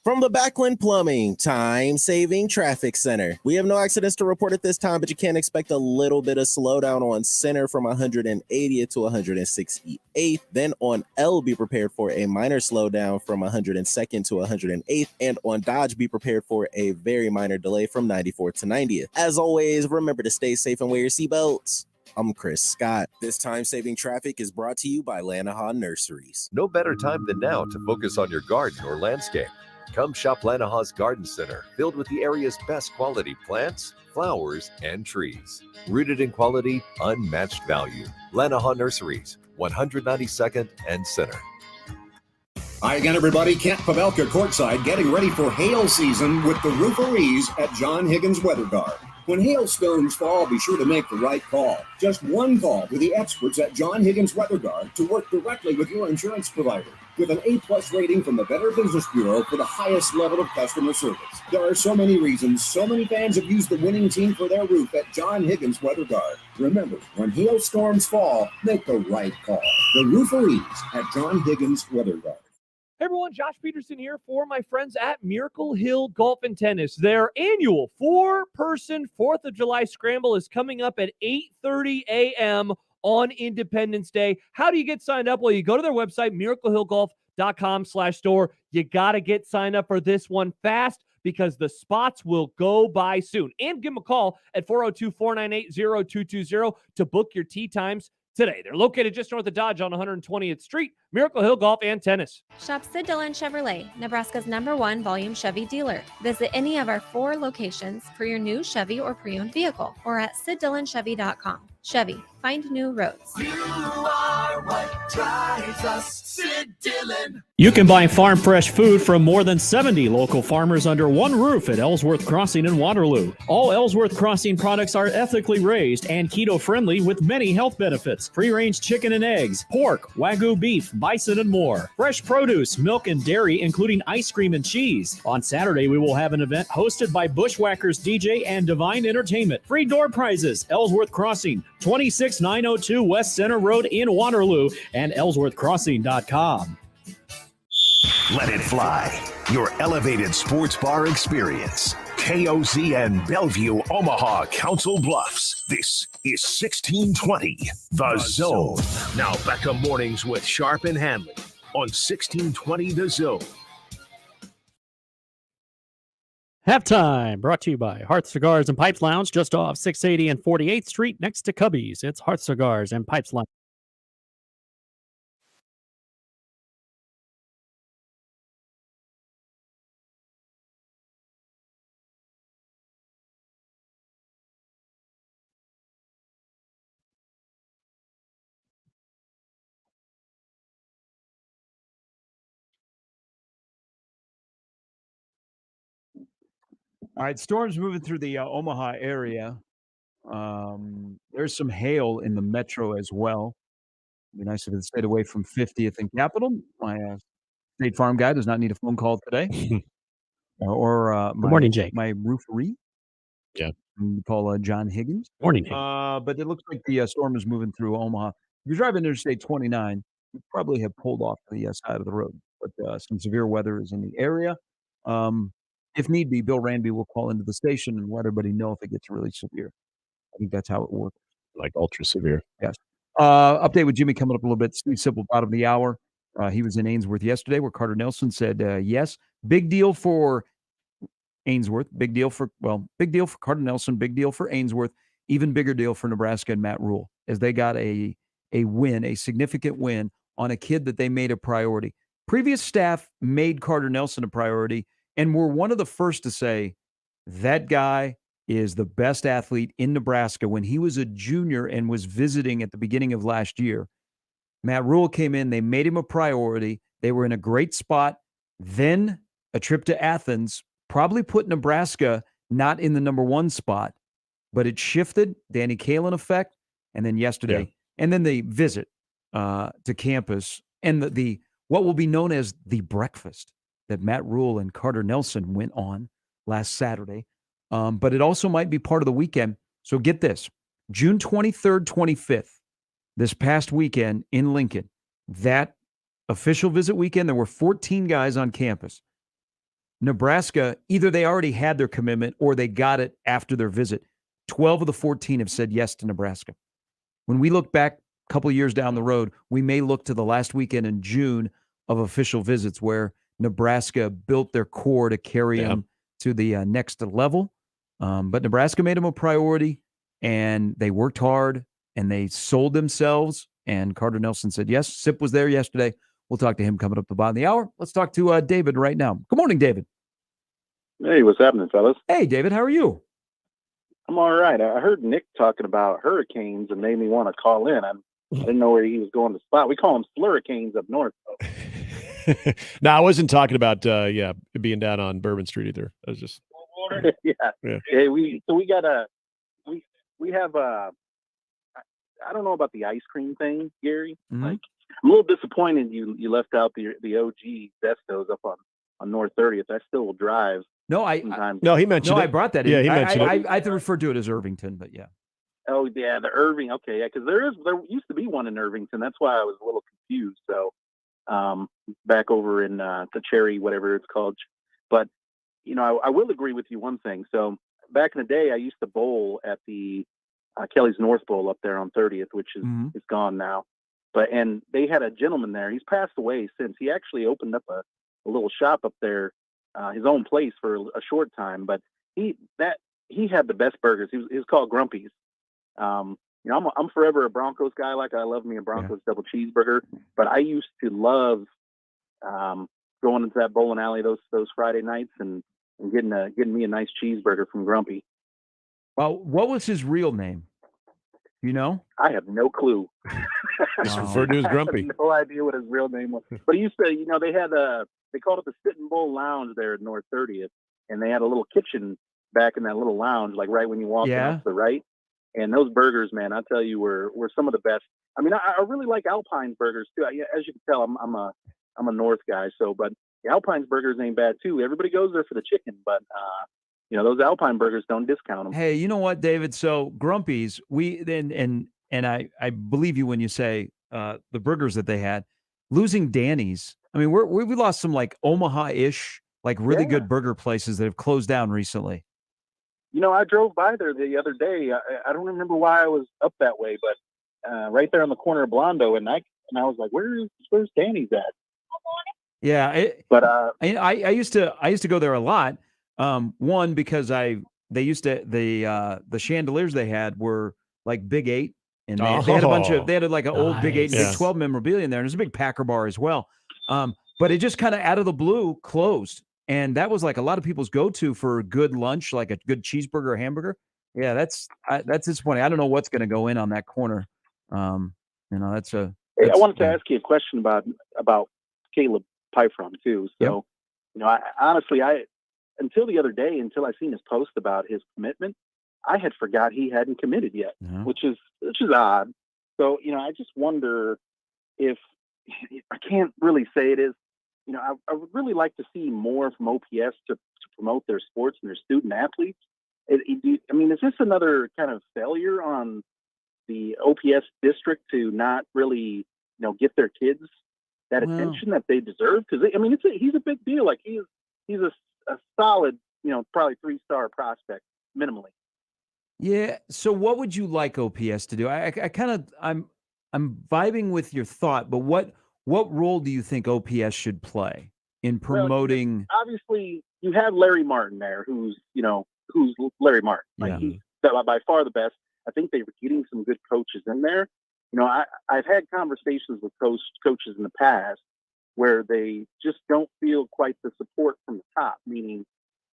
From the Backlund Plumbing Time-Saving Traffic Center. We have no accidents to report at this time, but you can expect a little bit of slowdown on Center from 180th to 168th. Then on L, be prepared for a minor slowdown from 102nd to 108th. And on Dodge, be prepared for a very minor delay from 94th to 90th. As always, remember to stay safe and wear your seatbelts. I'm Chris Scott. This time-saving traffic is brought to you by Lanahaw Nurseries. No better time than now to focus on your garden or landscape. Come shop Lanahaw's Garden Center, filled with the area's best quality plants, flowers, and trees. Rooted in quality, unmatched value. Lanahaw Nurseries, 192nd and Center. Hi again, everybody. Kent Pavelka courtside, getting ready for hail season with the Rooferees at John Higgins Weather Guard. When hailstones fall, be sure to make the right call. Just one call to the experts at John Higgins Weather Guard to work directly with your insurance provider. With an A+ rating from the Better Business Bureau for the highest level of customer service. There are so many reasons, so many fans have used the winning team for their roof at John Higgins Weather Guard. Remember, when hailstorms fall, make the right call. The Rooferees at John Higgins Weather Guard. Hey everyone, Josh Peterson here for my friends at Miracle Hill Golf and Tennis. Their annual 4-person 4th of July scramble is coming up at 8:30 a.m. on Independence Day. How do you get signed up? Well, you go to their website, miraclehillgolf.com/store. You got to get signed up for this one fast because the spots will go by soon. And give them a call at 402-498-0220 to book your tee times today. They're located just north of Dodge on 120th Street, Miracle Hill Golf and Tennis. Shop Sid Dillon Chevrolet, Nebraska's #1 volume Chevy dealer. Visit any of our 4 locations for your new Chevy or pre-owned vehicle or at SidDillonChevy.com. Chevy, find new roads. You are what drives us, Sid Dillon. You can buy farm fresh food from more than 70 local farmers under one roof at Ellsworth Crossing in Waterloo. All Ellsworth Crossing products are ethically raised and keto friendly with many health benefits. Free-range chicken and eggs, pork, Wagyu beef, bison, and more. Fresh produce, milk, and dairy, including ice cream and cheese. On Saturday, we will have an event hosted by Bushwhackers DJ and Divine Entertainment. Free door prizes, Ellsworth Crossing, 26902 West Center Road in Waterloo, and ellsworthcrossing.com. Let it fly. Your elevated sports bar experience. KOZN Bellevue, Omaha, Council Bluffs. This is 1620, The Zone. Now back to mornings with Sharp and Handley on 1620, The Zone. Halftime brought to you by Hearth Cigars and Pipes Lounge, just off 680 and 48th Street next to Cubby's. It's Hearth Cigars and Pipes Lounge. All right, storms moving through the Omaha area. There's some hail in the metro as well. It'd be nice if it stayed away from 50th and Capitol. My State Farm guy does not need a phone call today. Good morning, Jake. My rooferee. Yeah. We call John Higgins. Morning, Higgins. But it looks like the storm is moving through Omaha. If you're driving Interstate 29, you probably have pulled off to the side of the road. But some severe weather is in the area. If need be, Bill Ranby will call into the station and let everybody know if it gets really severe. I think that's how it works. Like ultra severe. Yes. Update with Jimmy coming up a little bit. Steve Sipple, bottom of the hour. He was in Ainsworth yesterday where Carter Nelson said yes. Big deal for Ainsworth. Big deal for Carter Nelson. Big deal for Ainsworth. Even bigger deal for Nebraska and Matt Rule as they got a win, a significant win on a kid that they made a priority. Previous staff made Carter Nelson a priority and were one of the first to say that guy is the best athlete in Nebraska. When he was a junior and was visiting at the beginning of last year, Matt Rule came in. They made him a priority. They were in a great spot. Then a trip to Athens probably put Nebraska not in the #1 spot, but it shifted. Danny Kaelin effect. And then yesterday, and then the visit to campus and the what will be known as the breakfast that Matt Rule and Carter Nelson went on last Saturday. But it also might be part of the weekend. So get this, June 23rd, 25th, this past weekend in Lincoln, that official visit weekend, there were 14 guys on campus. Nebraska, either they already had their commitment or they got it after their visit. 12 of the 14 have said yes to Nebraska. When we look back a couple of years down the road, we may look to the last weekend in June of official visits where Nebraska built their core to carry them to the next level. But Nebraska made them a priority, and they worked hard, and they sold themselves, and Carter Nelson said yes. Sip was there yesterday. We'll talk to him coming up the bottom of the hour. Let's talk to David right now. Good morning, David. Hey, what's happening, fellas? Hey, David, how are you? I'm all right. I heard Nick talking about hurricanes and made me want to call in. I didn't know where he was going to spot. We call them slurricanes up north, though. No, I wasn't talking about being down on Bourbon Street either. I was just yeah. Hey, we have I don't know about the ice cream thing, Gary. Mm-hmm. Like, I'm a little disappointed you left out the OG Vestos up on North 30th. I still will drive. No, he mentioned it. I brought that in. Yeah, he mentioned it. I referred to it as Irvington, but yeah. Oh yeah, the Irving. Okay, yeah, because there used to be one in Irvington. That's why I was a little confused. So back over in the Cherry, whatever it's called. But I will agree with you one thing. So back in the day, I used to bowl at the Kelly's North Bowl up there on 30th, which is is gone now. And they had a gentleman there. He's passed away since. He actually opened up a little shop up there, his own place for a short time. But he had the best burgers. He was called Grumpy's. I'm forever a Broncos guy. Like I love me a Broncos double cheeseburger, but I used to love going into that bowling alley those Friday nights and getting me a nice cheeseburger from Grumpy. Well, what was his real name? You know? I have no clue. Just referred to as Grumpy. I have no idea what his real name was. But he used to, they had they called it the Sit and Bowl Lounge there at North 30th, and they had a little kitchen back in that little lounge, like right when you walk in off to the right. And those burgers, man, I tell you, were some of the best. I mean, I really like Alpine's burgers too. As you can tell, I'm a North guy, but the Alpine's burgers ain't bad too. Everybody goes there for the chicken, but those Alpine burgers, don't discount them. Hey, you know what, David? So Grumpy's, I believe you when you say the burgers that they had. Losing Danny's, I mean, we lost some like Omaha-ish, like really good burger places that have closed down recently. I drove by there the other day. I don't remember why I was up that way, but right there on the corner of Blondo, and I was like, "Where's Danny's at?" Yeah, I used to go there a lot. One because the chandeliers they had were like Big 8, and they had a bunch of like an old Big 8 and Big 12 memorabilia in there, and there's a big Packer bar as well. But it just kind of out of the blue closed. And that was like a lot of people's go-to for a good lunch, like a good cheeseburger or hamburger. Yeah, that's disappointing. I don't know what's going to go in on that corner. Hey, I wanted to ask you a question about Caleb Pyfrom too. So, I honestly, until the other day, until I seen his post about his commitment, I had forgot he hadn't committed yet, which is odd. So, I just wonder if I can't really say it is. I would really like to see more from OPS to promote their sports and their student athletes. Is this another kind of failure on the OPS district to not really, get their kids that attention that they deserve? Because he's a big deal. Like he's a solid, probably 3-star prospect minimally. Yeah. So what would you like OPS to do? I'm vibing with your thought, but what role do you think OPS should play in promoting? Well, obviously, you have Larry Martin there, who's Larry Martin. Like he's by far the best. I think they were getting some good coaches in there. I've had conversations with coaches in the past where they just don't feel quite the support from the top, meaning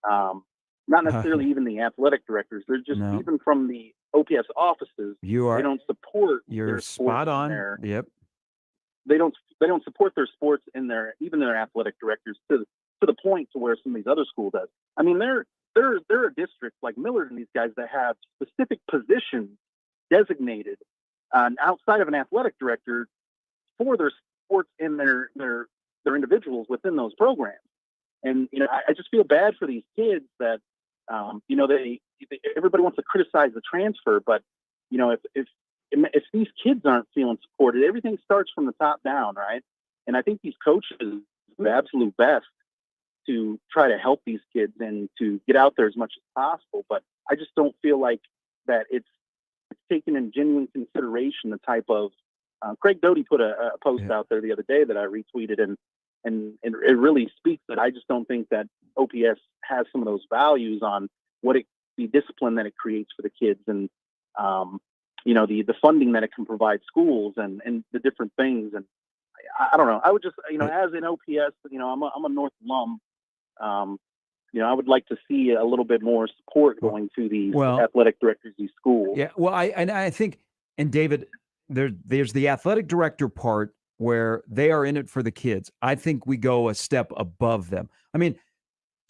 not necessarily even the athletic directors. They're just even from the OPS offices. They don't support. You're spot on. Yep. They don't support their sports in even their athletic directors to the point to where some of these other schools does. I mean, they're a district like Millard and these guys that have specific positions designated outside of an athletic director for their sports in their individuals within those programs. And I just feel bad for these kids that everybody wants to criticize the transfer, but if these kids aren't feeling supported, everything starts from the top down, right? And I think these coaches do the absolute best to try to help these kids and to get out there as much as possible. But I just don't feel like that it's taken in genuine consideration the type of Craig Doty put a post out there the other day that I retweeted, and it really speaks that I just don't think that OPS has some of those values on the discipline that it creates for the kids, and the funding that it can provide schools and the different things. And I don't know. I would just, as an OPS, I'm a North alum. I would like to see a little bit more support going to these athletic directors of these schools. Yeah. Well, I think, and David, there's the athletic director part where they are in it for the kids. I think we go a step above them. I mean,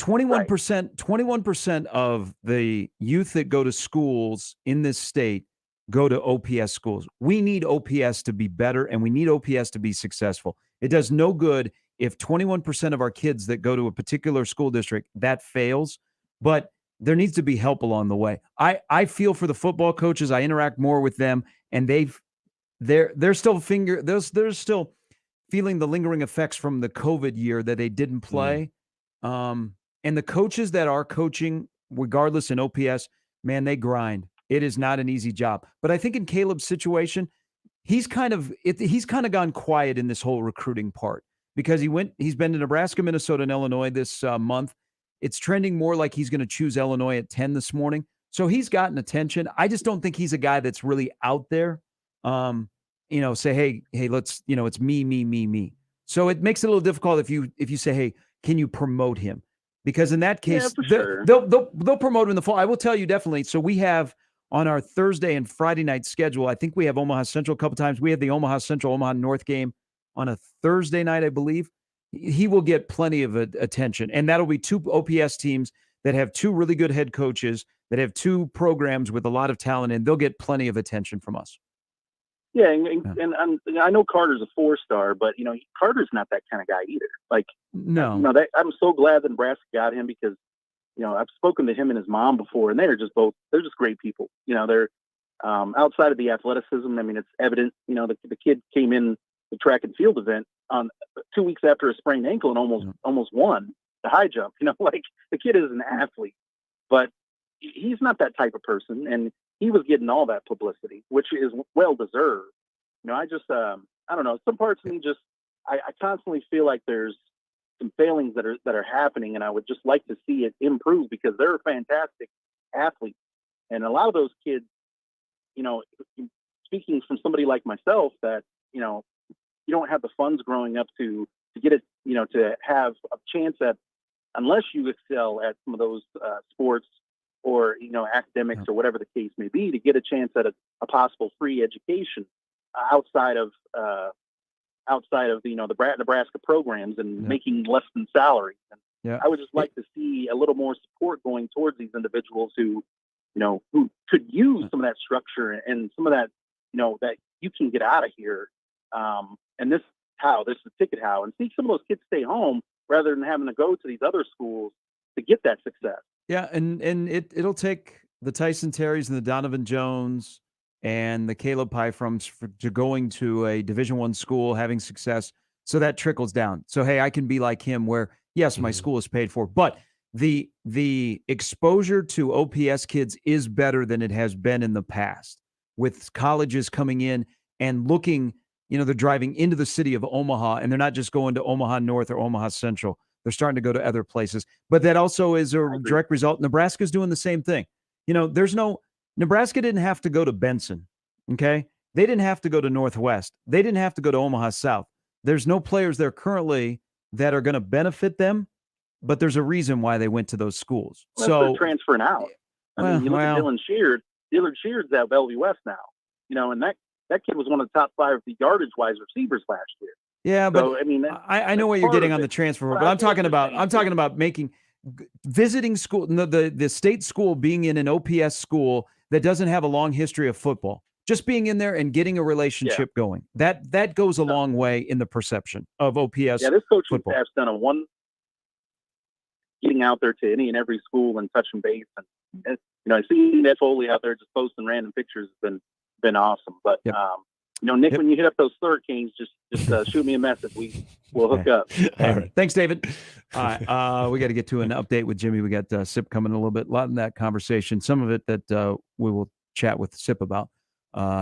21% of the youth that go to schools in this state go to OPS schools. We need OPS to be better, and we need OPS to be successful. It does no good if 21% of our kids that go to a particular school district, that fails, but there needs to be help along the way. I feel for the football coaches. I interact more with them, and they're still feeling the lingering effects from the COVID year that they didn't play. And the coaches that are coaching, regardless in OPS, man, they grind. It is not an easy job. But I think in Caleb's situation, he's kind of gone quiet in this whole recruiting part because he's been to Nebraska, Minnesota, and Illinois this month. It's trending more like he's going to choose Illinois at 10 this morning. So he's gotten attention. I just don't think he's a guy that's really out there. Say, hey, let's, it's me. So it makes it a little difficult if you say, hey, can you promote him? Because in that case, they'll promote him in the fall. I will tell you definitely. So we have on our Thursday and Friday night schedule, I think we have Omaha Central a couple times. We have the Omaha Central, Omaha North game on a Thursday night, I believe. He will get plenty of attention. And that'll be two OPS teams that have two really good head coaches, that have two programs with a lot of talent, and they'll get plenty of attention from us. Yeah, and I know Carter's a 4-star, but Carter's not that kind of guy either. Like, no, I'm so glad that Nebraska got him because I've spoken to him and his mom before, and they're just great people. They're outside of the athleticism. I mean, it's evident. The kid came in the track and field event on 2 weeks after a sprained ankle and almost won the high jump. Like the kid is an athlete, but he's not that type of person, and he was getting all that publicity, which is well deserved. I just I don't know. Some parts of me I constantly feel like there's some failings that are happening, and I would just like to see it improve because they're fantastic athletes, and a lot of those kids, speaking from somebody like myself, that you don't have the funds growing up to get it, to have a chance at, unless you excel at some of those sports or academics or whatever the case may be, to get a chance at a possible free education outside of the Nebraska programs and making less than salary. And I would just like to see a little more support going towards these individuals who could use some of that structure and some of that that you can get out of here. And this is the ticket how, and see some of those kids stay home rather than having to go to these other schools to get that success. Yeah, and it'll take the Tyson Terrys and the Donovan Jones and the Caleb Pyfrums to going to a Division I school, having success, so that trickles down. So hey, I can be like him, where yes, my school is paid for, but the exposure to OPS kids is better than it has been in the past, with colleges coming in and looking. They're driving into the city of Omaha, and they're not just going to Omaha North or Omaha Central. They're starting to go to other places. But that also is a direct result. Nebraska's doing the same thing. Nebraska didn't have to go to Benson, okay? They didn't have to go to Northwest. They didn't have to go to Omaha South. There's no players there currently that are going to benefit them, but there's a reason why they went to those schools. Well, so they're transferring out. I mean, you look at Dylan Sheard. Dylan Sheard's at Bellevue West now, and that kid was one of the top 5 yardage-wise receivers last year. Yeah, but so, I mean, I know what you're getting on the transfer, but I'm talking about visiting school, the state school, being in an OPS school that doesn't have a long history of football, just being in there and getting a relationship going. That goes a long way in the perception of OPS. Yeah, this coaching football. Staff's done getting out there to any and every school and touching base, and seeing Ed Foley out there just posting random pictures has been awesome. But Nick, when you hit up those Hurricanes, just shoot me a message. We'll hook up. All right. Thanks, David. All right. We got to get to an update with Jimmy. We got Sip coming in a little bit. A lot in that conversation. Some of it that we will chat with Sip about.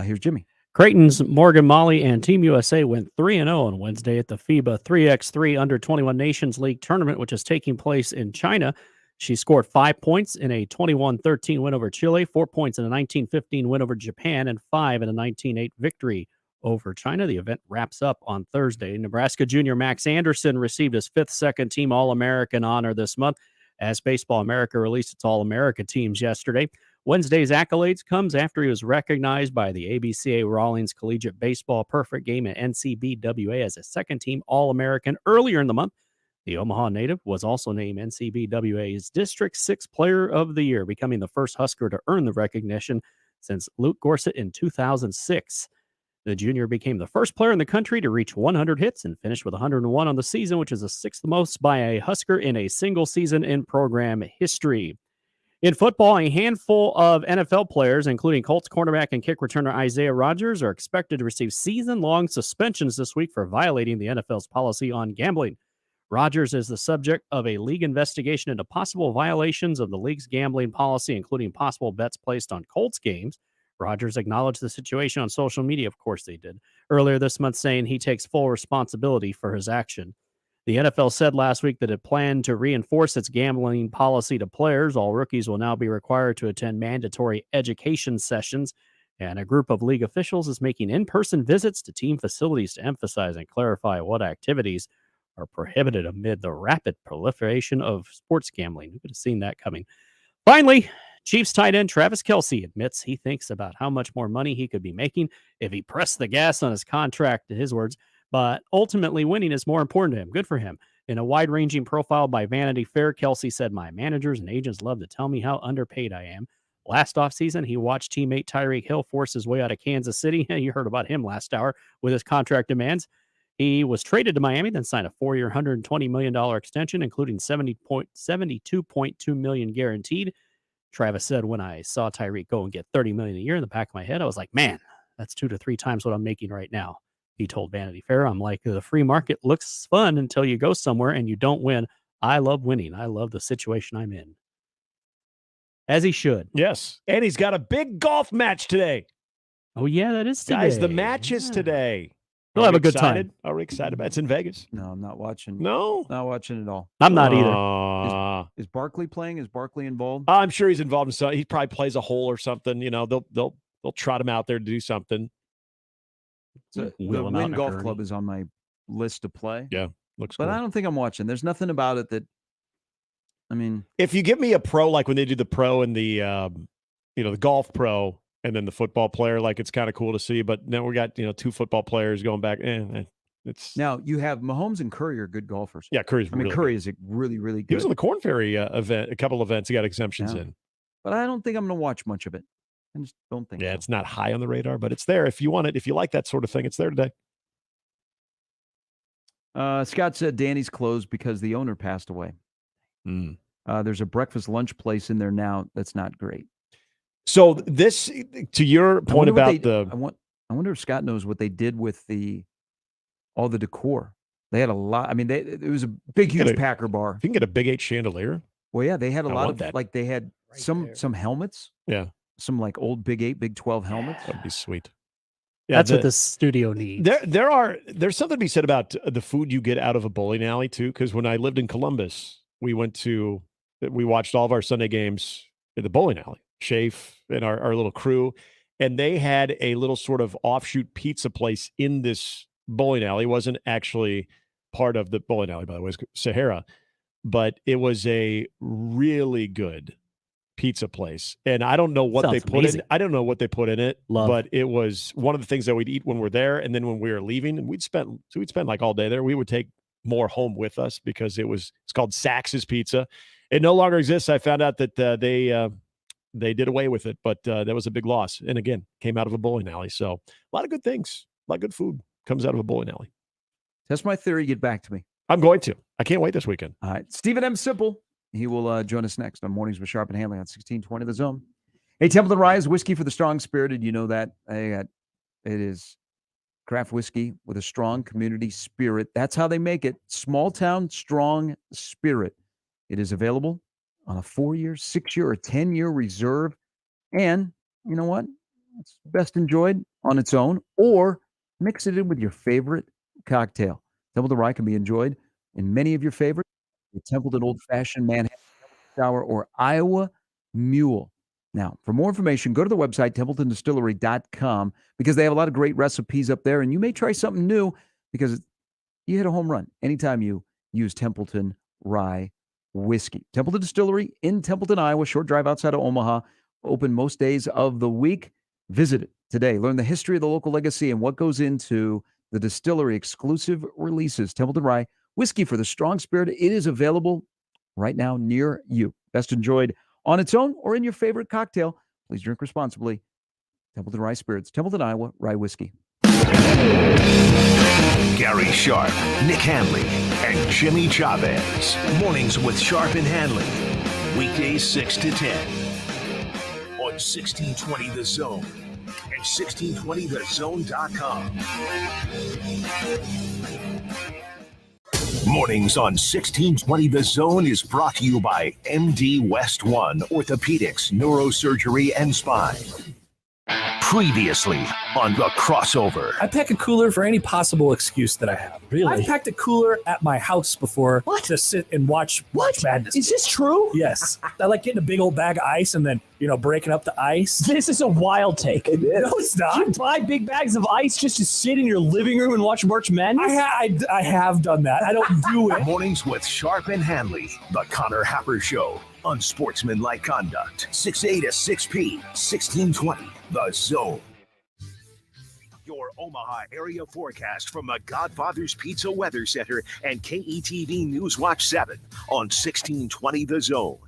Here's Jimmy. Creighton's Morgan Molly and Team USA went 3-0 on Wednesday at the FIBA 3x3 Under-21 Nations League tournament, which is taking place in China. She scored 5 points in a 21-13 win over Chile, 4 points in a 19-15 win over Japan, and 5 in a 19-8 victory over China. The event wraps up on Thursday. Nebraska junior Max Anderson received his 5th second-team All-American honor this month, as Baseball America released its All-America teams yesterday. Wednesday's accolades comes after he was recognized by the ABCA Rawlings Collegiate Baseball Perfect Game at NCBWA as a second-team All-American earlier in the month. The Omaha native was also named NCBWA's District 6 Player of the Year, becoming the first Husker to earn the recognition since Luke Gorsuch in 2006. The junior became the first player in the country to reach 100 hits and finished with 101 on the season, which is the 6th most by a Husker in a single season in program history. In football, a handful of NFL players, including Colts cornerback and kick returner Isaiah Rodgers, are expected to receive season-long suspensions this week for violating the NFL's policy on gambling. Rodgers is the subject of a league investigation into possible violations of the league's gambling policy, including possible bets placed on Colts games. Rodgers acknowledged the situation on social media. Of course they did. Earlier this month, saying he takes full responsibility for his action. The NFL said last week that it planned to reinforce its gambling policy to players. All rookies will now be required to attend mandatory education sessions, and a group of league officials is making in-person visits to team facilities to emphasize and clarify what activities are prohibited amid the rapid proliferation of sports gambling. Who could have seen that coming? Finally, Chiefs tight end Travis Kelce admits he thinks about how much more money he could be making if he pressed the gas on his contract, in his words, but ultimately winning is more important to him. Good for him. In a wide-ranging profile by Vanity Fair, Kelce said, "My managers and agents love to tell me how underpaid I am. Last offseason, he watched teammate Tyreek Hill force his way out of Kansas City. You heard about him last hour with his contract demands. He was traded to Miami, then signed a 4-year, $120 million extension, including $72.2 million guaranteed. Travis said, when I saw Tyreek go and get $30 million a year in the back of my head, I was like, man, that's 2 to 3 times what I'm making right now." He told Vanity Fair, "I'm like, the free market looks fun until you go somewhere and you don't win. I love winning. I love the situation I'm in." As he should. Yes. And he's got a big golf match today. Oh, yeah, that is today. Guys, the match is today. We'll have a good time. Are we excited about it? It's in Vegas. No, I'm not watching. No? Not watching at all. I'm not either. Is Barkley playing? Is Barkley involved? I'm sure he's involved in something. He probably plays a hole or something. You know, they'll trot him out there to do something. So the Wynn Golf Club is on my list to play. Yeah, looks but cool. I don't think I'm watching. There's nothing about it that, I mean, if you give me a pro, like when they do the pro and the, the golf pro and then the football player, like it's kind of cool to see. But now we got 2 football players going back. It's now you have Mahomes and Curry are good golfers. Yeah, Curry's. I mean, really Curry good. is really, really good. He was on the Corn Ferry event, a couple events. He got exemptions in. But I don't think I'm going to watch much of it. I just don't think. Yeah, so. it's not high on the radar, but it's there if you want it. If you like that sort of thing, it's there today. Scott said Danny's closed because the owner passed away. There's a breakfast lunch place in there now that's not great. So this, to your point about I wonder if Scott knows what they did with all the decor. They had a lot. I mean, it was a big, huge Packer bar. You can get a Big 8 chandelier. Well, yeah, they had a lot of that. like they had some helmets. Yeah, some like old Big 8, Big 12 helmets. That'd be sweet. Yeah, that's what the studio needs. There's something to be said about the food you get out of a bowling alley too. Because when I lived in Columbus, we watched all of our Sunday games at the bowling alley. Shafe and our little crew, and they had a little sort of offshoot pizza place in this bowling alley. It wasn't actually part of the bowling alley, by the way, it was Sahara, but it was a really good pizza place. And I don't know what they put in. I don't know what they put in it, but it was one of the things that we'd eat when we're there. And then when we were leaving, and we'd spend like all day there. We would take more home with us because it's called Sax's Pizza. It no longer exists. I found out that they did away with it, but that was a big loss. And again, came out of a bowling alley. So a lot of good things, a lot of good food comes out of a bowling alley. Test my theory. Get back to me. I'm going to. I can't wait this weekend. All right. Stephen M. Simple. He will join us next on Mornings with Sharp and Handley on 1620 The Zone. Hey, Templeton Rise, whiskey for the strong-spirited. You know that. It is craft whiskey with a strong community spirit. That's how they make it. Small town, strong spirit. It is available on a 4-year, 6-year, or 10-year reserve. And you know what? It's best enjoyed on its own or mix it in with your favorite cocktail. Templeton Rye can be enjoyed in many of your favorites. The Templeton Old Fashioned, Manhattan Sour, or Iowa Mule. Now, for more information, go to the website, TempletonDistillery.com, because they have a lot of great recipes up there, and you may try something new because you hit a home run anytime you use Templeton Rye whiskey. Templeton Distillery in Templeton, Iowa, short drive outside of Omaha, open most days of the week. Visit it today. Learn the history of the local legacy and what goes into the distillery exclusive releases. Templeton Rye, whiskey for the strong spirit. It is available right now near you. Best enjoyed on its own or in your favorite cocktail. Please drink responsibly. Templeton Rye Spirits, Templeton, Iowa, Rye Whiskey. Gary Sharp, Nick Handley, and Jimmy Chavez. Mornings with Sharp and Handley. Weekdays 6 to 10. On 1620 The Zone and 1620thezone.com. Mornings on 1620 The Zone is brought to you by MD West One Orthopedics, Neurosurgery, and Spine. Previously on the crossover. I pack a cooler for any possible excuse that I have. Really? I've packed a cooler at my house before to sit and watch March Madness. Is this true? Yes. I like getting a big old bag of ice and then, breaking up the ice. This is a wild take. It is. No, it's not. You buy big bags of ice just to sit in your living room and watch March Madness? I have done that. I don't do it. Mornings with Sharp and Handley. The Connor Happer Show. Unsportsmanlike conduct. 6A to 6P. 1620. The Zone. Your Omaha area forecast from the Godfather's Pizza Weather Center and KETV News Watch 7 on 1620 The Zone.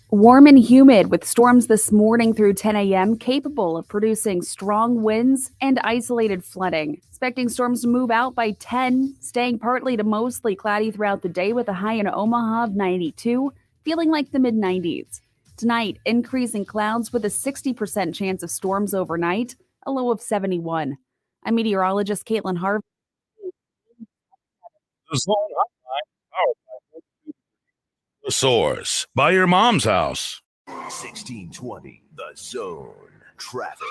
Warm and humid with storms this morning through 10 a.m. capable of producing strong winds and isolated flooding. Expecting storms to move out by 10, staying partly to mostly cloudy throughout the day with a high in Omaha of 92, feeling like the mid-90s. Tonight, increasing clouds with a 60% chance of storms overnight, a low of 71. I'm meteorologist Caitlin Harvey. The Zone Hotline, powered by The Source, by your mom's house. 1620 The Zone. Traffic.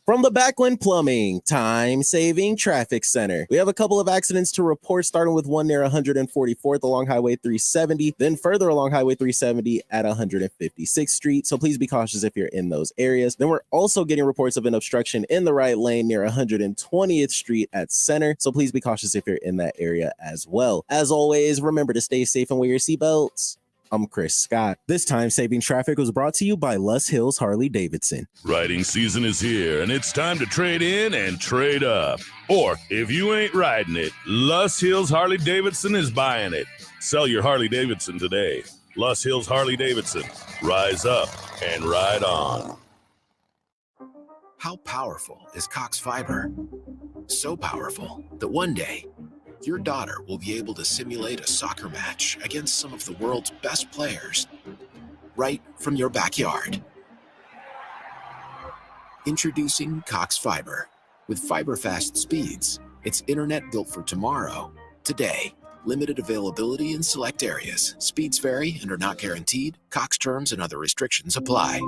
From the Backlund Plumbing Time-Saving Traffic Center, we have a couple of accidents to report, starting with one near 144th along Highway 370, then further along Highway 370 at 156th Street. So please be cautious if you're in those areas. Then we're also getting reports of an obstruction in the right lane near 120th Street at Center. So please be cautious if you're in that area as well. As always, remember to stay safe and wear your seatbelts. I'm Chris Scott. This time, Saving Traffic was brought to you by Les Hills Harley Davidson. Riding season is here, and it's time to trade in and trade up. Or, if you ain't riding it, Les Hills Harley Davidson is buying it. Sell your Harley Davidson today. Les Hills Harley Davidson. Rise up and ride on. How powerful is Cox Fiber? So powerful that one day, your daughter will be able to simulate a soccer match against some of the world's best players right from your backyard. Introducing Cox Fiber. With fiber-fast speeds, it's internet built for tomorrow, today. Limited availability in select areas. Speeds vary and are not guaranteed. Cox terms and other restrictions apply.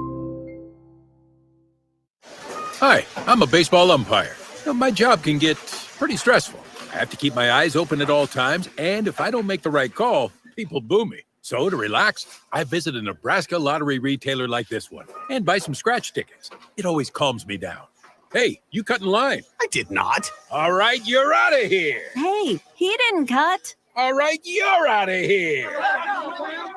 Hi, I'm a baseball umpire. My job can get pretty stressful. I have to keep my eyes open at all times, and if I don't make the right call, people boo me. So to relax, I visit a Nebraska lottery retailer like this one and buy some scratch tickets. It always calms me down. Hey, you cut in line. I did not. All right, you're out of here. Hey, he didn't cut. All right, you're out of here.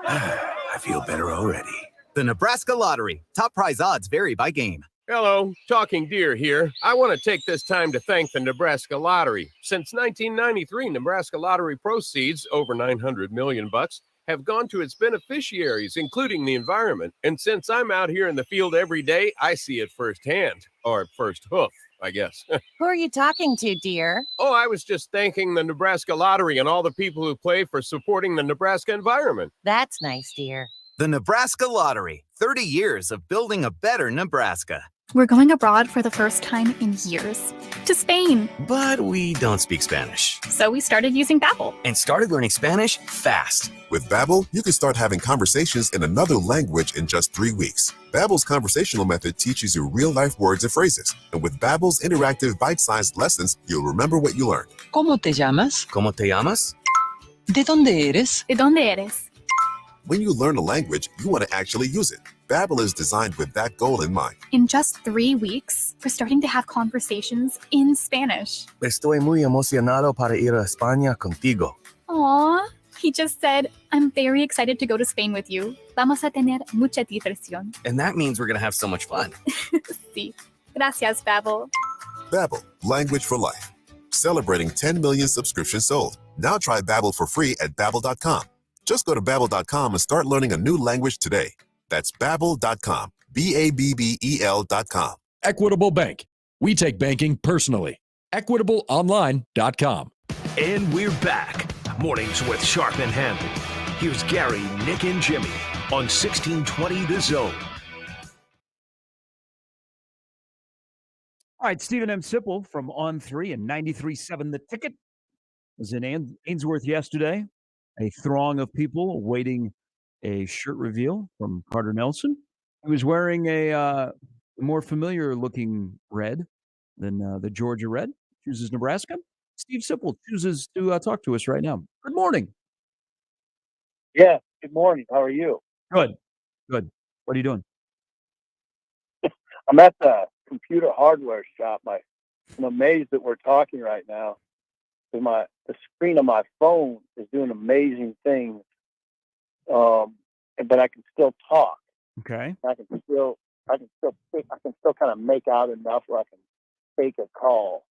I feel better already. The Nebraska Lottery. Top prize odds vary by game. Hello, Talking Deer here. I want to take this time to thank the Nebraska Lottery. Since 1993, Nebraska Lottery proceeds, over $900 million, have gone to its beneficiaries, including the environment. And since I'm out here in the field every day, I see it firsthand, or first hoof, I guess. Who are you talking to, dear? Oh, I was just thanking the Nebraska Lottery and all the people who play for supporting the Nebraska environment. That's nice, dear. The Nebraska Lottery. 30 years of building a better Nebraska. We're going abroad for the first time in years. To Spain. But we don't speak Spanish. So we started using Babbel. And started learning Spanish fast. With Babbel, you can start having conversations in another language in just 3 weeks. Babbel's conversational method teaches you real-life words and phrases. And with Babbel's interactive bite-sized lessons, you'll remember what you learned. ¿Cómo te llamas? ¿Cómo te llamas? ¿De dónde eres? ¿De dónde eres? When you learn a language, you want to actually use it. Babbel is designed with that goal in mind. In just 3 weeks, we're starting to have conversations in Spanish. Estoy muy emocionado para ir a España contigo. Aw, he just said, I'm very excited to go to Spain with you. Vamos a tener mucha diversión. And that means we're going to have so much fun. Sí. Gracias, Babbel. Babbel, language for life. Celebrating 10 million subscriptions sold. Now try Babbel for free at Babbel.com. Just go to Babbel.com and start learning a new language today. That's Babbel.com. Babbel.com. Equitable Bank. We take banking personally. EquitableOnline.com. And we're back. Mornings with Sharp and Handley. Here's Gary, Nick, and Jimmy on 1620 The Zone. All right, Stephen M. Sipple from On 3 and 93.7 The Ticket was in Ainsworth yesterday. A throng of people awaiting a shirt reveal from Carter Nelson. He was wearing a The more familiar-looking red than the Georgia Red chooses Nebraska. Steve Sipple chooses to talk to us right now. Good morning. Yeah. Good morning. How are you? Good. Good. What are you doing? I'm at the computer hardware shop. I'm amazed that we're talking right now. The screen of my phone is doing amazing things, but I can still talk. Okay. I can still kind of make out enough where I can take a call.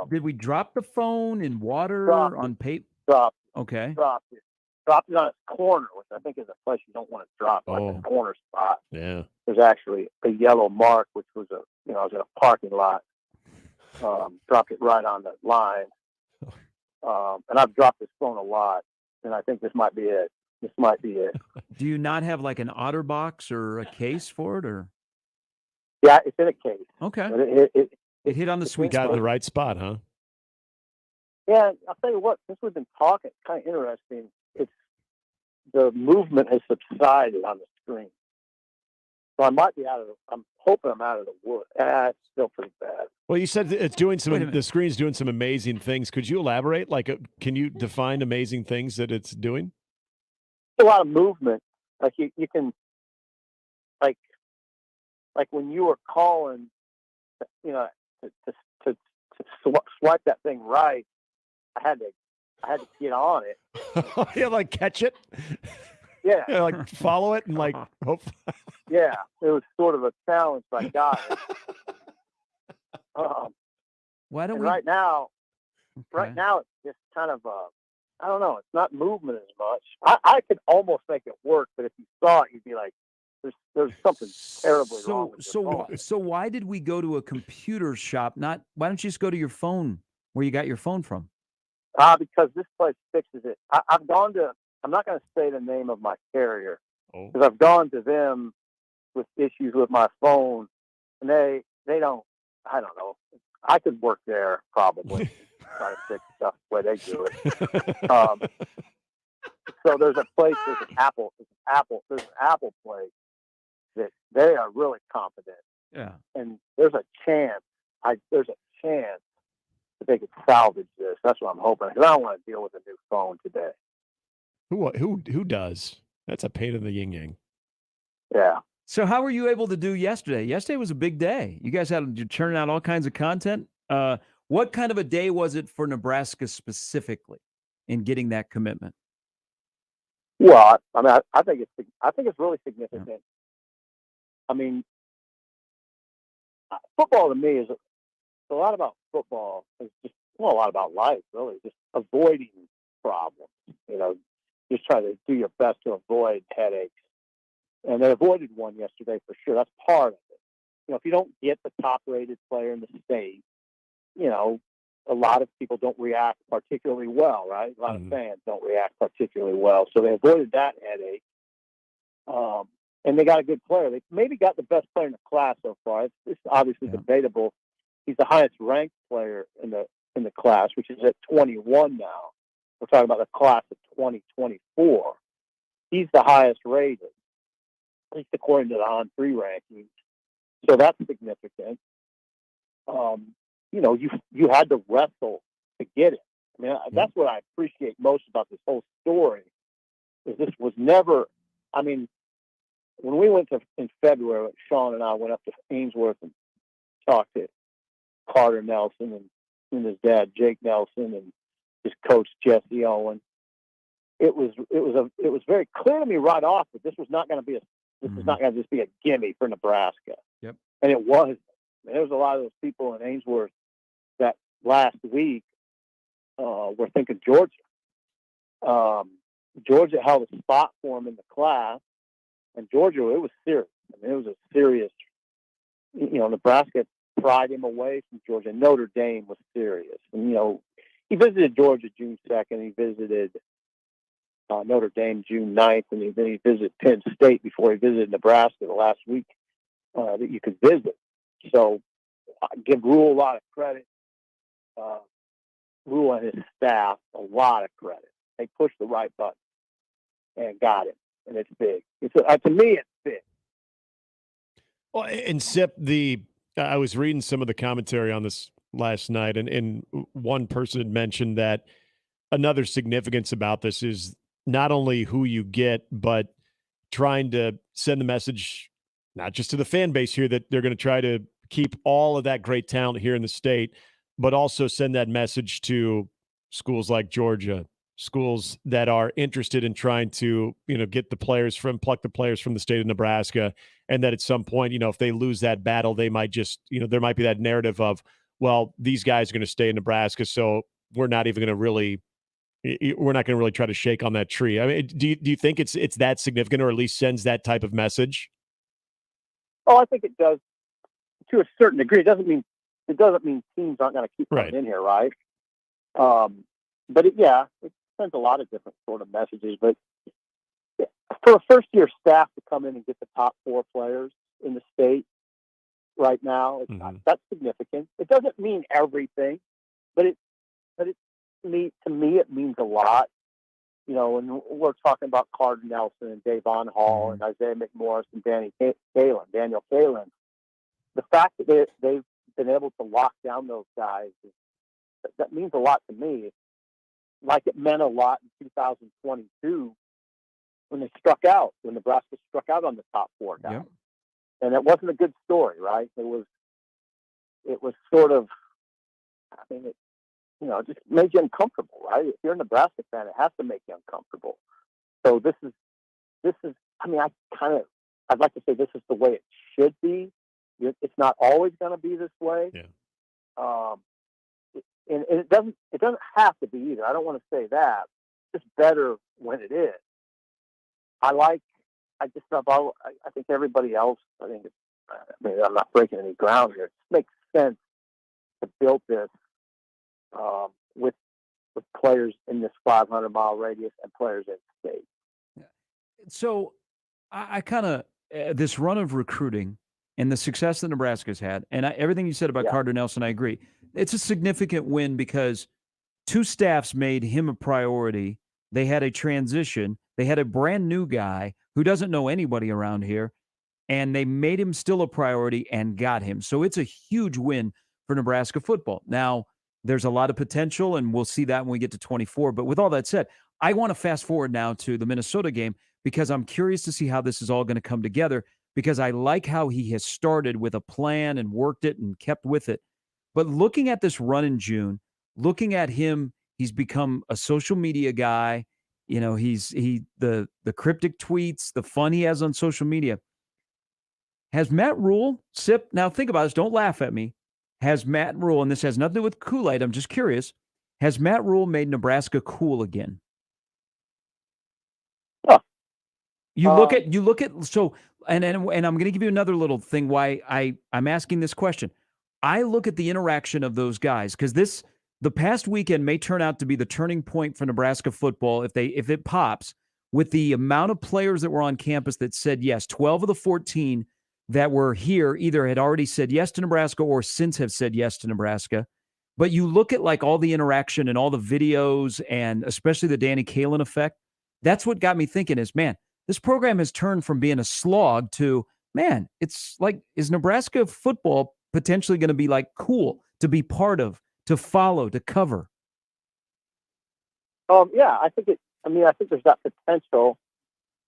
Did we drop the phone in water Dropped on paper? Dropped Okay. dropped it on its corner, which I think is a place you don't want to drop, like a corner spot. Yeah. There's actually a yellow mark, which was I was in a parking lot. Dropped it right on the line. And I've dropped this phone a lot, and I think this might be it. Do you not have like an OtterBox or a case for it, or? Yeah, it's in a case. Okay. But It hit on the sweet Got in spot. the right spot, huh? Yeah, I'll tell you what. Since we've been talking, it's kind of interesting. The movement has subsided on the screen, so I might be I'm hoping I'm out of the woods. It's still pretty bad. Well, you said it's doing Wait a minute. the screen's doing some amazing things. Could you elaborate? Like, can you define amazing things that it's doing? A lot of movement. Like you can, like when you were calling, to swipe that thing right, I had to get on it. Yeah, like catch it. Yeah. Yeah, like follow it and like hope. Yeah, it was sort of a challenge, but I got it. Why don't and we? right now Okay. it's just kind of I don't know. It's not movement as much. I could almost make it work, but if you saw it, you'd be like, "There's something terribly wrong with your phone." So why did we go to a computer shop? Why don't you just go to your phone where you got your phone from? Because this place fixes it. I've gone to. I'm not going to say the name of my carrier because I've gone to them with issues with my phone, and they don't. I don't know. I could work there probably try to fix stuff the way they do it. So there's a place. There's an Apple place that they are really competent. Yeah. And there's a chance that they could salvage this. That's what I'm hoping. Because I don't want to deal with a new phone today. Who does? That's a pain in the yin yang. Yeah. So how were you able to do yesterday? Yesterday was a big day. You guys had to churn out all kinds of content. What kind of a day was it for Nebraska specifically in getting that commitment? Well, I mean, I think it's really significant. Yeah. I mean, football to me is a lot about football. It's just a lot about life, really. Just avoiding problems. Just try to do your best to avoid headaches. And they avoided one yesterday for sure. That's part of it. If you don't get the top-rated player in the state, a lot of people don't react particularly well, right? A lot of fans don't react particularly well. So they avoided that headache. And they got a good player. They maybe got the best player in the class so far. It's obviously debatable. He's the highest ranked player in the class, which is at 21 now. We're talking about the class of 2024. He's the highest rated, at least according to the On3 rankings. So that's significant. You had to wrestle to get it. I mean, that's what I appreciate most about this whole story. Is this was never. I mean, when we went in February, Sean and I went up to Ainsworth and talked to Carter Nelson and his dad Jake Nelson and his coach Jesse Owen. It was very clear to me right off that this was not going to be was not going to just be a gimme for Nebraska. Yep. And it was. There was a lot of those people in Ainsworth that last week were thinking Georgia. Georgia held a spot for him in the class, and Georgia, it was serious. I mean, it was a serious. Nebraska pried him away from Georgia. Notre Dame was serious, and he visited Georgia June 2nd. He visited Notre Dame June 9th, and then he visited Penn State before he visited Nebraska the last week that you could visit. So I give Rule a lot of credit. Rule and his staff a lot of credit. They pushed the right button and got it, and it's big. To me, it's big. Well, and Sip, I was reading some of the commentary on this last night, and one person had mentioned that another significance about this is not only who you get, but trying to send the message, not just to the fan base here, that they're going to try to keep all of that great talent here in the state, but also send that message to schools like Georgia, schools that are interested in trying to, get pluck the players from the state of Nebraska. And that at some point, if they lose that battle, they might just, there might be that narrative of, well, these guys are going to stay in Nebraska, so we're not even going to really try to shake on that tree. I mean, do you think it's that significant, or at least sends that type of message? Oh, I think it does to a certain degree. It doesn't mean teams aren't going to keep coming in here, right? But it sends a lot of different sort of messages. But for a first-year staff to come in and get the top 4 players in the state right now, that's significant. It doesn't mean everything, but to me it means a lot. And we're talking about Carter Nelson and Davon Hall and Isaiah McMorris and Daniel Kalen. The fact that they've been able to lock down those guys, that means a lot to me. Like it meant a lot in 2022 when Nebraska struck out on the top 4 guys. Yep. And it wasn't a good story, right? It was sort of, it just made you uncomfortable, right? If you're a Nebraska fan, it has to make you uncomfortable. So this is, I'd like to say this is the way it should be. It's not always going to be this way. Yeah. And it doesn't have to be either. I don't want to say that. It's better when it is. I think everybody else, I'm not breaking any ground here. It makes sense to build this with players in this 500-mile radius and players in the state. So I kind of, this run of recruiting and the success that Nebraska's had, and everything you said about Carter Nelson, I agree. It's a significant win because 2 staffs made him a priority. They had a transition. They had a brand new guy who doesn't know anybody around here, and they made him still a priority and got him. So it's a huge win for Nebraska football. Now, there's a lot of potential, and we'll see that when we get to 24. But with all that said, I want to fast forward now to the Minnesota game because I'm curious to see how this is all going to come together, because I like how he has started with a plan and worked it and kept with it. But looking at this run in June, looking at him, he's become a social media guy. The cryptic tweets, the fun he has on social media. Has Matt Rule, Sip, now think about this, don't laugh at me. Has Matt Rule, and this has nothing to do with Kool-Aid, I'm just curious, has Matt Rule made Nebraska cool again? You look at so, and I'm going to give you another little thing why I'm asking this question. I look at the interaction of those guys because the past weekend may turn out to be the turning point for Nebraska football if it pops, with the amount of players that were on campus that said yes. 12 of the 14 that were here either had already said yes to Nebraska or since have said yes to Nebraska. But you look at like all the interaction and all the videos, and especially the Danny Kalen effect. That's what got me thinking is, man, this program has turned from being a slog to, man, it's like, is Nebraska football potentially going to be like cool to be part of, to follow, to cover? I think there's that potential.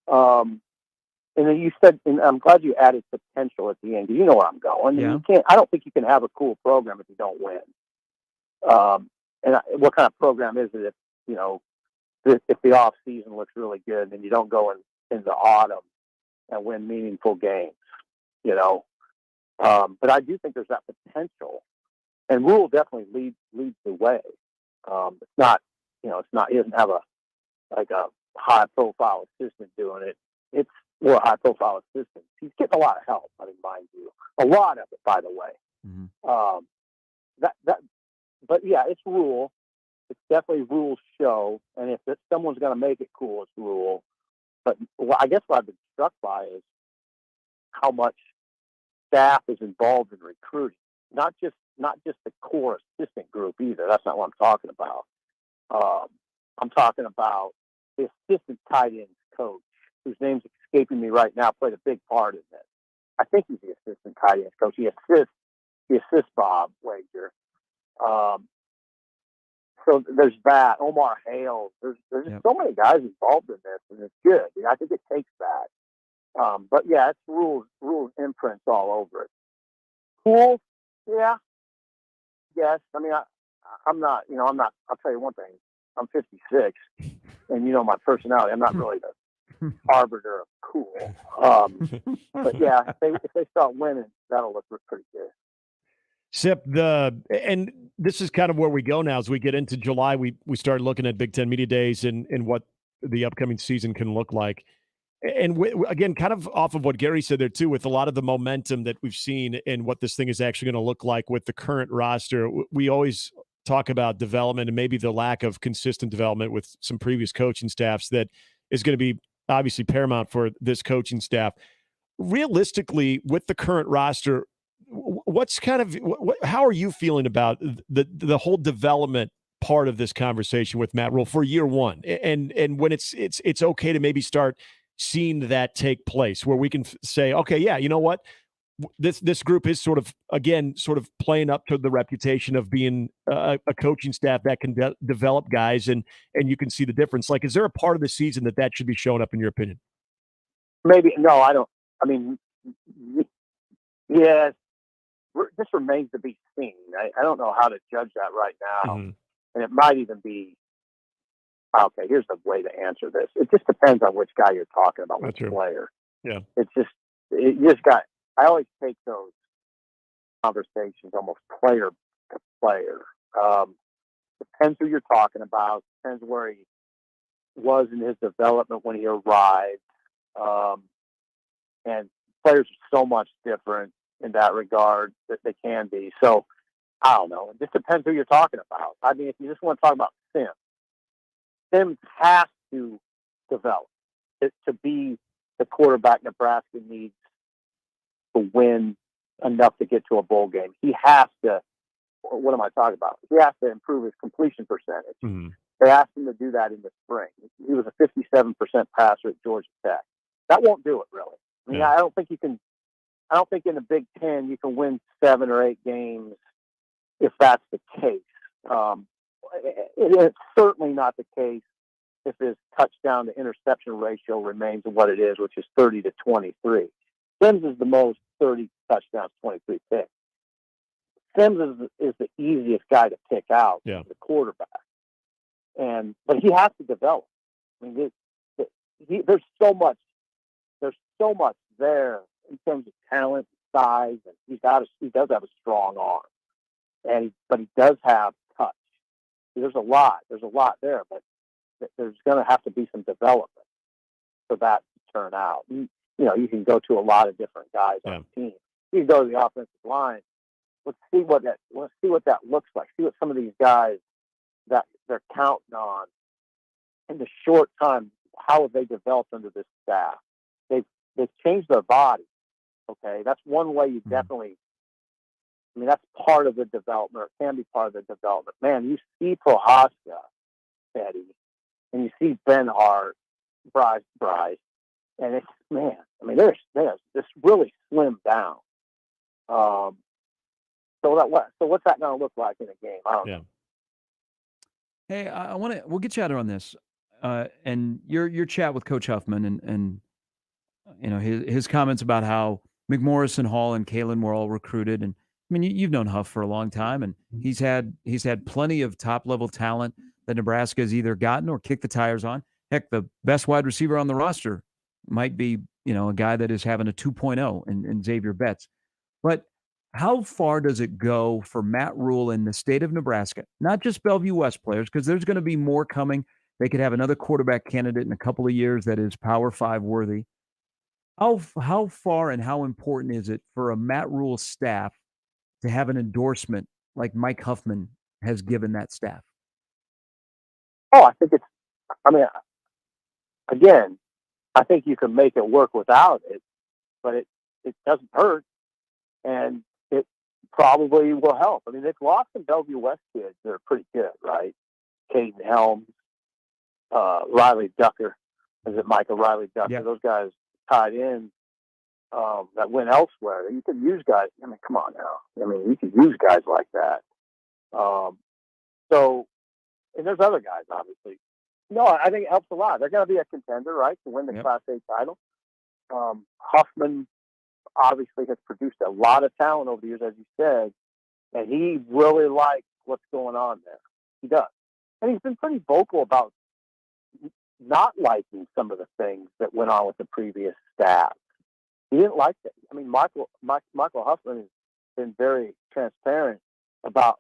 And then you said, and I'm glad you added potential at the end, because you know where I'm going. Yeah. I don't think you can have a cool program if you don't win. What kind of program is it if the off season looks really good and you don't go in the autumn and win meaningful games, but I do think there's that potential, and Rule definitely leads the way. It's not, he doesn't have a high profile assistant doing it. It's more high profile assistants. He's getting a lot of help. Mind you, a lot of it, by the way. Mm-hmm. But yeah, it's Rule. It's definitely Rule's show, and if someone's going to make it cool, it's Rule. But I guess what I've been struck by is how much staff is involved in recruiting. Not just the core assistant group either. That's not what I'm talking about. I'm talking about the assistant tight ends coach, whose name's escaping me right now, played a big part in this. I think he's the assistant tight ends coach. He assists Bob Wager. So there's that. Omar Hales. There's just so many guys involved in this, and it's good. I think it takes that. But yeah, it's rules imprints all over it. Cool. Yeah. Yes. I mean, I'm not. I'll tell you one thing. I'm 56, and my personality. I'm not really the arbiter of cool. But yeah, if they start winning, that'll look pretty good. Sip, and this is kind of where we go now as we get into July. We start looking at Big Ten Media Days and what the upcoming season can look like. And again, kind of off of what Gary said there too, with a lot of the momentum that we've seen and what this thing is actually going to look like with the current roster, we always talk about development and maybe the lack of consistent development with some previous coaching staffs that is going to be obviously paramount for this coaching staff. Realistically, with the current roster, what's kind of how are you feeling about the whole development part of this conversation with Matt Rule for year one, and when it's okay to maybe start seeing that take place where we can say, okay, yeah, you know what, this group is sort of playing up to the reputation of being a coaching staff that can develop guys, and you can see the difference. Like, is there a part of the season that should be showing up in your opinion? Maybe no, I don't. I mean, yes. This remains to be seen. I don't know how to judge that right now. Mm-hmm. And it might even be, okay, here's the way to answer this. It just depends on which guy you're talking about, which player. Yeah. I always take those conversations almost player to player. Depends who you're talking about. Depends where he was in his development when he arrived. And players are so much different in that regard that they can be. So I don't know. It just depends who you're talking about. I mean, if you just want to talk about Sims has to develop to be the quarterback Nebraska needs to win enough to get to a bowl game. He has to. What am I talking about? He has to improve his completion percentage. Mm-hmm. They asked him to do that in the spring. He was a 57% passer at Georgia Tech. That won't do it, really. I mean, I don't think you can. I don't think in the Big Ten you can win 7 or 8 games if that's the case. It's certainly not the case if his touchdown to interception ratio remains what it is, which is 30 to 23. Sims is the most 30 touchdowns, 23 picks. Sims is the easiest guy to pick out, the quarterback, but he has to develop. I mean, there's so much there in terms of talent, size, and he does have a strong arm, but he does have touch. There's a lot there, but there's going to have to be some development for that to turn out. You can go to a lot of different guys on the team. You can go to the offensive line. Let's see what that looks like. See what some of these guys that they're counting on in the short time. How have they developed under this staff? They've changed their body. Okay, that's one way you definitely. I mean, that's part of the development, or can be part of the development. Man, you see Prohaska, Eddie, and you see Benhart, Bryce, and it's I mean, there's this really slimmed down. So what's that going to look like in a game? I don't know. Hey, we'll get you out on this, and your chat with Coach Huffman and his comments about how McMorris, Hall, and Kalen were all recruited, and I mean you've known Huff for a long time, and he's had plenty of top level talent that Nebraska has either gotten or kicked the tires on. Heck, the best wide receiver on the roster might be a guy that is having a 2.0 in Xavier Betts. But how far does it go for Matt Rule in the state of Nebraska? Not just Bellevue West players, because there's going to be more coming. They could have another quarterback candidate in a couple of years that is Power 5 worthy. How far and how important is it for a Matt Rule staff to have an endorsement like Mike Huffman has given that staff? Oh, I think again, I think you can make it work without it, but it doesn't hurt, and it probably will help. I mean, they've lost some Bellevue West kids that are pretty good, right? Caden Helms, Riley Ducker. Is it Michael Riley Ducker? Yeah. Those guys tied in. that went elsewhere. You could use guys. I mean, come on now. I mean, you could use guys like that. So, and there's other guys, obviously. No, I think it helps a lot. They're going to be a contender, right, to win the Class A title. Huffman obviously has produced a lot of talent over the years, as you said, and he really likes what's going on there. He does. And he's been pretty vocal about not liking some of the things that went on with the previous staff. He didn't like it. I mean, Michael Huffman has been very transparent about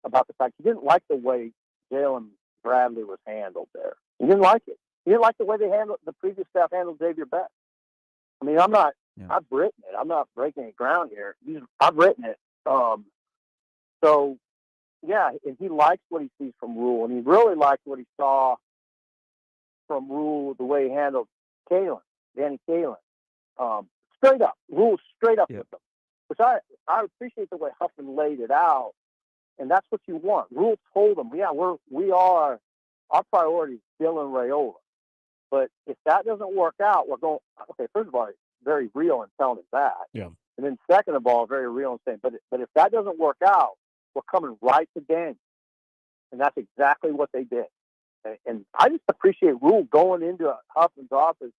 the fact he didn't like the way Jalen Bradley was handled there. He didn't like it. He didn't like the way the previous staff handled Xavier Beck. I mean, I've written it. I'm not breaking any ground here. I've written it. So, yeah, and he likes what he sees from Rule, and he really liked what he saw from Rule, the way he handled Danny Kalen. Straight up. Rule straight up with them, which I appreciate the way Huffman laid it out, and that's what you want. Rule told them, our priority is Dylan Raiola. But if that doesn't work out, we're going, okay, first of all, it's very real in telling him that. Yeah. And then second of all, very real in saying, but if that doesn't work out, we're coming right to Daniel. And that's exactly what they did. And I just appreciate Rule going into Huffman's office,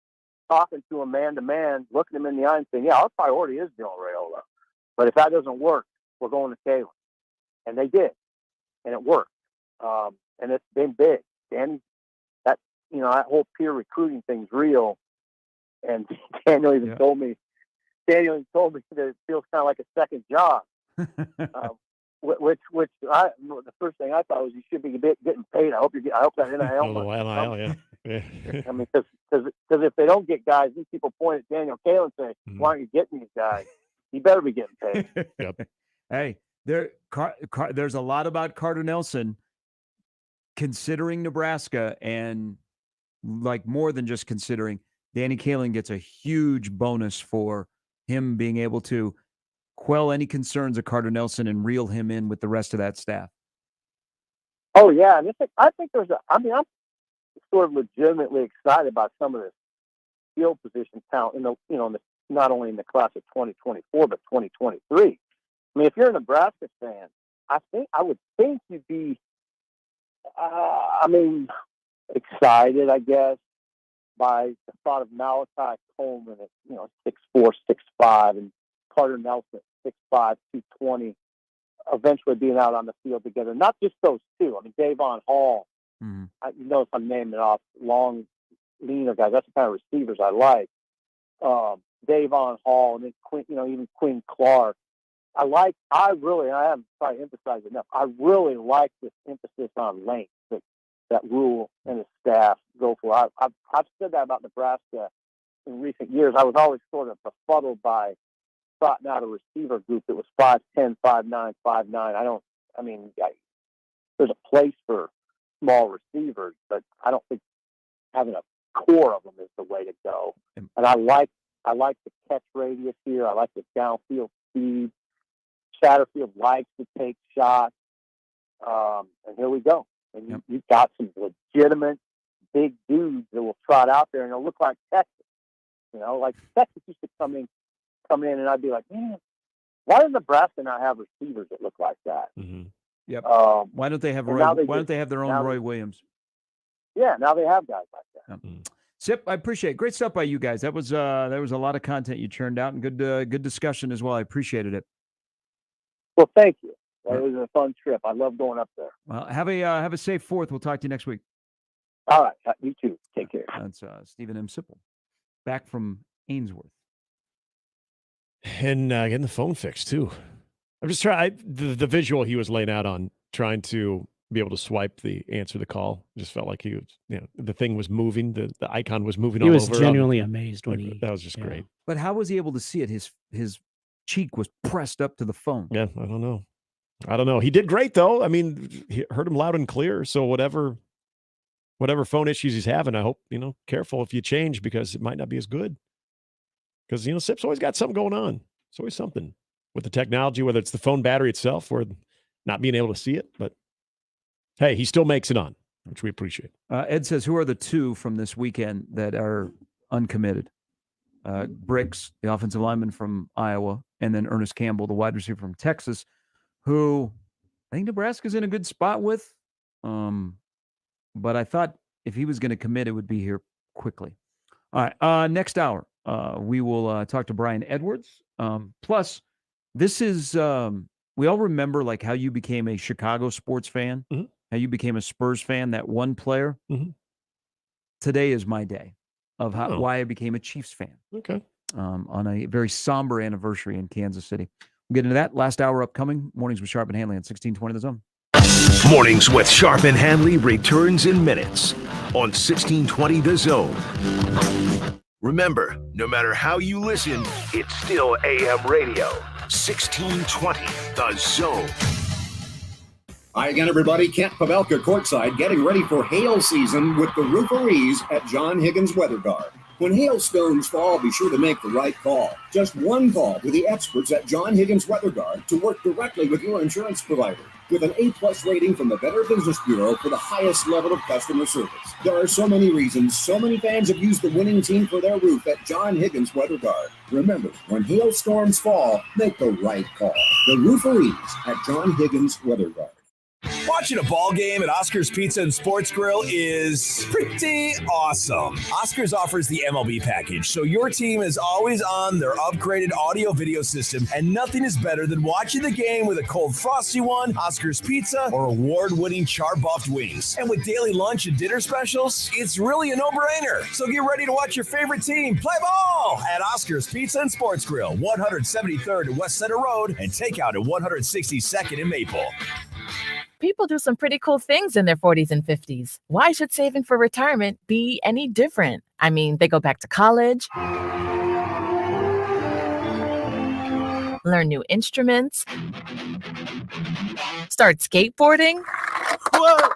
talking to him man to man, looking him in the eye and saying, yeah, our priority is Dylan Raiola. But if that doesn't work, we're going to Kalen. And they did. And it worked. And it's been big. Danny, that whole peer recruiting thing's real. And Daniel even told me that it feels kind of like a second job. Which the first thing I thought was you should be getting paid. I hope that NIL. Yeah. I mean, because if they don't get guys, these people point at Daniel Kalen and say, "Why aren't you getting these guys? You better be getting paid." Hey, there's a lot about Carter Nelson considering Nebraska, and like more than just considering. Danny Kalen gets a huge bonus for him being able to quell any concerns of Carter Nelson and reel him in with the rest of that staff. Oh yeah, and I think I'm sort of legitimately excited about some of this field position talent not only in the class of 2024 but 2023. I mean, if you're a Nebraska fan, I would think you'd be, excited, I guess, by the thought of Malachi Coleman at 6'4", 6'5", and Carter Nelson at 6'5", 220, eventually being out on the field together. Not just those two. I mean, Davon Hall. You notice I'm naming it off long, leaner guys. That's the kind of receivers I like. Davon Hall, and then even Quinn Clark. I haven't probably emphasized enough. I really like this emphasis on length that Rule and his staff go for. I've said that about Nebraska in recent years. I was always sort of befuddled by trotting out a receiver group that was 5'10", 5'9", 5'9". There's a place for small receivers, but I don't think having a core of them is the way to go. And I like the catch radius here. I like the downfield speed. Satterfield likes to take shots. And here we go. And you've got some legitimate big dudes that will trot out there and they'll look like Texas. Like Texas used to come in and I'd be like, man, why does Nebraska not have receivers that look like that? Yep. Why don't they have their own Roy Williams? Yeah, now they have guys like that. Sip, I appreciate it. Great stuff by you guys. That was a lot of content you churned out, and good discussion as well. I appreciated it. Well, thank you. It was a fun trip. I love going up there. Well, have a safe 4th. We'll talk to you next week. All right. You too. Take care. That's Stephen M. Sipple, back from Ainsworth. And getting the phone fixed, too. I'm just trying. The visual he was laying out on trying to be able to swipe the answer the call just felt like he was, the thing was moving. The icon was moving all over. He was genuinely amazed when that was just great. But how was he able to see it? His cheek was pressed up to the phone. Yeah, I don't know. He did great, though. I mean, he heard him loud and clear. So whatever phone issues he's having, I hope, careful if you change because it might not be as good. Because, Sip's always got something going on. It's always something with the technology, whether it's the phone battery itself or not being able to see it. But, hey, he still makes it on, which we appreciate. Ed says, who are the two from this weekend that are uncommitted? Bricks, the offensive lineman from Iowa, and then Ernest Campbell, the wide receiver from Texas, who I think Nebraska's in a good spot with. But I thought if he was going to commit, it would be here quickly. All right. Next hour, we will talk to Brian Edwards. Plus, this is we all remember like how you became a Chicago sports fan, how you became a Spurs fan, that one player. Today is my day of why I became a Chiefs fan. Okay. On a very somber anniversary in Kansas City. We'll get into that. Last hour upcoming. Mornings with Sharp and Handley on 1620 The Zone. Mornings with Sharp and Handley returns in minutes on 1620 The Zone. Remember, no matter how you listen, it's still AM radio. 1620 The Zone. Hi again, everybody. Kent Pavelka courtside, getting ready for hail season with the Rooferees at John Higgins Weather Guard. When hailstones fall, be sure to make the right call. Just one call to the experts at John Higgins Weather Guard to work directly with your insurance provider. With an A+ rating from the Better Business Bureau for the highest level of customer service. There are so many reasons, so many fans have used the winning team for their roof at John Higgins Weather Guard. Remember, when hailstorms fall, make the right call. The Rooferees at John Higgins Weather Guard. Watching a ball game at Oscar's Pizza and Sports Grill is pretty awesome. Oscar's offers the MLB package, so your team is always on their upgraded audio-video system, and nothing is better than watching the game with a cold frosty one, Oscar's Pizza, or award-winning char-buffed wings. And with daily lunch and dinner specials, it's really a no-brainer. So get ready to watch your favorite team play ball at Oscar's Pizza and Sports Grill, 173rd and West Center Road, and takeout at 162nd and Maple. People do some pretty cool things in their 40s and 50s. Why should saving for retirement be any different? I mean, they go back to college, learn new instruments, start skateboarding. Whoa!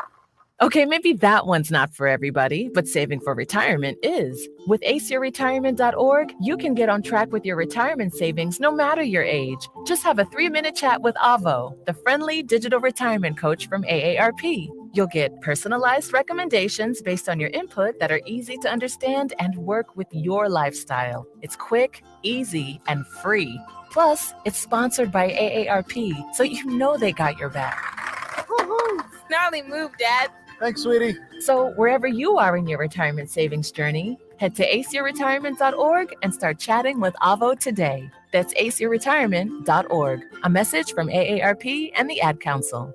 Okay, maybe that one's not for everybody, but saving for retirement is. With aceyourretirement.org, you can get on track with your retirement savings no matter your age. Just have a 3-minute chat with Avo, the friendly digital retirement coach from AARP. You'll get personalized recommendations based on your input that are easy to understand and work with your lifestyle. It's quick, easy, and free. Plus, it's sponsored by AARP, so you know they got your back. Woohoo! Gnarly move, Dad. Thanks, sweetie. So wherever you are in your retirement savings journey, head to aceyourretirement.org and start chatting with Avo today. That's aceyourretirement.org. A message from AARP and the Ad Council.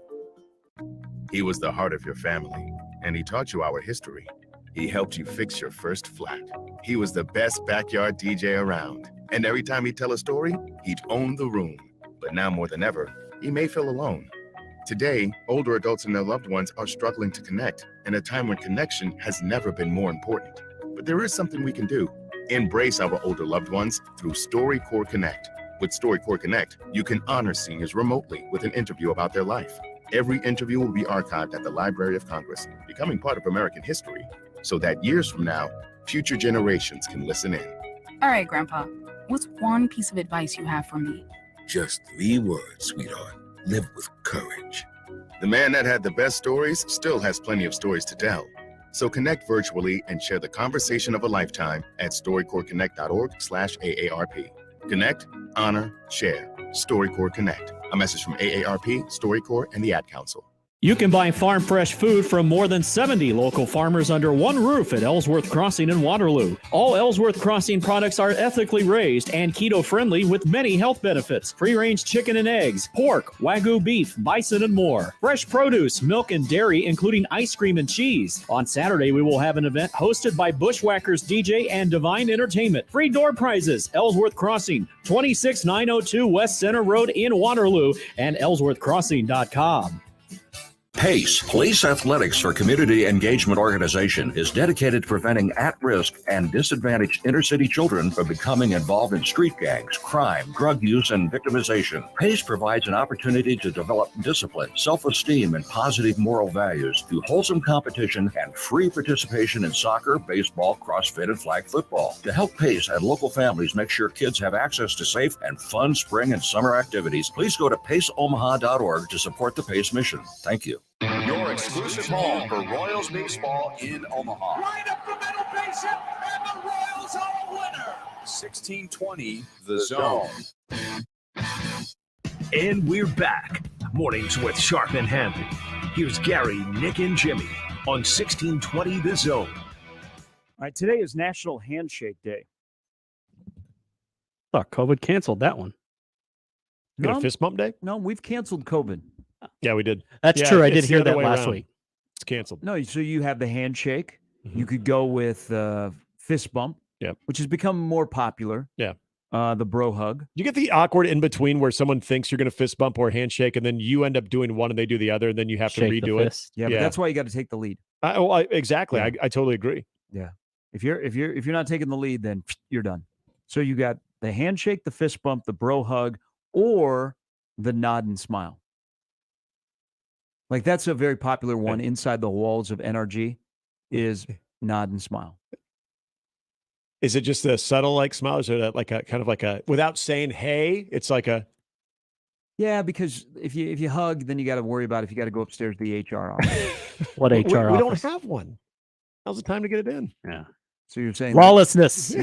He was the heart of your family, and he taught you our history. He helped you fix your first flat. He was the best backyard DJ around. And every time he'd tell a story, he'd own the room. But now more than ever, he may feel alone. Today, older adults and their loved ones are struggling to connect in a time when connection has never been more important. But there is something we can do. Embrace our older loved ones through StoryCorps Connect. With StoryCorps Connect, you can honor seniors remotely with an interview about their life. Every interview will be archived at the Library of Congress, becoming part of American history, so that years from now, future generations can listen in. All right, Grandpa, what's one piece of advice you have for me? Just 3 words, sweetheart. Live with courage. The man that had the best stories still has plenty of stories to tell. So connect virtually and share the conversation of a lifetime at StoryCorpsConnect.org/AARP. Connect, honor, share. StoryCorps Connect. A message from AARP, StoryCorps, and the Ad Council. You can buy farm fresh food from more than 70 local farmers under one roof at Ellsworth Crossing in Waterloo. All Ellsworth Crossing products are ethically raised and keto friendly with many health benefits. Free-range chicken and eggs, pork, Wagyu beef, bison, and more. Fresh produce, milk, and dairy, including ice cream and cheese. On Saturday, we will have an event hosted by Bushwhackers DJ and Divine Entertainment. Free door prizes, Ellsworth Crossing, 26902 West Center Road in Waterloo, and ellsworthcrossing.com. PACE, Police Athletics for Community Engagement Organization, is dedicated to preventing at-risk and disadvantaged inner-city children from becoming involved in street gangs, crime, drug use, and victimization. PACE provides an opportunity to develop discipline, self-esteem, and positive moral values through wholesome competition and free participation in soccer, baseball, CrossFit, and flag football. To help PACE and local families make sure kids have access to safe and fun spring and summer activities, please go to paceomaha.org to support the PACE mission. Thank you. Your exclusive home for Royals baseball in Omaha. Right up the middle, base hit, and the Royals are a winner. 1620 The Zone. And we're back. Mornings with Sharp and Handley. Here's Gary, Nick, and Jimmy on 1620 The Zone. All right, today is National Handshake Day. Thought COVID canceled that one. You got a fist bump day? No, we've canceled COVID. Yeah, we did. That's true. I did hear that last week. It's canceled. No, so you have the handshake. You could go with fist bump, which has become more popular. Yeah. The bro hug. You get the awkward in between where someone thinks you're going to fist bump or handshake, and then you end up doing one and they do the other, and then you have to redo it. Yeah, but that's why you got to take the lead. Exactly. Yeah. I totally agree. Yeah. If you're not taking the lead, then you're done. So you got the handshake, the fist bump, the bro hug, or the nod and smile. Like that's a very popular one inside the walls of NRG is nod and smile. Is it just a subtle like smile? Is it like a kind of like a without saying hey? It's like a because if you hug, then you got to worry about if you got to go upstairs to the HR office. What HR office? We don't have one. Now's the time to get it in. Yeah. So you're saying lawlessness.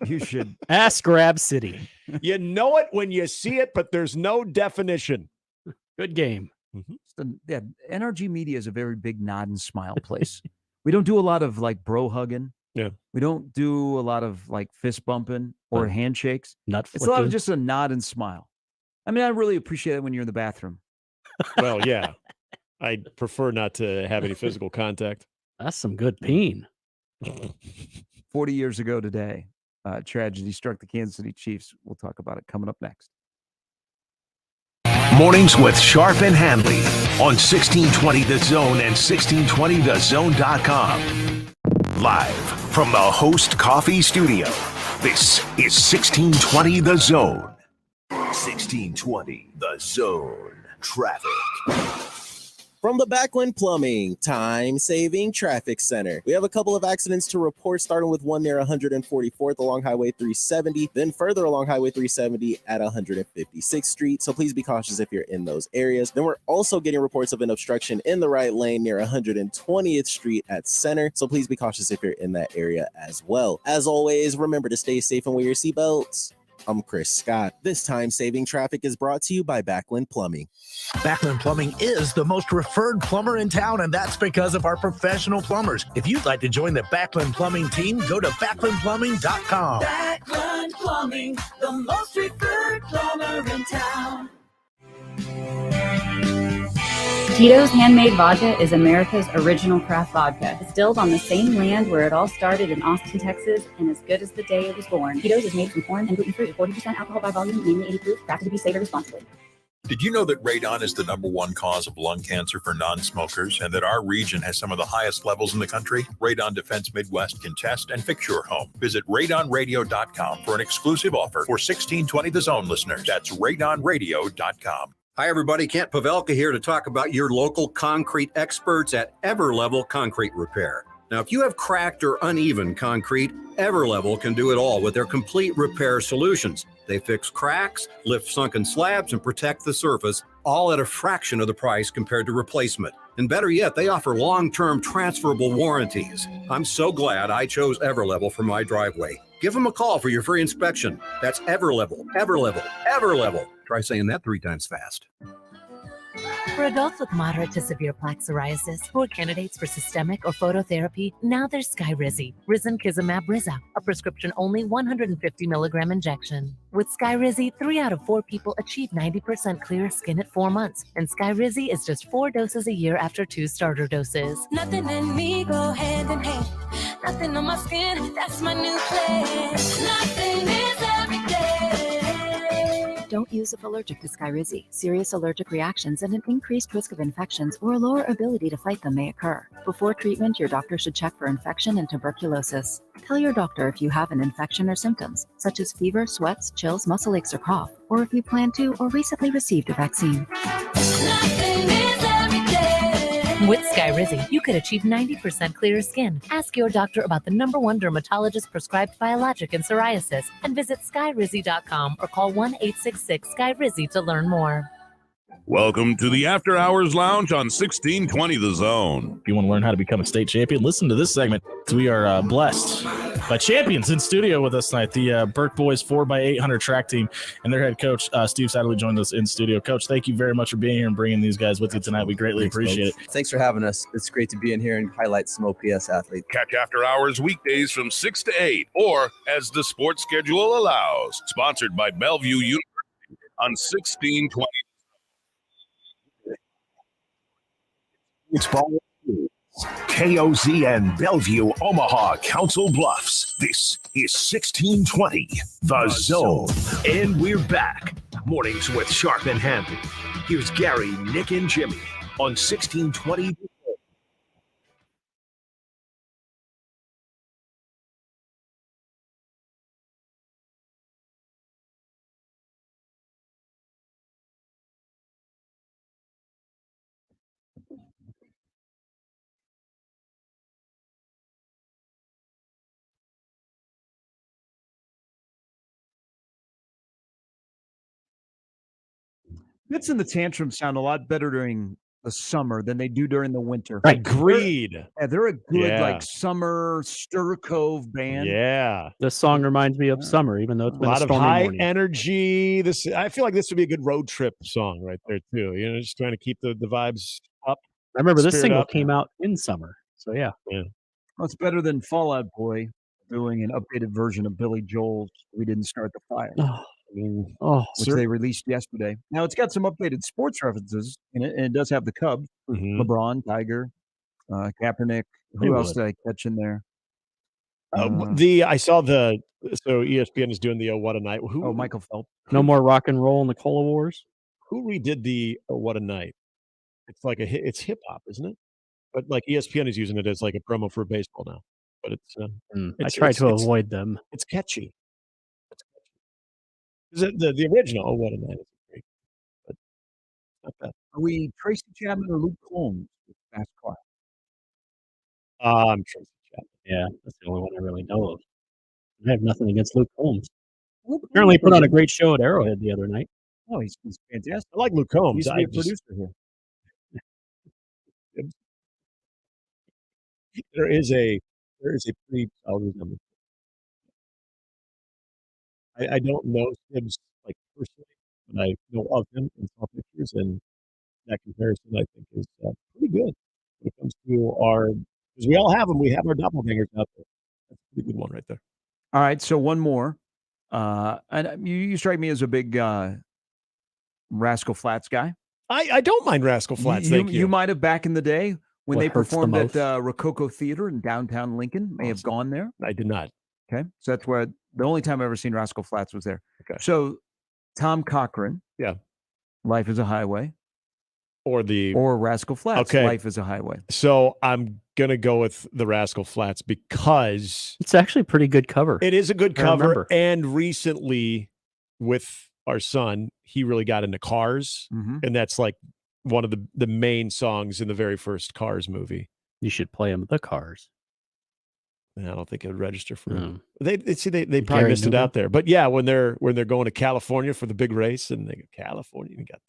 You should ask Grab City. You know it when you see it, but there's no definition. Good game. NRG Media is a very big nod and smile place. We don't do a lot of like bro hugging. Yeah. We don't do a lot of like fist bumping or handshakes. It's a lot of just a nod and smile. I mean, I really appreciate it when you're in the bathroom. Well, yeah. I prefer not to have any physical contact. That's some good peen. 40 years ago today, tragedy struck the Kansas City Chiefs. We'll talk about it coming up next. Mornings with Sharp and Handley on 1620 The Zone and 1620thezone.com. Live from the Host Coffee Studio, this is 1620 The Zone. 1620 The Zone. Traffic. From the Backlund Plumbing Time-Saving Traffic Center. We have a couple of accidents to report, starting with one near 144th along Highway 370, then further along Highway 370 at 156th Street. So please be cautious if you're in those areas. Then we're also getting reports of an obstruction in the right lane near 120th Street at Center. So please be cautious if you're in that area as well. As always, remember to stay safe and wear your seatbelts. I'm Chris Scott. This time-saving traffic is brought to you by Backlund Plumbing. Backlund Plumbing is the most referred plumber in town, and that's because of our professional plumbers. If you'd like to join the Backlund Plumbing team, go to backlundplumbing.com. Backlund Plumbing, the most referred plumber in town. Tito's Handmade Vodka is America's original craft vodka. Distilled on the same land where it all started in Austin, Texas, and as good as the day it was born. Tito's is made from corn and gluten-free, 40% alcohol by volume, mainly 80 proof, crafted to be savored responsibly. Did you know that radon is the #1 cause of lung cancer for non-smokers and that our region has some of the highest levels in the country? Radon Defense Midwest can test and fix your home. Visit radonradio.com for an exclusive offer for 1620 The Zone listeners. That's radonradio.com. Hi, everybody. Kent Pavelka here to talk about your local concrete experts at Everlevel Concrete Repair. Now, if you have cracked or uneven concrete, Everlevel can do it all with their complete repair solutions. They fix cracks, lift sunken slabs, and protect the surface, all at a fraction of the price compared to replacement. And better yet, they offer long-term transferable warranties. I'm so glad I chose Everlevel for my driveway. Give them a call for your free inspection. That's Everlevel, Everlevel, Everlevel. Try saying that 3 times fast. For adults with moderate to severe plaque psoriasis who are candidates for systemic or phototherapy, now there's Skyrizi, Risankizumab Riza, a prescription-only 150 milligram injection. With Skyrizi, 3 out of 4 people achieve 90% clear skin at 4 months, and Skyrizi is just 4 doses a year after 2 starter doses. Nothing and me go hand in hand. Nothing on my skin, that's my new plan. Nothing is every day. Don't use if allergic to Skyrizi. Serious allergic reactions and an increased risk of infections or a lower ability to fight them may occur. Before treatment, your doctor should check for infection and tuberculosis. Tell your doctor if you have an infection or symptoms, such as fever, sweats, chills, muscle aches, or cough, or if you plan to or recently received a vaccine. Nothing is every day. With Skyrizi, you could achieve 90% clearer skin. Ask your doctor about the #1 dermatologist prescribed biologic in psoriasis and visit skyrizi.com or call 1-866-SKYRIZI to learn more. Welcome to the After Hours Lounge on 1620 The Zone. If you want to learn how to become a state champion, listen to this segment. We are blessed by champions in studio with us tonight, the Burke Boys 4x800 track team, and their head coach, Steve Sadlerly, joined us in studio. Coach, thank you very much for being here and bringing these guys with you tonight. We greatly appreciate it. Thanks for having us. It's great to be in here and highlight some OPS athletes. Catch After Hours weekdays from 6 to 8, or as the sports schedule allows. Sponsored by Bellevue University on 1620. It's ball. KOZ and Bellevue, Omaha, Council Bluffs. This is 1620, The Zone. And we're back. Mornings with Sharp and Handley. Here's Gary, Nick, and Jimmy on 1620. Fits and the Tantrums sound a lot better during the summer than they do during the winter. Right. Agreed. They're a good Yeah. like summer Stir Cove band. Yeah. This song reminds me of summer, even though it's A been a lot of stormy high morning. energy. I feel like this would be a good road trip song right there too. Just trying to keep the vibes up. I remember this spirit single up. came out in summer, so yeah. Well, it's better than Fall Out Boy doing an updated version of Billy Joel's "We Didn't Start the Fire," which they released yesterday. Now it's got some updated sports references in it, and it does have the Cubs, LeBron, Tiger, Kaepernick. They Who else would. did I catch in there? I saw so ESPN is doing the "Oh What a Night." Michael Phelps. No more rock and roll in the Cola Wars. Who redid the "Oh What a Night"? It's like it's hip hop, isn't it? But like ESPN is using it as like a promo for baseball now. But I try to avoid them. It's catchy. Is it the original? "Oh What a Night" is great, but not bad. Are we Tracy Chapman or Luke Combs with Fast Car? I'm Tracy Chapman. Yeah, that's the only one I really know of. I have nothing against Luke Combs. Apparently put on a great show at Arrowhead the other night. Oh, he's fantastic. I like Luke Combs. He used to be a producer here. There is a pretty solid resemblance. I don't know Sims like personally, but I know of him and saw pictures, and that comparison I think is pretty good when it comes to because we all have them. We have our doppelgangers out there. That's a pretty good one right there. All right, so one more. And you strike me as a big Rascal Flatts guy. I don't mind Rascal Flatts. Thank you. You might have back in the day when What they hurts the performed at most? Rococo Theater in downtown Lincoln. May have gone there. I did not. Okay, so that's where the only time I've ever seen Rascal Flatts was there. Okay. So Tom Cochran, Yeah. Life is a Highway, Or Rascal Flatts, Okay. Life is a Highway. So I'm gonna go with the Rascal Flatts because It's actually a pretty good cover. it is a good I cover. remember. And recently, with our son, he really got into Cars, and that's like one of the main songs in the very first Cars movie. You should play him the Cars. And I don't think it would register for him. No. They probably Gary missed it Newman? out there. But yeah, when they're going to California for the big race, and they go California, you got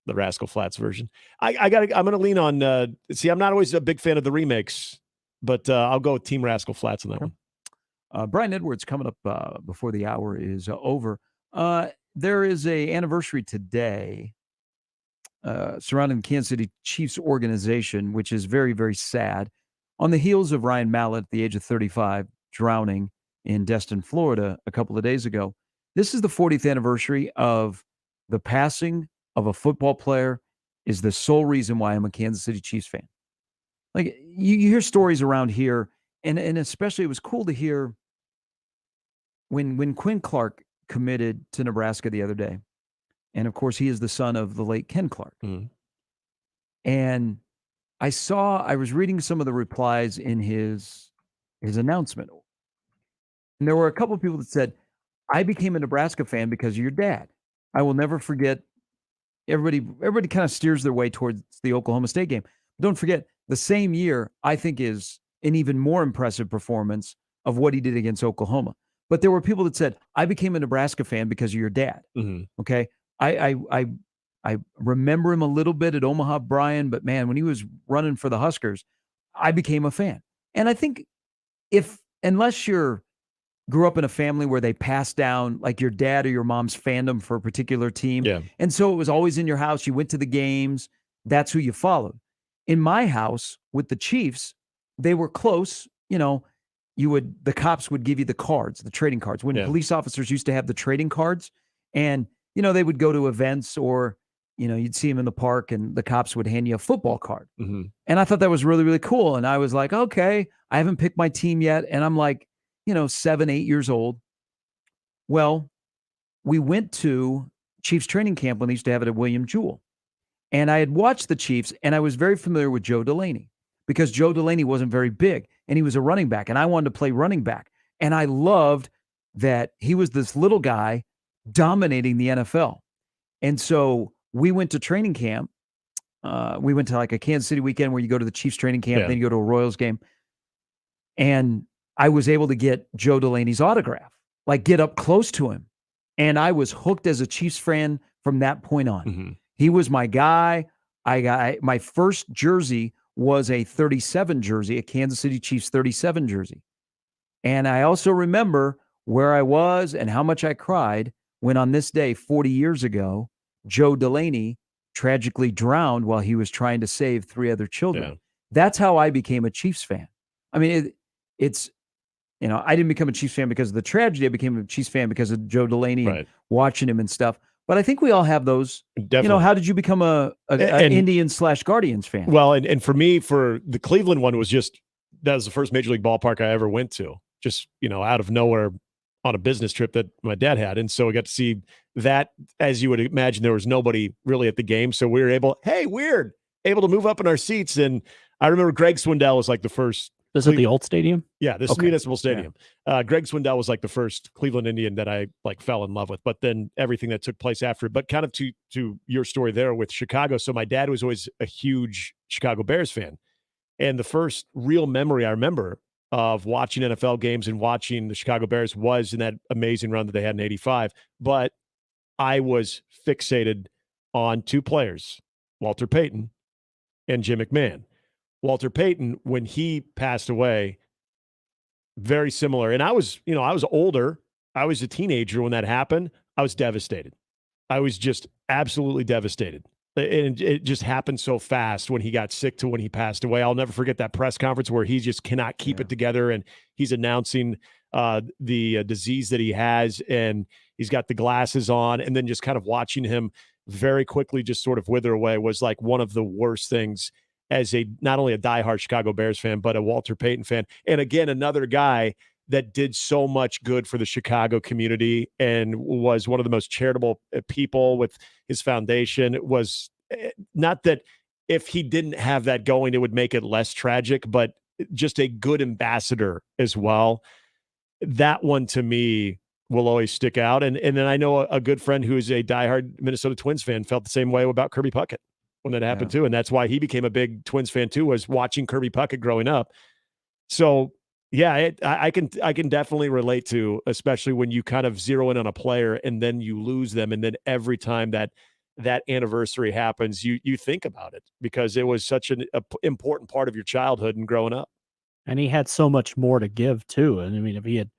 the Rascal Flatts version. I'm gonna lean on. I'm not always a big fan of the remakes, but I'll go with Team Rascal Flatts on that one. Brian Edwards coming up before the hour is over. There is a anniversary today surrounding the Kansas City Chiefs organization, which is very, very sad. On the heels of Ryan Mallett at the age of 35 drowning in Destin, Florida a couple of days ago, this is the 40th anniversary of the passing of a football player is the sole reason why I'm a Kansas City Chiefs fan. Like you hear stories around here, and especially it was cool to hear when Quinn Clark committed to Nebraska the other day. And of course, he is the son of the late Ken Clark. And I was reading some of the replies in his announcement. And there were a couple of people that said, I became a Nebraska fan because of your dad. I will never forget. Everybody kind of steers their way towards the Oklahoma State game. Don't forget, the same year, I think, is an even more impressive performance of what he did against Oklahoma. But there were people that said, I became a Nebraska fan because of your dad. Okay. I remember him a little bit at Omaha Bryan, but man, when he was running for the Huskers, I became a fan. And I think if unless you're grew up in a family where they pass down like your dad or your mom's fandom for a particular team. Yeah. And so it was always in your house. You went to the games. That's who you followed. In my house with the Chiefs, they were close. You know, the cops would give you the cards, the trading cards. When police officers used to have the trading cards, and, you know, they would go to events or, you know, you'd see them in the park and the cops would hand you a football card. Mm-hmm. And I thought that was really, really cool. And I was like, okay, I haven't picked my team yet. And I'm like, you know, 7, 8 years old. Well, we went to Chiefs training camp when they used to have it at William Jewell. And I had watched the Chiefs, and I was very familiar with Joe Delaney because Joe Delaney wasn't very big, and he was a running back, and I wanted to play running back. And I loved that he was this little guy dominating the NFL. And so we went to training camp. We went to like a Kansas City weekend where you go to the Chiefs training camp, then you go to a Royals game. And I was able to get Joe Delaney's autograph, like get up close to him. And I was hooked as a Chiefs fan from that point on. Mm-hmm. He was my guy. My first jersey was a 37 jersey, a Kansas City Chiefs 37 jersey. And I also remember where I was and how much I cried when on this day 40 years ago, Joe Delaney tragically drowned while he was trying to save 3 other children. Yeah. That's how I became a Chiefs fan. I mean, it's, you know, I didn't become a Chiefs fan because of the tragedy. I became a Chiefs fan because of Joe Delaney and watching him and stuff. But I think we all have those. Definitely. You know, how did you become an Indians/Guardians fan? Well, and for me, for the Cleveland one was that was the first Major League ballpark I ever went to. Just, you know, out of nowhere on a business trip that my dad had. And so I got to see that. As you would imagine, there was nobody really at the game. So we were able to move up in our seats. And I remember Greg Swindell was like the first. Is it the old stadium? Yeah, this municipal stadium. Greg Swindell was like the first Cleveland Indian that I like fell in love with, but then everything that took place after. But kind of to your story there with Chicago. So my dad was always a huge Chicago Bears fan. And the first real memory I remember of watching NFL games and watching the Chicago Bears was in that amazing run that they had in '85. But I was fixated on 2 players, Walter Payton and Jim McMahon. Walter Payton, when he passed away, very similar. And I was older. I was a teenager when that happened. I was devastated. I was just absolutely devastated. And it just happened so fast when he got sick to when he passed away. I'll never forget that press conference where he just cannot keep it together. And he's announcing the disease that he has. And he's got the glasses on. And then just kind of watching him very quickly just sort of wither away was like one of the worst things as not only a diehard Chicago Bears fan, but a Walter Payton fan. And again, another guy that did so much good for the Chicago community and was one of the most charitable people with his foundation. It was not that if he didn't have that going, it would make it less tragic, but just a good ambassador as well. That one to me will always stick out. And then I know a good friend who is a diehard Minnesota Twins fan felt the same way about Kirby Puckett when that happened too. And that's why he became a big Twins fan too, was watching Kirby Puckett growing up. So yeah, I can definitely relate to, especially when you kind of zero in on a player and then you lose them. And then every time that anniversary happens, you think about it because it was such an important part of your childhood and growing up. And he had so much more to give too. And I mean, if he had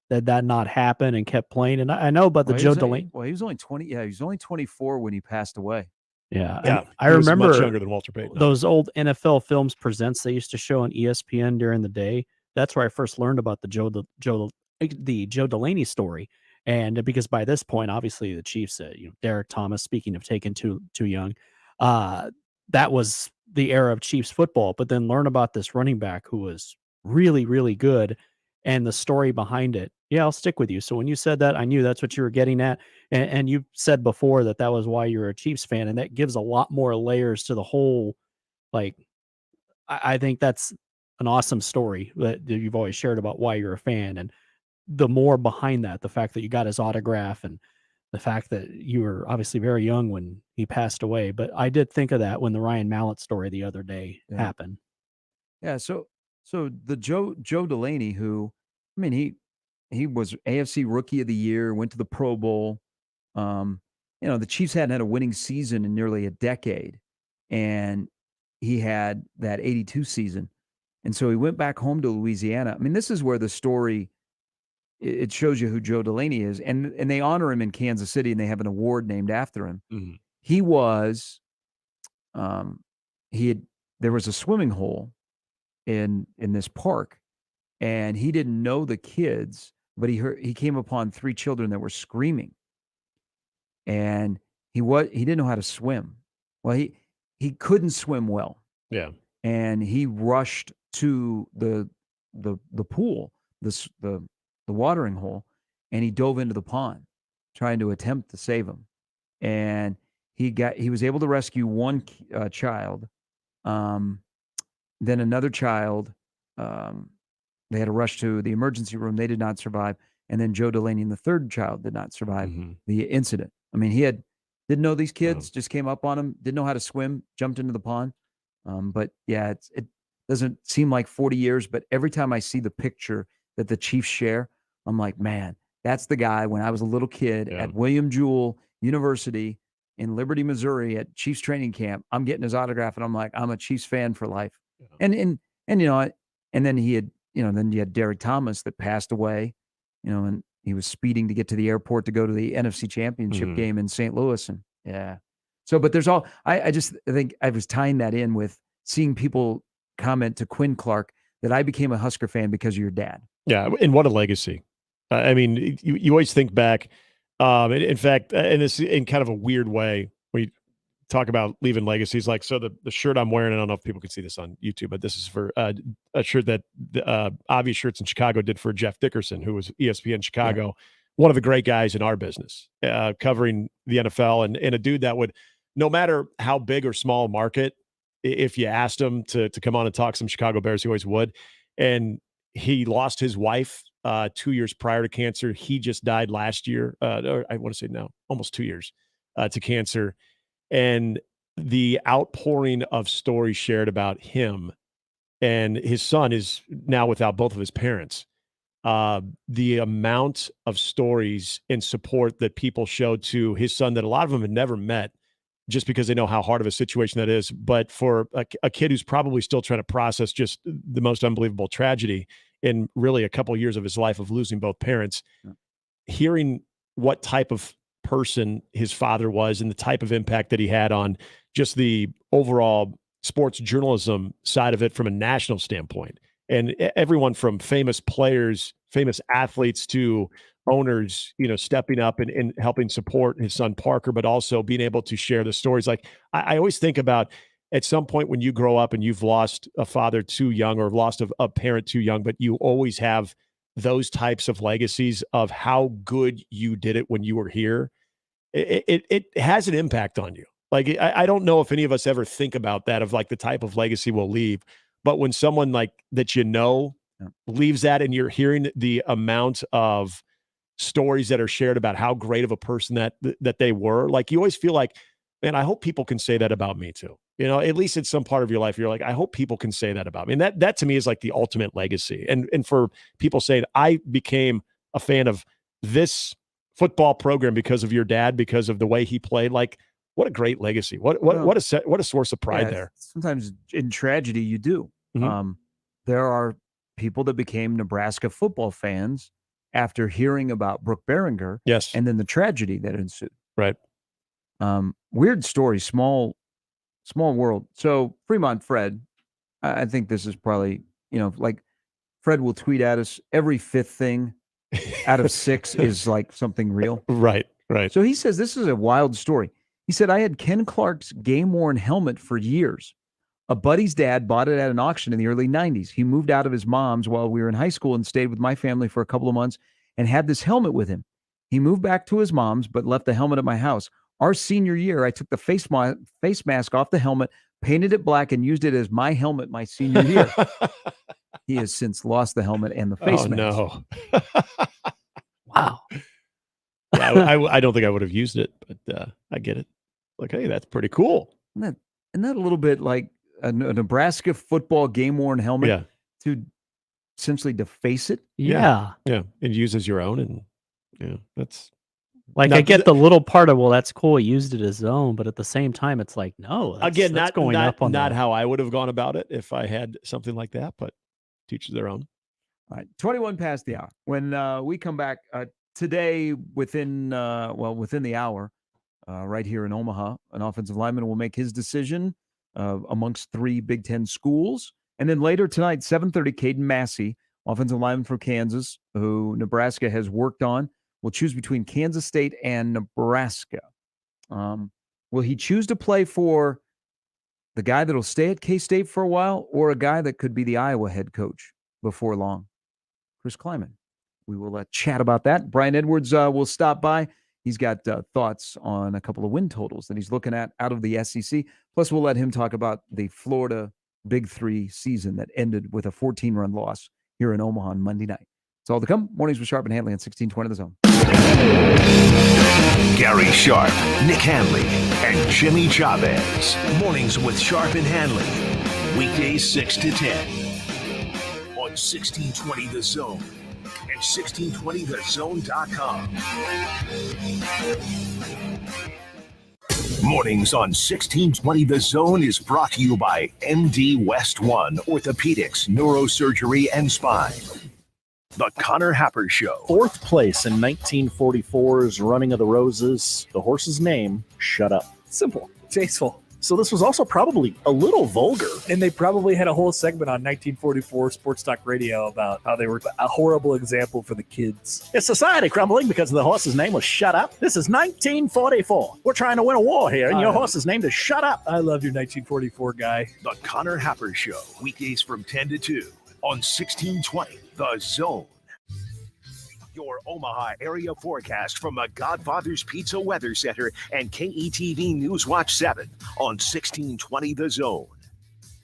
that not happen and kept playing, and I know about the Joe Delaney. Well, he was only 20. Yeah, he was only 24 when he passed away. Yeah. I remember much younger than Walter Payton. Those old NFL Films Presents they used to show on ESPN during the day. That's where I first learned about the Joe Delaney story. And because by this point, obviously the Chiefs, Derek Thomas, speaking of taken too young, that was the era of Chiefs football. But then learn about this running back who was really, really good and the story behind it. Yeah, I'll stick with you. So when you said that, I knew that's what you were getting at. And you said before that was why you're a Chiefs fan. And that gives a lot more layers to the whole, like, I think that's an awesome story that you've always shared about why you're a fan. And the more behind that, the fact that you got his autograph and the fact that you were obviously very young when he passed away. But I did think of that when the Ryan Mallett story the other day happened. Yeah. So the Joe Delaney, who, I mean, he was AFC Rookie of the Year, went to the Pro Bowl. The Chiefs hadn't had a winning season in nearly a decade, and he had that 82 season. And so he went back home to Louisiana. I mean, this is where the story, it shows you who Joe Delaney is. And they honor him in Kansas City, and they have an award named after him. Mhm. He was, there was a swimming hole in this park, and he didn't know the kids, but he came upon 3 children that were screaming, and he didn't know how to swim. Well, he couldn't swim well, Yeah. and he rushed to the pool, the watering hole, and he dove into the pond, trying to attempt to save him. And he was able to rescue one child. Then another child, they had to rush to the emergency room. They did not survive. And then Joe Delaney and the third child did not survive the incident. I mean, didn't know these kids, just came up on him, didn't know how to swim, jumped into the pond. But yeah, it doesn't seem like 40 years, but every time I see the picture that the Chiefs share, I'm like, man, that's the guy when I was a little kid at William Jewell University in Liberty, Missouri at Chiefs training camp. I'm getting his autograph, and I'm like, I'm a Chiefs fan for life. And you know, and then he had, then you had Derek Thomas that passed away, and he was speeding to get to the airport to go to the NFC Championship game in St. Louis. And yeah. So, but there's I think I was tying that in with seeing people comment to Quinn Clark that I became a Husker fan because of your dad. Yeah. And what a legacy. I mean, you always think back, in fact, and this in kind of a weird way, we talk about leaving legacies. Like, so the shirt I'm wearing, I don't know if people can see this on YouTube, but this is for a shirt that Obvious Shirts in Chicago did for Jeff Dickerson, who was ESPN Chicago, one of the great guys in our business, covering the NFL, and a dude that would, no matter how big or small market, if you asked him to come on and talk some Chicago Bears, he always would. And he lost his wife 2 years prior to cancer. He just died last year. Or I want to say now, almost 2 years to cancer. And the outpouring of stories shared about him, and his son is now without both of his parents. The amount of stories and support that people showed to his son that a lot of them had never met, just because they know how hard of a situation that is. But for a kid who's probably still trying to process just the most unbelievable tragedy in really a couple of years of his life of losing both parents, hearing what type of person his father was and the type of impact that he had on just the overall sports journalism side of it from a national standpoint. And everyone from famous players, famous athletes to owners, stepping up and helping support his son Parker, but also being able to share the stories. Like I always think about, at some point when you grow up and you've lost a father too young or lost a parent too young, but you always have those types of legacies of how good you did it when you were here. It has an impact on you. Like, I don't know if any of us ever think about that, of like the type of legacy we'll leave. But when someone like that, leaves that, and you're hearing the amount of stories that are shared about how great of a person that they were, like, you always feel like, man, I hope people can say that about me too. At least in some part of your life, you're like, I hope people can say that about me. And that to me is like the ultimate legacy. And for people saying, I became a fan of this football program because of your dad, because of the way he played, like, what a great legacy. What a source of pride there. Sometimes in tragedy, you do. There are people that became Nebraska football fans after hearing about Brooke Behringer. Yes. And then the tragedy that ensued. Right. Weird story, small world. So Fremont Fred, I think this is probably, like Fred will tweet at us every fifth thing out of 6 is like something real. Right. So he says, this is a wild story. He said, I had Ken Clark's game-worn helmet for years. A buddy's dad bought it at an auction in the early 90s. He moved out of his mom's while we were in high school and stayed with my family for a couple of months and had this helmet with him. He moved back to his mom's, but left the helmet at my house. Our senior year, I took the face mask off the helmet, painted it black, and used it as my helmet my senior year. He has since lost the helmet and the face mask. No. Wow. Yeah, I don't think I would have used it, but I get it. Like, hey, that's pretty cool. Isn't that a little bit like a Nebraska football game-worn helmet to essentially deface it? Yeah. Yeah. And use as your own. And that's Like, Now, I get the little part of, well, that's cool, he used it as his own, but at the same time, it's like, no, Again, that's not going not up on not the how I would have gone about it if I had something like that, but teach their own. All right, 21 past the hour. When we come back today, within the hour, right here in Omaha, an offensive lineman will make his decision amongst 3 Big Ten schools. And then later tonight, 7:30, Caden Massey, offensive lineman for Kansas, who Nebraska has worked on, will choose between Kansas State and Nebraska. Will he choose to play for the guy that'll stay at K-State for a while, or a guy that could be the Iowa head coach before long? Chris Kleiman. We will chat about that. Brian Edwards will stop by. He's got thoughts on a couple of win totals that he's looking at out of the SEC. Plus, we'll let him talk about the Florida Big 3 season that ended with a 14-run loss here in Omaha on Monday night. It's all to come. Mornings with Sharp and Handley on 1620 The Zone. Gary Sharp, Nick Handley, and Jimmy Chavez. Mornings with Sharp and Handley. Weekdays 6 to 10. On 1620 The Zone and 1620thezone.com. Mornings on 1620 The Zone is brought to you by MD West One Orthopedics, Neurosurgery, and Spine. The Connor Happer Show. 4th place in 1944's Running of the Roses. The horse's name, Shut Up. Simple, tasteful. So this was also probably a little vulgar. And they probably had a whole segment on 1944 Sports Talk Radio about how they were a horrible example for the kids. Is society crumbling because the horse's name was Shut Up? This is 1944. We're trying to win a war here, and your horse's name is Shut Up. I love your 1944 guy. The Connor Happer Show. Weekdays from 10 to 2 on 1620 The Zone. Your Omaha area forecast from the Godfather's Pizza Weather Center and KETV Newswatch 7 on 1620 The Zone.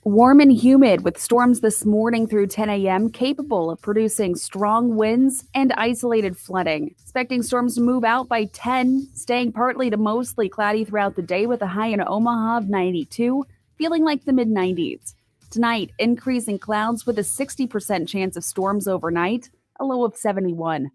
Warm and humid with storms this morning through 10 a.m. capable of producing strong winds and isolated flooding. Expecting storms to move out by 10, staying partly to mostly cloudy throughout the day with a high in Omaha of 92, feeling like the mid-90s. Tonight, increasing clouds with a 60% chance of storms overnight, a low of 71.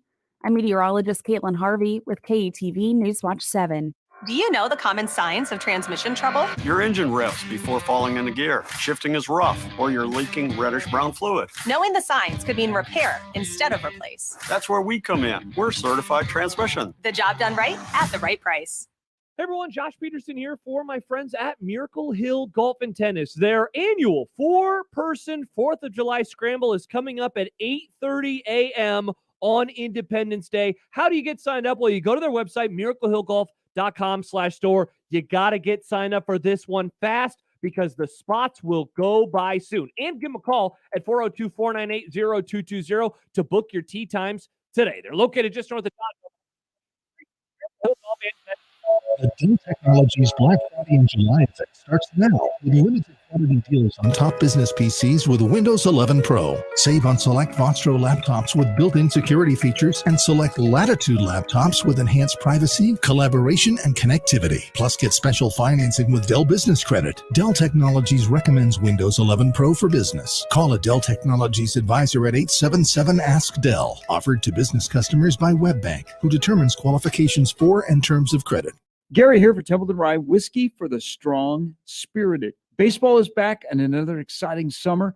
I'm meteorologist Caitlin Harvey with KETV Newswatch 7. Do you know the common signs of transmission trouble? Your engine revs before falling into gear, shifting is rough, or you're leaking reddish-brown fluid. Knowing the signs could mean repair instead of replace. That's where we come in. We're certified transmission. The job done right at the right price. Hey everyone, Josh Peterson here for my friends at Miracle Hill Golf and Tennis. Their annual 4-person 4th of July Scramble is coming up at 8:30 a.m. on Independence Day. How do you get signed up? Well, you go to their website, miraclehillgolf.com/store. You got to get signed up for this one fast because the spots will go by soon. And give them a call at 402-498-0220 to book your tee times today. They're located just north of The Dell Technologies Black Friday in July event starts now with limited quantity deals on top business PCs with Windows 11 Pro. Save on select Vostro laptops with built-in security features and select Latitude laptops with enhanced privacy, collaboration, and connectivity. Plus, get special financing with Dell Business Credit. Dell Technologies recommends Windows 11 Pro for business. Call a Dell Technologies advisor at 877-ASK-DELL. Offered to business customers by WebBank, who determines qualifications for and terms of credit. Gary here for Templeton Rye, whiskey for the strong-spirited. Baseball is back and another exciting summer,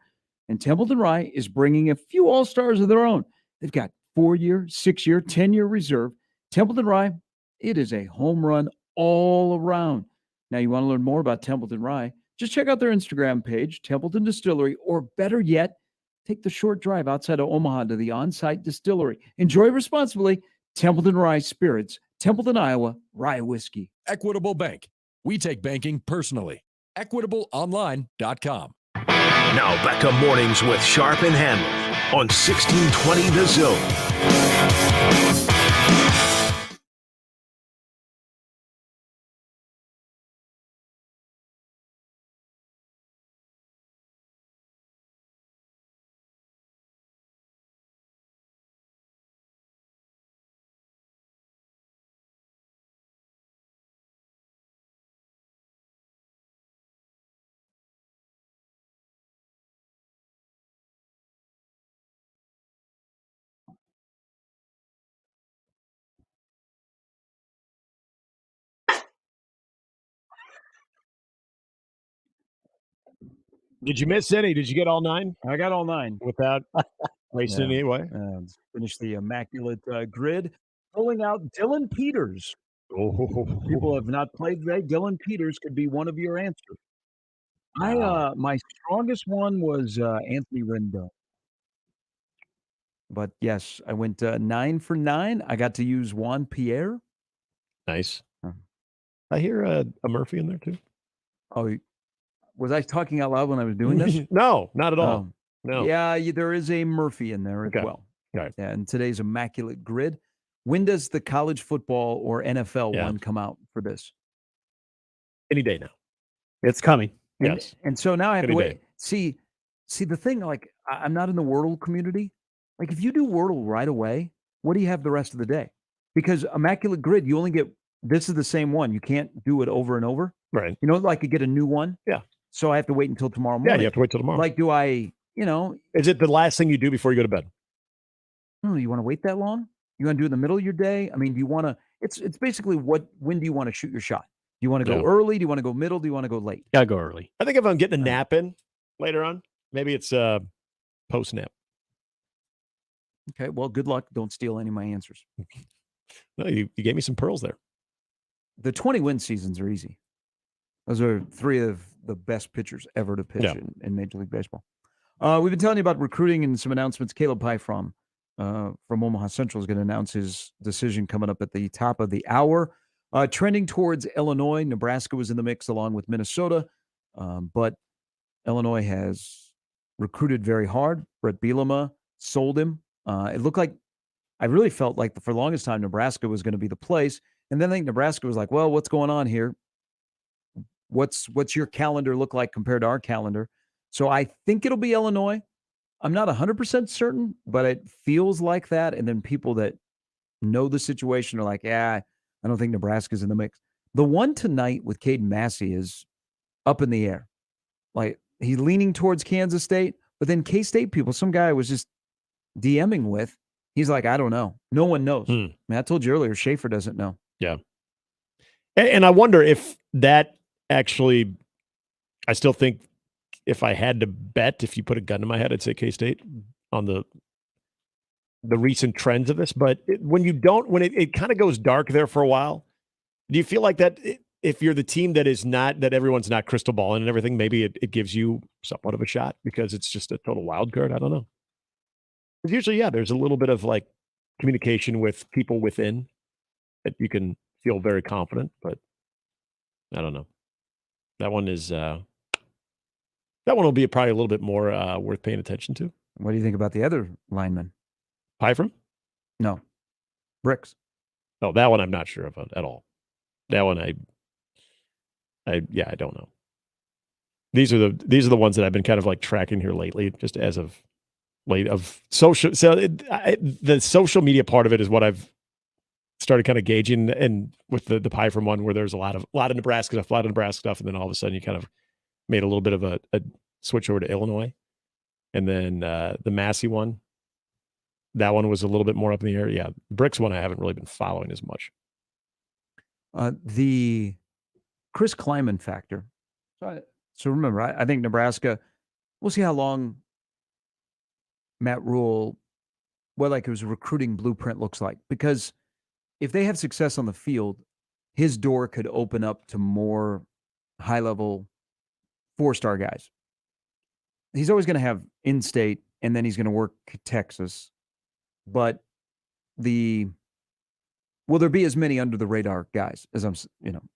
and Templeton Rye is bringing a few all-stars of their own. They've got 4-year, 6-year, 10-year reserve. Templeton Rye, it is a home run all around. Now, you want to learn more about Templeton Rye, just check out their Instagram page, Templeton Distillery, or better yet, take the short drive outside of Omaha to the on-site distillery. Enjoy responsibly. Templeton Rye Spirits, Templeton, Iowa, Rye Whiskey. Equitable Bank. We take banking personally. EquitableOnline.com. Now back to Mornings with Sharp and Handley on 1620 The Zone. Did you miss any? Did you get all 9 I got all 9 without wasting any away? Finish the immaculate grid. Pulling out Dylan Peters. Oh, People have not played today. Dylan Peters could be one of your answers. My strongest one was Anthony Rendon. But yes, I went 9 for 9. I got to use Juan Pierre. Nice. I hear a Murphy in there too. Oh, was I talking out loud when I was doing this? No, not at all. No. Yeah, there is a Murphy in there as well. Right. Yeah, and today's immaculate grid. When does the college football or NFL one come out for this? Any day now. It's coming. Yes. And so now I have Any to day. wait. See the thing, like I'm not in the Wordle community. Like if you do Wordle right away, what do you have the rest of the day? Because immaculate grid, you only get this is the same one. You can't do it over and over. Right. You know, like you get a new one. Yeah. So I have to wait until tomorrow morning. Yeah, you have to wait till tomorrow. Like, do I, you know, is it the last thing you do before you go to bed? No, you want to wait that long? You want to do it in the middle of your day? I mean, do you want to? It's basically when do you want to shoot your shot? Do you want to go early? Do you want to go middle? Do you want to go late? Gotta go early. I think if I'm getting a nap in later on, maybe it's post nap. Okay, well, good luck. Don't steal any of my answers. No, you gave me some pearls there. The 20-win seasons are easy. Those are 3 of the best pitchers ever to pitch in Major League Baseball. We've been telling you about recruiting and some announcements. Caleb Pye from Omaha Central is going to announce his decision coming up at the top of the hour. Trending towards Illinois. Nebraska was in the mix along with Minnesota, but Illinois has recruited very hard. Brett Bielema sold him. It looked like, I really felt like for the longest time, Nebraska was going to be the place. And then I think Nebraska was like, well, what's going on here? What's your calendar look like compared to our calendar? So I think it'll be Illinois. I'm not 100% certain, but it feels like that. And then people that know the situation are like, I don't think Nebraska's in the mix. The one tonight with Caden Massey is up in the air. Like he's leaning towards Kansas State, but then K-State people, some guy I was just DMing with, he's like, I don't know. No one knows. I mean, I told you earlier, Schaefer doesn't know. Yeah. And I wonder if that actually, I still think if I had to bet, if you put a gun to my head, I'd say K-State on the recent trends of this. But when it kind of goes dark there for a while, do you feel like that if you're the team that is not, that everyone's not crystal balling and everything, maybe it gives you somewhat of a shot because it's just a total wild card? I don't know. Because usually, there's a little bit of like communication with people within that you can feel very confident, but I don't know. That one is that one will be probably a little bit more worth paying attention to. What do you think about the other lineman? Pyfrom? No. Bricks. Oh, that one I'm not sure of at all. That one I don't know. These are the ones that I've been kind of like tracking here lately, just as of late of social. So the social media part of it is what I've started kind of gauging, and with the Pyfrom one where there's a lot of Nebraska stuff, and then all of a sudden you kind of made a little bit of a switch over to Illinois, and then the Massey one, that one was a little bit more up in the air. Yeah, Bricks one I haven't really been following as much. The Chris Kleiman factor. So remember, I think Nebraska. We'll see how long Matt Rule, his recruiting blueprint looks like, because if they have success on the field, his door could open up to more high-level 4-star guys. He's always going to have in-state, and then he's going to work Texas. But will there be as many under the radar guys as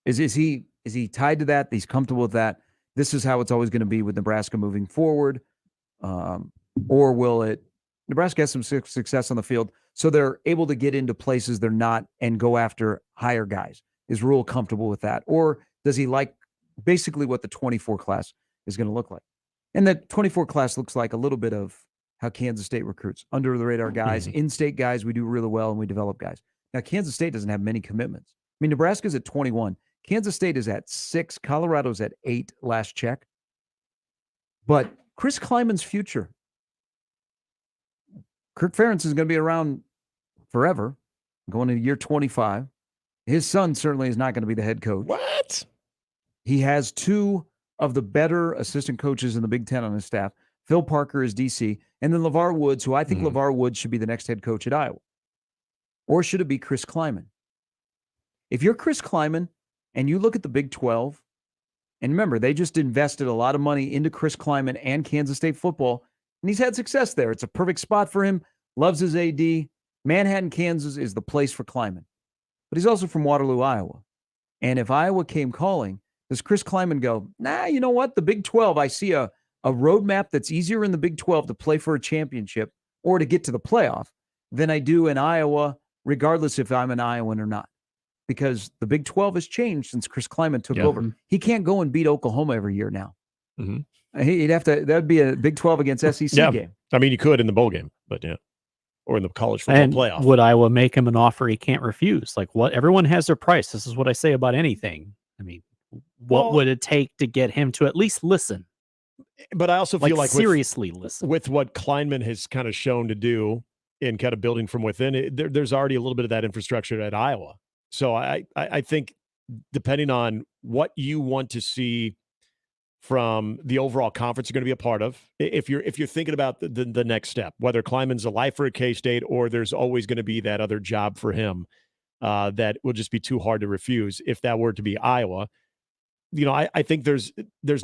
is he tied to that? He's comfortable with that. This is how it's always going to be with Nebraska moving forward. Or will it, Nebraska has some success on the field, so they're able to get into places they're not and go after higher guys. Is Rule comfortable with that? Or does he like basically what the 24 class is going to look like? And the 24 class looks like a little bit of how Kansas State recruits. Under the radar guys, in-state guys, we do really well and we develop guys. Now, Kansas State doesn't have many commitments. I mean, Nebraska's at 21. Kansas State is at 6. Colorado's at 8, last check. But Chris Kleiman's future, Kirk Ferentz is going to be around forever, going into year 25. His son certainly is not going to be the head coach. What? He has 2 of the better assistant coaches in the Big Ten on his staff. Phil Parker is DC, and then LeVar Woods, who I think LeVar Woods should be the next head coach at Iowa. Or should it be Chris Kleiman? If you're Chris Kleiman and you look at the Big 12, and remember, they just invested a lot of money into Chris Kleiman and Kansas State football, and he's had success there. It's a perfect spot for him. Loves his AD. Manhattan, Kansas is the place for Kleiman. But he's also from Waterloo, Iowa. And if Iowa came calling, does Chris Kleiman go, nah, you know what? The Big 12, I see a roadmap that's easier in the Big 12 to play for a championship or to get to the playoff than I do in Iowa, regardless if I'm an Iowan or not. Because the Big 12 has changed since Chris Kleiman took over. He can't go and beat Oklahoma every year now. He'd have to, that'd be a Big 12 against SEC game. I mean, you could in the bowl game, but yeah. Or in the college football And playoff. would Iowa make him an offer he can't refuse? Like, what? Everyone has their price. This is what I say about anything. I mean, what would it take to get him to at least listen? But I also feel like seriously listen. With what Kleinman has kind of shown to do in kind of building from within, there's already a little bit of that infrastructure at Iowa. So I think depending on what you want to see from the overall conference you're going to be a part of, if you're thinking about the next step, whether Kleinman's a lifer at K-State or there's always going to be that other job for him that will just be too hard to refuse if that were to be Iowa. You know, I think there's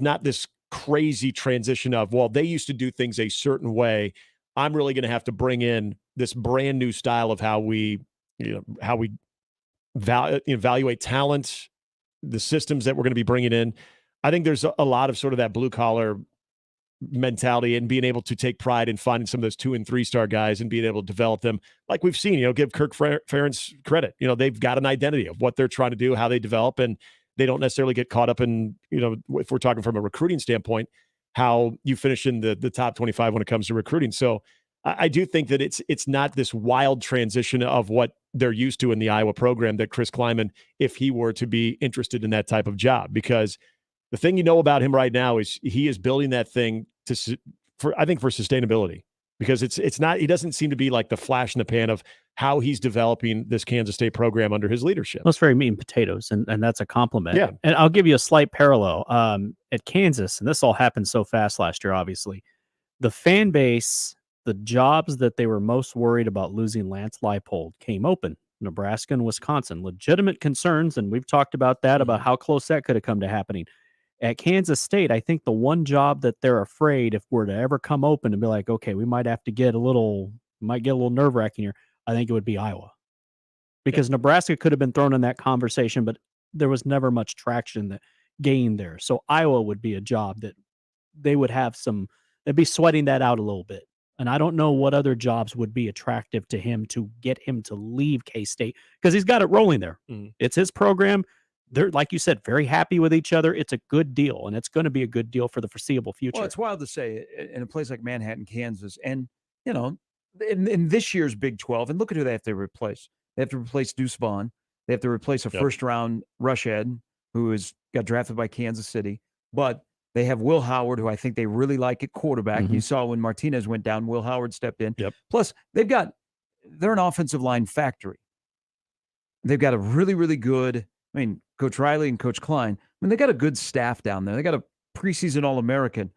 not this crazy transition of, well, they used to do things a certain way. I'm really going to have to bring in this brand new style of how we evaluate talent, the systems that we're going to be bringing in. I think there's a lot of sort of that blue collar mentality and being able to take pride in finding some of those 2- and 3-star guys and being able to develop them. Like we've seen, give Kirk Ferentz credit. They've got an identity of what they're trying to do, how they develop, and they don't necessarily get caught up in, if we're talking from a recruiting standpoint, how you finish in the top 25 when it comes to recruiting. So I do think that it's not this wild transition of what they're used to in the Iowa program that Chris Kleiman, if he were to be interested in that type of job, because the thing about him right now is he is building that thing for sustainability, because it's not, he doesn't seem to be like the flash in the pan of how he's developing this Kansas State program under his leadership. Well, it's very meat and potatoes, and that's a compliment. Yeah. And I'll give you a slight parallel. At Kansas, and this all happened so fast last year, obviously, the fan base, the jobs that they were most worried about losing Lance Leipold came open. Nebraska and Wisconsin, legitimate concerns, and we've talked about that, about how close that could have come to happening. At Kansas State, I think the one job that they're afraid if we're to ever come open and be like, okay, we might have to get a little nerve-wracking here, I think it would be Iowa. Because Nebraska could have been thrown in that conversation, but there was never much traction that gained there. So Iowa would be a job that they would have they'd be sweating that out a little bit. And I don't know what other jobs would be attractive to him to get him to leave K-State, because he's got it rolling there. It's his program. They're, like you said, very happy with each other. It's a good deal, and it's going to be a good deal for the foreseeable future. Well, it's wild to say in a place like Manhattan, Kansas, and, in this year's Big 12, and look at who they have to replace. They have to replace Deuce Vaughn. They have to replace a first-round rush ed who got drafted by Kansas City. But they have Will Howard, who I think they really like at quarterback. You saw when Martinez went down, Will Howard stepped in. Plus, they're an offensive line factory. They've got a really, really good, Coach Riley and Coach Klein, they got a good staff down there. They got a preseason All-American,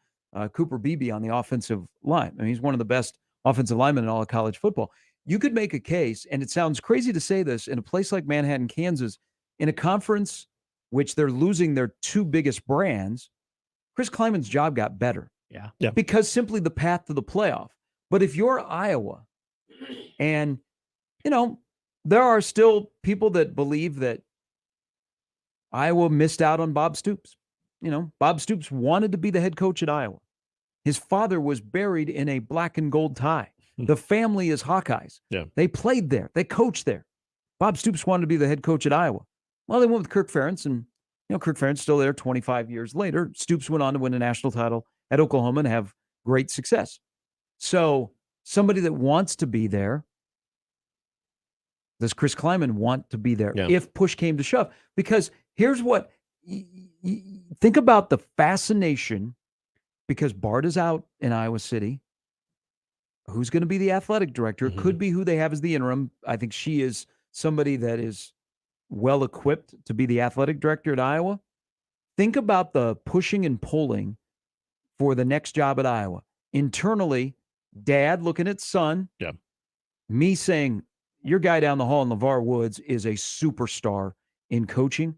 Cooper Beebe, on the offensive line. He's one of the best offensive linemen in all of college football. You could make a case, and it sounds crazy to say this, in a place like Manhattan, Kansas, in a conference which they're losing their 2 biggest brands, Chris Kleiman's job got better. Yeah. Because simply the path to the playoff. But if you're Iowa, and, there are still people that believe that Iowa missed out on Bob Stoops. Bob Stoops wanted to be the head coach at Iowa. His father was buried in a black and gold tie. The family is Hawkeyes. Yeah. They played there. They coached there. Bob Stoops wanted to be the head coach at Iowa. Well, they went with Kirk Ferentz, and Kirk Ferentz still there 25 years later. Stoops went on to win a national title at Oklahoma and have great success. So somebody that wants to be there, does Chris Kleiman want to be there if push came to shove? Because here's what, think about the fascination, because Bart is out in Iowa City. Who's going to be the athletic director? It could be who they have as the interim. I think she is somebody that is well-equipped to be the athletic director at Iowa. think about the pushing and pulling for the next job at Iowa. Internally, dad looking at son. Yeah. Me saying, your guy down the hall in LeVar Woods is a superstar in coaching.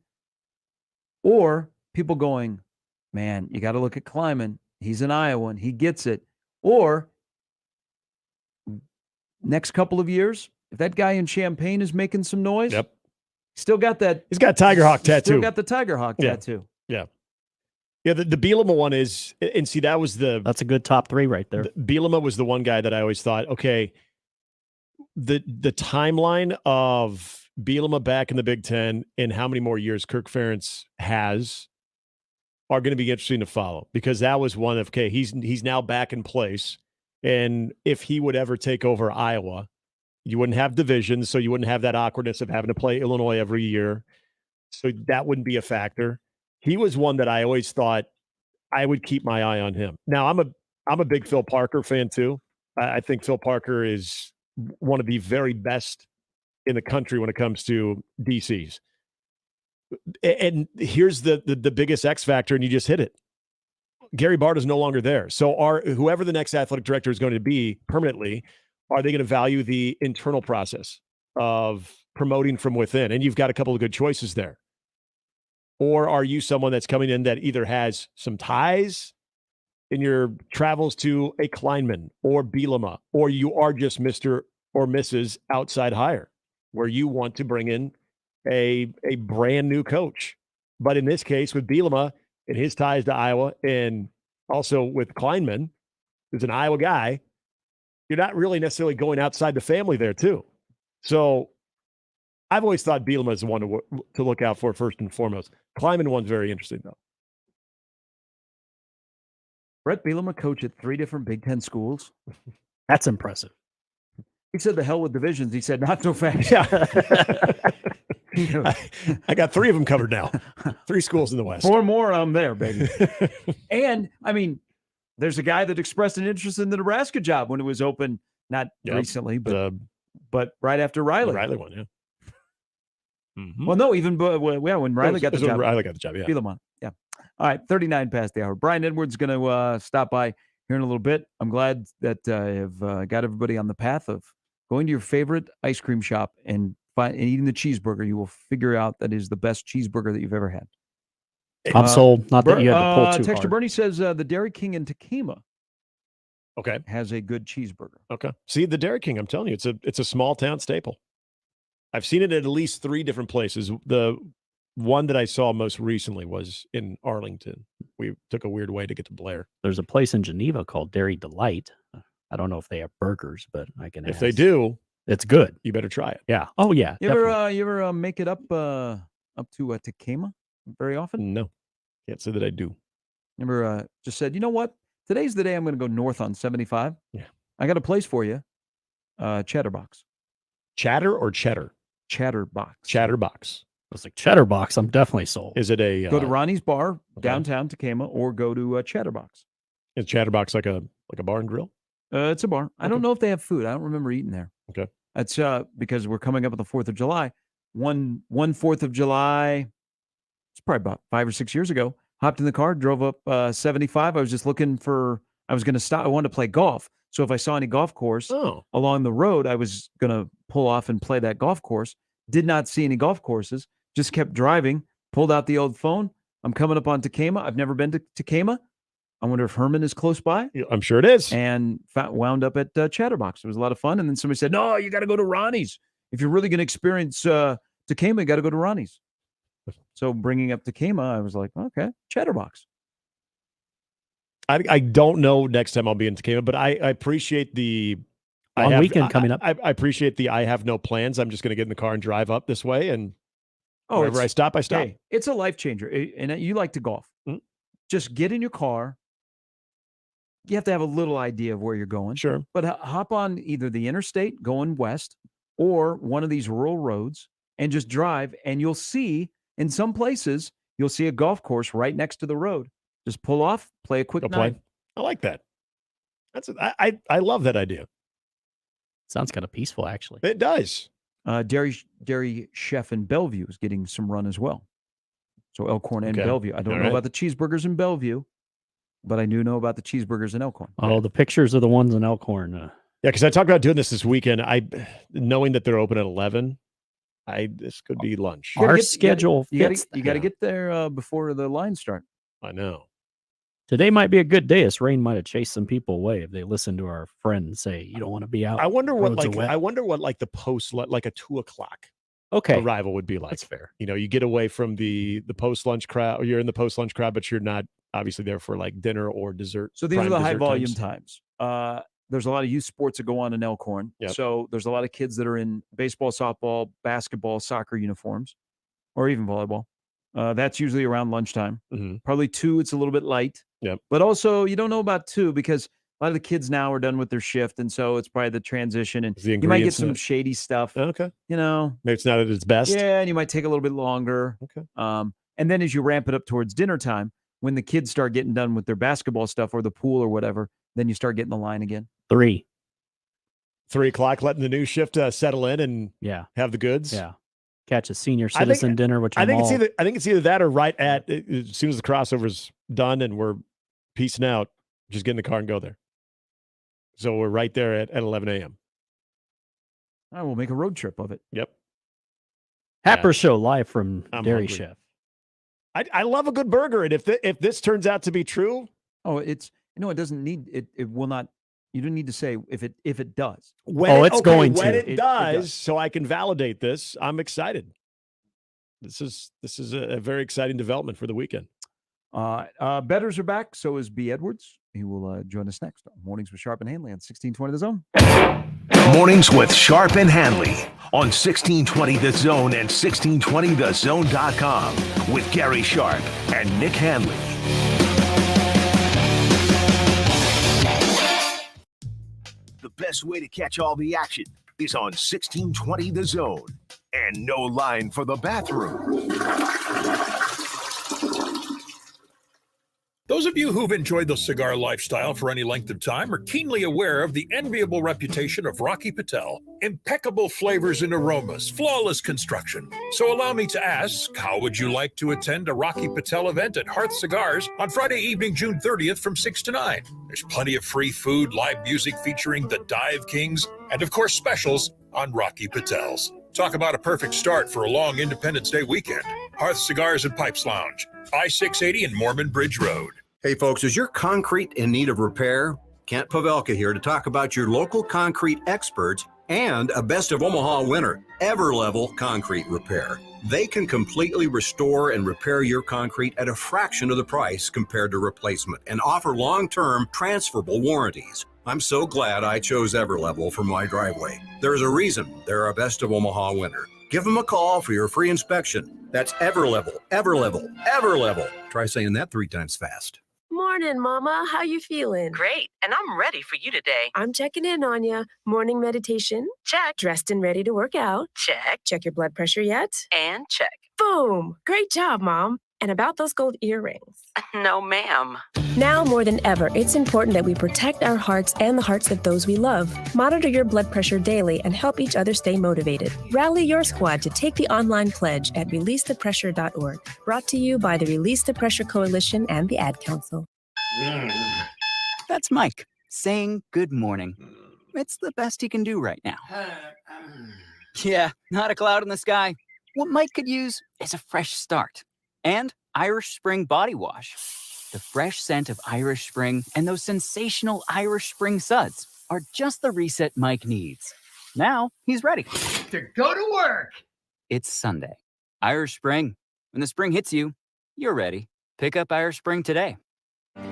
Or people going, man, you got to look at Kleiman. He's an Iowan. He gets it. Or next couple of years, if that guy in Champaign is making some noise, still got that. He's got Tiger Hawk tattoo. Still got the Tiger Hawk tattoo. Yeah. Yeah, the Bielema one is, and see, that's a good top 3 right there. Bielema was the one guy that I always thought, okay, the timeline of Bielema back in the Big Ten and how many more years Kirk Ferentz has are going to be interesting to follow, because that was one of, okay, he's now back in place, and if he would ever take over Iowa, you wouldn't have divisions, so you wouldn't have that awkwardness of having to play Illinois every year, so that wouldn't be a factor. He was one that I always thought I would keep my eye on him. Now, I'm a big Phil Parker fan too. I think Phil Parker is one of the very best in the country when it comes to DCs. And here's the biggest X factor, and you just hit it. Gary Bart is no longer there. So whoever the next athletic director is going to be permanently, are they going to value the internal process of promoting from within? And you've got a couple of good choices there. Or are you someone that's coming in that either has some ties in your travels to a Kleinman or Bielema, or you are just Mr. or Mrs. outside hire, where you want to bring in a brand new coach? But in this case, with Bielema and his ties to Iowa, and also with Kleinman, who's an Iowa guy, you're not really necessarily going outside the family there too. So I've always thought Bielema is the one to look out for first and foremost. Kleinman one's very interesting, though. Brett Bielema coached at 3 different Big Ten schools. That's impressive. He said the hell with divisions. He said, not so fast. Yeah. I got 3 of them covered now. 3 schools in the West. 4 more, I'm there, baby. And, I mean, there's a guy that expressed an interest in the Nebraska job when it was open, not recently, but right after Riley. The Riley one, yeah. Mm-hmm. Well, no, even when Riley got the job. Riley got the job, yeah. Bielema, yeah. All right, 39 past the hour. Brian Edwards is going to stop by here in a little bit. I'm glad that I have got everybody on the path of going to your favorite ice cream shop and eating the cheeseburger. You will figure out that is the best cheeseburger that you've ever had. I'm sold. Not that you had to pull too Texter hard. Bernie says the Dairy King in Takema Okay. has a good cheeseburger. Okay. See, the Dairy King, I'm telling you, it's a small town staple. I've seen it at least 3 different places. The one that I saw most recently was in Arlington. We took a weird way to get to Blair. There's a place in Geneva called Dairy Delight. I don't know if they have burgers, but I can If ask. they do, it's good. You better try it. Yeah. Oh yeah. You ever make it up to Takema very often? No. Can't say that I do. Remember, just said, you know what? Today's the day I'm going to go north on 75. Yeah. I got a place for you. Chatterbox. Chatter or cheddar? Chatterbox. Chatterbox. It's like Chatterbox. I'm definitely sold. Is it a go to Ronnie's Bar downtown Takema, or go to Chatterbox? Is Chatterbox like a bar and grill? It's a bar. I don't know if they have food. I don't remember eating there. Okay. That's because we're coming up with the 4th of July. One 4th of July, it's probably about 5 or 6 years ago. Hopped in the car, drove up 75. I was just looking I was going to stop. I wanted to play golf. So if I saw any golf course along the road, I was going to pull off and play that golf course. Did not see any golf courses. Just kept driving, pulled out the old phone. I'm coming up on Takema. I've never been to Takema. I wonder if Herman is close by. I'm sure it is. And wound up at Chatterbox. It was a lot of fun. And then somebody said, no, you got to go to Ronnie's. If you're really going to experience Takema, you got to go to Ronnie's. So bringing up Takema, I was like, okay, Chatterbox. I don't know next time I'll be in Takema, but I appreciate the weekend coming up. I appreciate the I have no plans. I'm just going to get in the car and drive up this way, and wherever I stop, I stop. Hey, it's a life changer. And you like to golf. Mm-hmm. Just get in your car. You have to have a little idea of where you're going. Sure. But hop on either the interstate going west or one of these rural roads and just drive, and you'll see in some places, you'll see a golf course right next to the road. Just pull off, play a quick nine. I like that. I love that idea. Sounds kind of peaceful, actually. It does. Dairy Chef in Bellevue is getting some run as well. So Elkhorn and Okay. Bellevue. I don't All know right. about the cheeseburgers in Bellevue, but I do know about the cheeseburgers in Elkhorn. Oh, the pictures of the ones in Elkhorn. Yeah, because I talked about doing this weekend. Knowing that they're open at 11, this could be lunch. Our schedule You fits got to that. get there before the lines start. I know. Today might be a good day. This rain might have chased some people away if they listen to our friend say you don't want to be out. I wonder what roads are wet." the post like a 2:00 Okay. arrival would be like. That's fair. You know, you get away from the post lunch crowd, or you're in the post lunch crowd, but you're not obviously there for like dinner or dessert. So these are prime the high dessert volume times. times. There's a lot of youth sports that go on in Elkhorn. Yep. So there's a lot of kids that are in baseball, softball, basketball, soccer uniforms, or even volleyball. That's usually around lunchtime. Probably 2, it's a little bit light. Yep. But also, you don't know about 2 because a lot of the kids now are done with their shift, and so it's probably the transition, and The you might get ingredients in some it. shady stuff. Okay. You know, Maybe it's not at its best. yeah, and you might take a little bit longer. Okay. And then as you ramp it up towards dinner time, when the kids start getting done with their basketball stuff or the pool or whatever, then you start getting the line again. 3. 3:00, letting the new shift settle in and have the goods. Yeah. Catch a senior I think- citizen dinner, which I think it's either that or right at as soon as the crossover's done and we're peacing out, just get in the car and go there. So we're right there at 11 a.m. I will make a road trip of it. Yep. Happer Show live from I'm Dairy hungry. Chef. I love a good burger, and if this turns out to be true, it doesn't need it. It will not. You don't need to say if it does. when going when to. it does, so I can validate this. I'm excited. This is a very exciting development for the weekend. Bettors are back. So is B. Edwards. He will join us next on Mornings with Sharp and Handley on 1620 The Zone. Mornings with Sharp and Handley on 1620 The Zone and 1620thezone.com with Gary Sharp and Nick Handley. The best way to catch all the action is on 1620 The Zone. And no line for the bathroom. Those of you who've enjoyed the cigar lifestyle for any length of time are keenly aware of the enviable reputation of Rocky Patel. Impeccable flavors and aromas, flawless construction. So allow me to ask, how would you like to attend a Rocky Patel event at Hearth Cigars on Friday evening, June 30th from 6 to 9? There's plenty of free food, live music featuring the Dive Kings, and of course specials on Rocky Patel's. Talk about a perfect start for a long Independence Day weekend. Hearth Cigars and Pipes Lounge, I-680 and Mormon Bridge Road. Hey folks, is your concrete in need of repair? Kent Pavelka here to talk about your local concrete experts and a Best of Omaha winner, Everlevel Concrete Repair. They can completely restore and repair your concrete at a fraction of the price compared to replacement and offer long-term transferable warranties. I'm so glad I chose Everlevel for my driveway. There's a reason they're a Best of Omaha winner. Give them a call for your free inspection. That's Everlevel, Everlevel, Everlevel. Try saying that 3 times fast. Morning, Mama. How you feeling? Great, and I'm ready for you today. I'm checking in on you. Morning meditation? Check. Dressed and ready to work out? Check. Check your blood pressure yet? And check. Boom! Great job, Mom. And about those gold earrings. No, ma'am. Now more than ever, it's important that we protect our hearts and the hearts of those we love. Monitor your blood pressure daily and help each other stay motivated. Rally your squad to take the online pledge at releasethepressure.org. Brought to you by the Release the Pressure Coalition and the Ad Council. That's Mike saying good morning. It's the best he can do right now. Yeah, not a cloud in the sky. What Mike could use is a fresh start. And Irish Spring Body Wash. The fresh scent of Irish Spring and those sensational Irish Spring suds are just the reset Mike needs. Now he's ready to go to work. It's Sunday. Irish Spring. When the spring hits you, you're ready. Pick up Irish Spring today.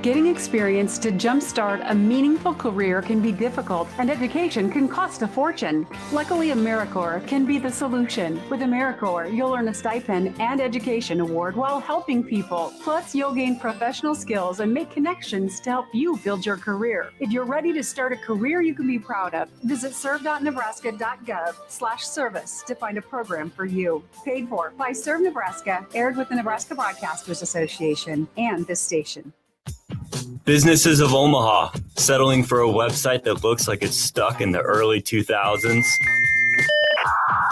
Getting experience to jumpstart a meaningful career can be difficult, and education can cost a fortune. Luckily, AmeriCorps can be the solution. With AmeriCorps, you'll earn a stipend and education award while helping people. Plus, you'll gain professional skills and make connections to help you build your career. If you're ready to start a career you can be proud of, visit serve.nebraska.gov/service to find a program for you. Paid for by Serve Nebraska, aired with the Nebraska Broadcasters Association and this station. Businesses of Omaha, settling for a website that looks like it's stuck in the early 2000s?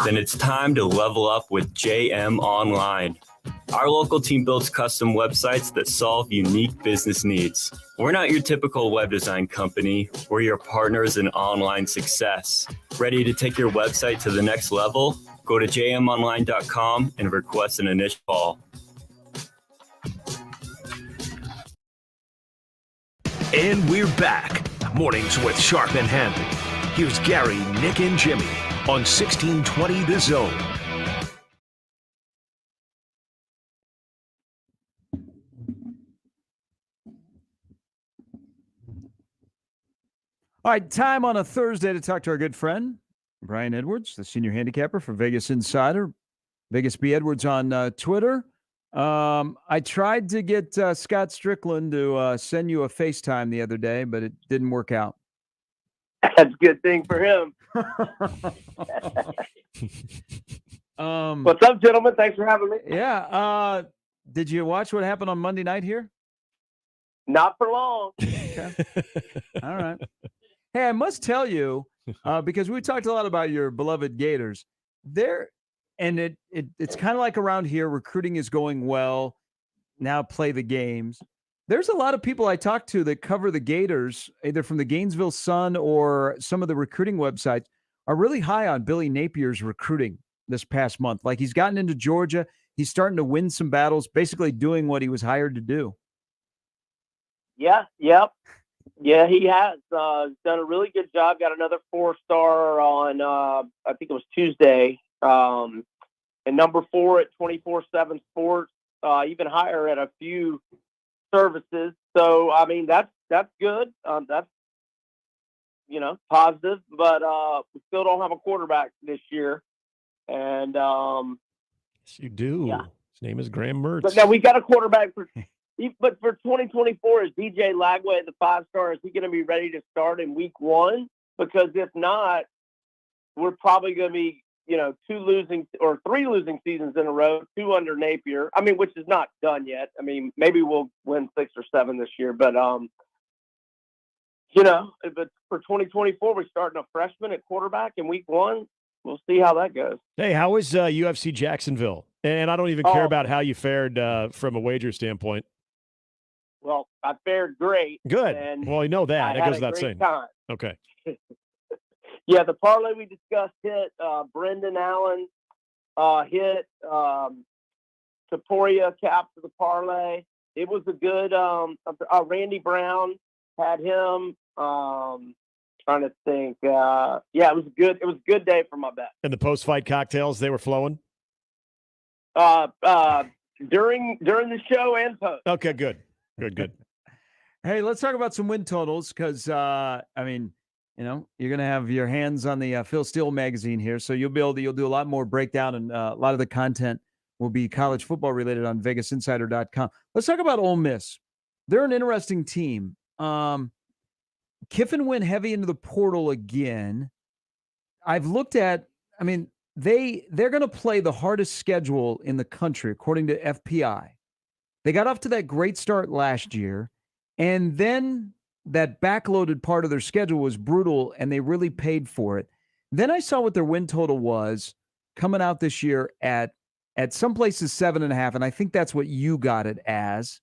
Then it's time to level up with JM Online. Our local team builds custom websites that solve unique business needs. We're not your typical web design company. We're your partners in online success. Ready to take your website to the next level? Go to jmonline.com and request an initial call. And we're back. Mornings with Sharp and Handley. Here's Gary, Nick, and Jimmy on 1620 The Zone. All right, time on a Thursday to talk to our good friend, Brian Edwards, the senior handicapper for Vegas Insider. Vegas B. Edwards on Twitter. I tried to get Scott Strickland to send you a FaceTime the other day, but it didn't work out. That's a good thing for him. What's up, gentlemen? Thanks for having me. Yeah. Did you watch what happened on Monday night here? Not for long. Okay. All right. Hey, I must tell you, because we talked a lot about your beloved Gators. It's kind of like around here, recruiting is going well. Now play the games. There's a lot of people I talk to that cover the Gators, either from the Gainesville Sun or some of the recruiting websites, are really high on Billy Napier's recruiting this past month. Like, he's gotten into Georgia. He's starting to win some battles, basically doing what he was hired to do. Yeah, yep. Yeah, he has done a really good job. Got another 4-star on, I think it was Tuesday. And number 4 at 24/7 Sports, even higher at a few services. So, I mean, that's good. That's, positive. But we still don't have a quarterback this year. And yes, you do. Yeah. His name is Graham Mertz. But now we got a quarterback but for 2024, is DJ Lagway, the 5-star, is he going to be ready to start in week 1? Because if not, we're probably going to be, 2 losing or 3 losing seasons in a row, 2 under Napier. I mean, which is not done yet. I mean, maybe we'll win 6 or 7 this year, but but for 2024, we're starting a freshman at quarterback in week 1. We'll see how that goes. Hey, how was UFC Jacksonville? And I don't even care about how you fared from a wager standpoint. Well, I fared great. Good. And well, you know that. That goes without saying. Time. Okay. Yeah, the parlay we discussed hit. Brendan Allen hit. Taporia capped the parlay. It was a good. Randy Brown had him. Trying to think. Yeah, it was good. It was a good day for my bet. And the post-fight cocktails, they were flowing? During the show and post. Okay, good. Good. Hey, let's talk about some win totals because, you're going to have your hands on the Phil Steele magazine here, so you'll do a lot more breakdown, and a lot of the content will be college football related on VegasInsider.com. Let's talk about Ole Miss. They're an interesting team. Kiffin went heavy into the portal again. I've looked at, they're going to play the hardest schedule in the country, according to FPI. They got off to that great start last year, and then that backloaded part of their schedule was brutal, and they really paid for it. Then I saw what their win total was coming out this year at some places 7.5, and I think that's what you got it as.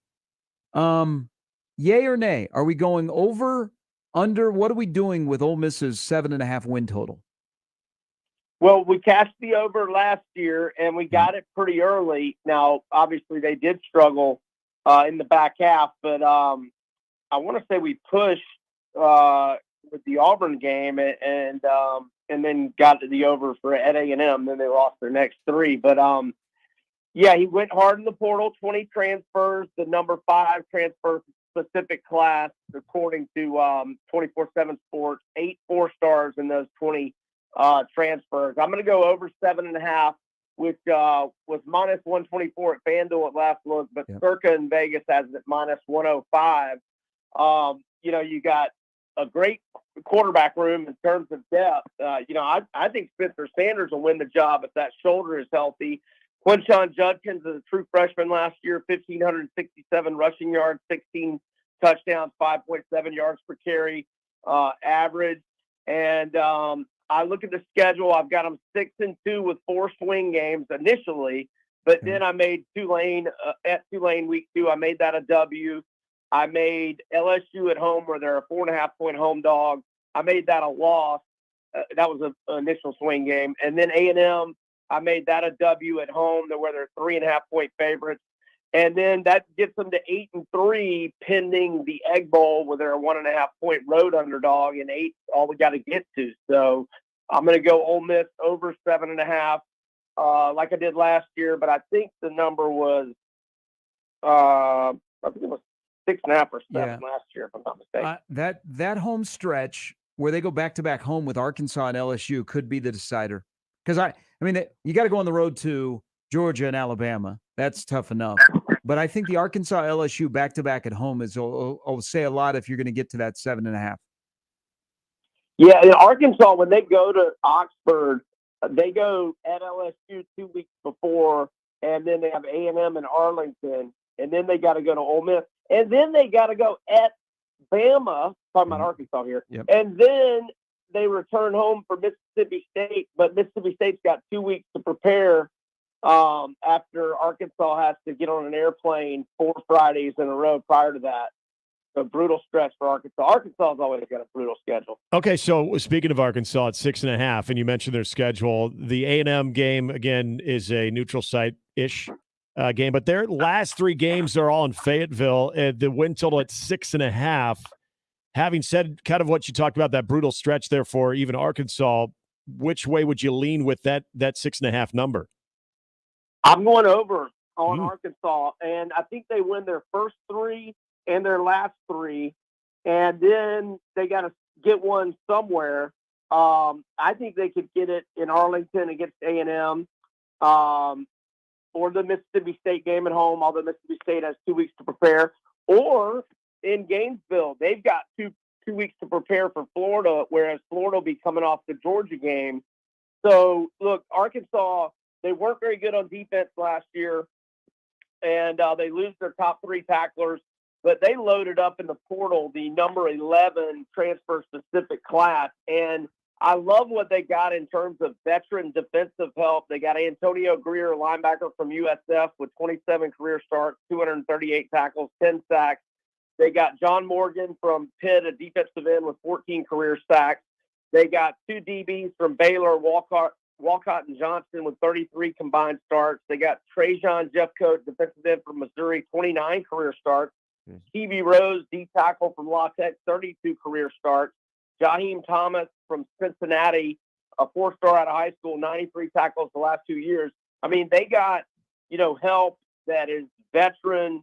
Yay or nay? Are we going over, under? What are we doing with Ole Miss's 7.5 win total? Well, we cashed the over last year, and we got it pretty early. Now, obviously, they did struggle in the back half, but I want to say we pushed with the Auburn game and then got to the over at A&M. Then they lost their next 3. But, yeah, he went hard in the portal, 20 transfers, the number 5 transfer-specific class, according to 24/7 Sports, 8 4-stars in those 20 transfers. I'm going to go over 7.5, which was minus 124 at FanDuel at last look, but Circa in Vegas has it at minus 105. You got a great quarterback room in terms of depth. I think Spencer Sanders will win the job if that shoulder is healthy. Quinshon Judkins is a true freshman last year, 1,567 rushing yards, 16 touchdowns, 5.7 yards per carry average. And I look at the schedule. I've got them 6-2 with 4 swing games initially, But then I made Tulane at Tulane week 2. I made that a W. I made LSU at home where they're a 4.5-point home dog. I made that a loss. That was an initial swing game. And then A&M, I made that a W at home where they're 3.5-point favorites. And then that gets them to 8-3 pending the Egg Bowl where they're a 1.5-point road underdog, and 8 all we got to get to. So I'm going to go Ole Miss over 7.5 like I did last year, but I think the number was I think it was 6.5 or 7 last year, if I'm not mistaken. That home stretch where they go back-to-back home with Arkansas and LSU could be the decider. Because, I mean, you got to go on the road to Georgia and Alabama. That's tough enough. But I think the Arkansas-LSU back-to-back at home will say a lot if you're going to get to that 7.5. Yeah, in Arkansas, when they go to Oxford, they go at LSU 2 weeks before, and then they have A&M in Arlington, and then they got to go to Ole Miss. And then they got to go at Bama, talking about Arkansas here, and then they return home for Mississippi State, but Mississippi State's got 2 weeks to prepare after Arkansas has to get on an airplane 4 Fridays in a row prior to that. So brutal stretch for Arkansas. Arkansas has always got a brutal schedule. Okay, so speaking of Arkansas at 6.5, and you mentioned their schedule, the A&M game, again, is a neutral site-ish game, but their last 3 games are all in Fayetteville. The win total at 6.5. Having said kind of what you talked about, that brutal stretch there for even Arkansas, which way would you lean with that 6.5 number? I'm going over on Arkansas, and I think they win their first 3 and their last 3, and then they got to get one somewhere. I think they could get it in Arlington against A&M, or the Mississippi State game at home, although Mississippi State has 2 weeks to prepare, or in Gainesville. They've got two weeks to prepare for Florida, whereas Florida will be coming off the Georgia game. So, look, Arkansas, they weren't very good on defense last year, and they lose their top 3 tacklers, but they loaded up in the portal the number 11 transfer-specific class, and I love what they got in terms of veteran defensive help. They got Antonio Greer, linebacker from USF, with 27 career starts, 238 tackles, 10 sacks. They got John Morgan from Pitt, a defensive end with 14 career sacks. They got 2 DBs from Baylor, Walcott and Johnson, with 33 combined starts. They got Trajan Jeffcoat, defensive end from Missouri, 29 career starts. Stevie Rose, D tackle from La Tech, 32 career starts. Jaheim Thomas from Cincinnati, a 4-star out of high school, 93 tackles the last 2 years. I mean, they got, help that is veteran,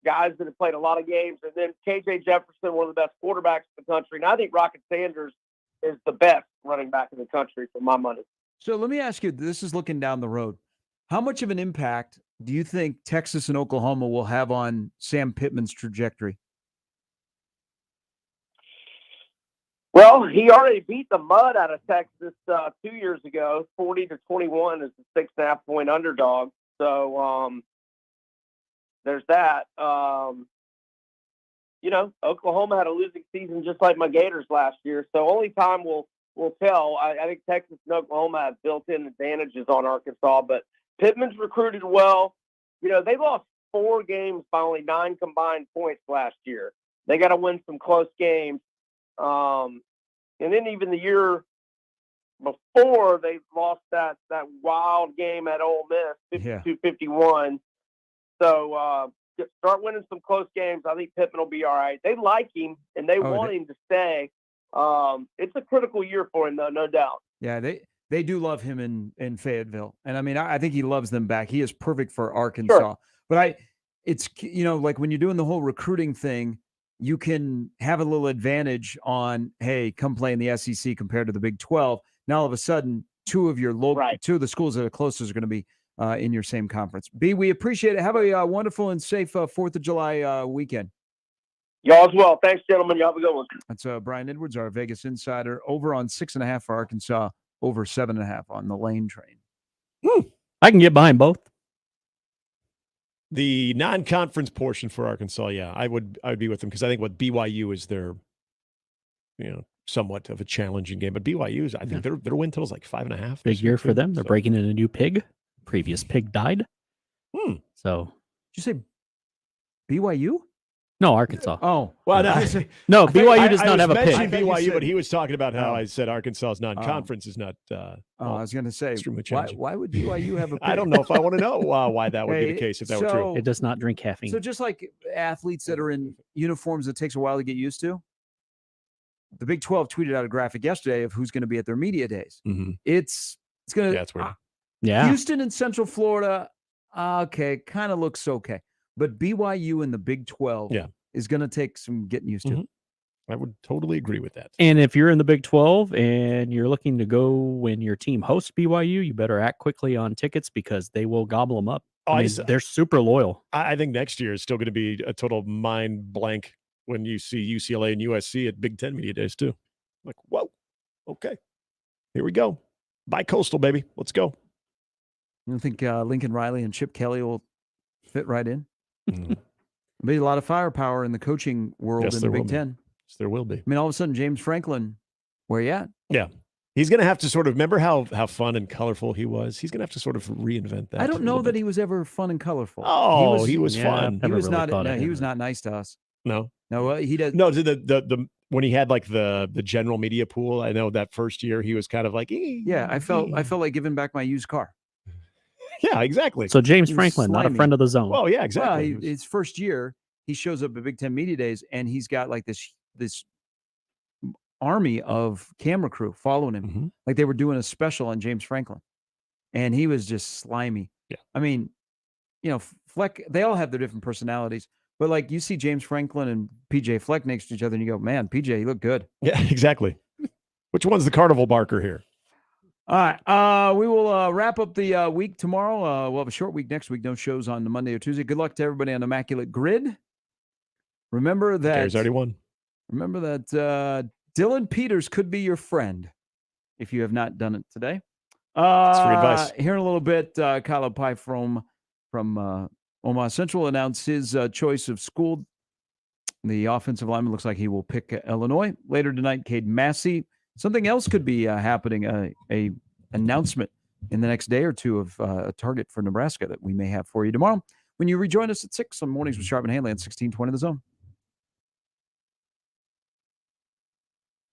guys that have played a lot of games. And then KJ Jefferson, one of the best quarterbacks in the country. And I think Rocket Sanders is the best running back in the country for my money. So let me ask you, this is looking down the road. How much of an impact do you think Texas and Oklahoma will have on Sam Pittman's trajectory? Well, he already beat the mud out of Texas 2 years ago, 40-21 as a 6.5-point underdog. So there's that. Oklahoma had a losing season just like my Gators last year. So only time will tell. I think Texas and Oklahoma have built-in advantages on Arkansas, but Pittman's recruited well. They lost 4 games by only 9 combined points last year. They got to win some close games. And then even the year before, they lost that wild game at Ole Miss, 52-51. So start winning some close games. I think Pittman will be all right. They like him, and they want him to stay. It's a critical year for him, though, no doubt. Yeah, they do love him in Fayetteville. And, I mean, I think he loves them back. He is perfect for Arkansas. Sure. But it's like when you're doing the whole recruiting thing, you can have a little advantage on, hey, come play in the SEC compared to the Big 12. Now, all of a sudden, 2 of the schools that are closest are going to be in your same conference. B, we appreciate it. Have a wonderful and safe 4th of July weekend. Y'all as well. Thanks, gentlemen. Y'all have a good one. That's Brian Edwards, our Vegas insider, over on 6.5 for Arkansas, over 7.5 on the Lane train. I can get behind both. The non-conference portion for Arkansas, yeah, I would be with them because I think what BYU is their, somewhat of a challenging game. But BYU's, I think their win total is like 5.5. Big year for them. They're breaking in a new pig. previous pig died. So, did you say BYU? No, Arkansas. Oh, well, no, BYU does I not have a mentioning pig. BYU, but he was talking about how Oh. I said Arkansas's non-conference is not. I was going to say, extremely why, challenging. why would BYU have a pig? I don't know if I want to know why that would be the Hey, case if that were true. It does not drink caffeine. So just like athletes that are in uniforms that takes a while to get used to, the Big 12 tweeted out a graphic yesterday of who's going to be at their media days. It's going to it's weird. Houston and Central Florida. Okay, kind of looks okay, but BYU in the Big 12 is going to take some getting used to. I would totally agree with that. And if you're in the Big 12 and you're looking to go when your team hosts BYU, you better act quickly on tickets because they will gobble them up. I mean, they're super loyal. I think next year is still going to be a total mind blank when you see UCLA and USC at Big Ten Media Days too. Like, whoa, okay, here we go. Bi-coastal, baby. Let's go. You don't think Lincoln Riley and Chip Kelly will fit right in? There'll be a lot of firepower in the coaching world in the Big Ten. Yes, there will be. I mean, all of a sudden, James Franklin, where you at? Yeah. He's going to have to sort of remember how fun and colorful he was. He's going to have to sort of reinvent that. I don't know that he was ever fun and colorful. Oh, he was fun. He was not. No, he was not nice to us. No, he does. No, the when he had like the general media pool. I know that first year he was kind of like, yeah. I felt like giving back my used car. Yeah, exactly. So James Franklin, not a friend of the zone. Well, yeah, exactly. Well, his first year, he shows up at Big Ten Media Days, and he's got like this army of camera crew following him, like they were doing a special on James Franklin, and he was just slimy. Yeah, I mean, Fleck. They all have their different personalities, but like you see James Franklin and PJ Fleck next to each other, and you go, "Man, PJ, you look good." Yeah, exactly. Which one's the carnival barker here? All right. We will wrap up the week tomorrow. We'll have a short week next week. No shows on the Monday or Tuesday. Good luck to everybody on Immaculate Grid. Remember that. There's already won. Remember that Dylan Peters could be your friend if you have not done it today. That's free advice. Here in a little bit, Kyle Pye from Omaha Central announced his choice of school. The offensive lineman looks like he will pick Illinois. Later tonight, Cade Massey. Something else could be happening, a announcement in the next day or two of a target for Nebraska that we may have for you tomorrow when you rejoin us at 6 on Mornings with Sharp and Handley on 1620 The Zone.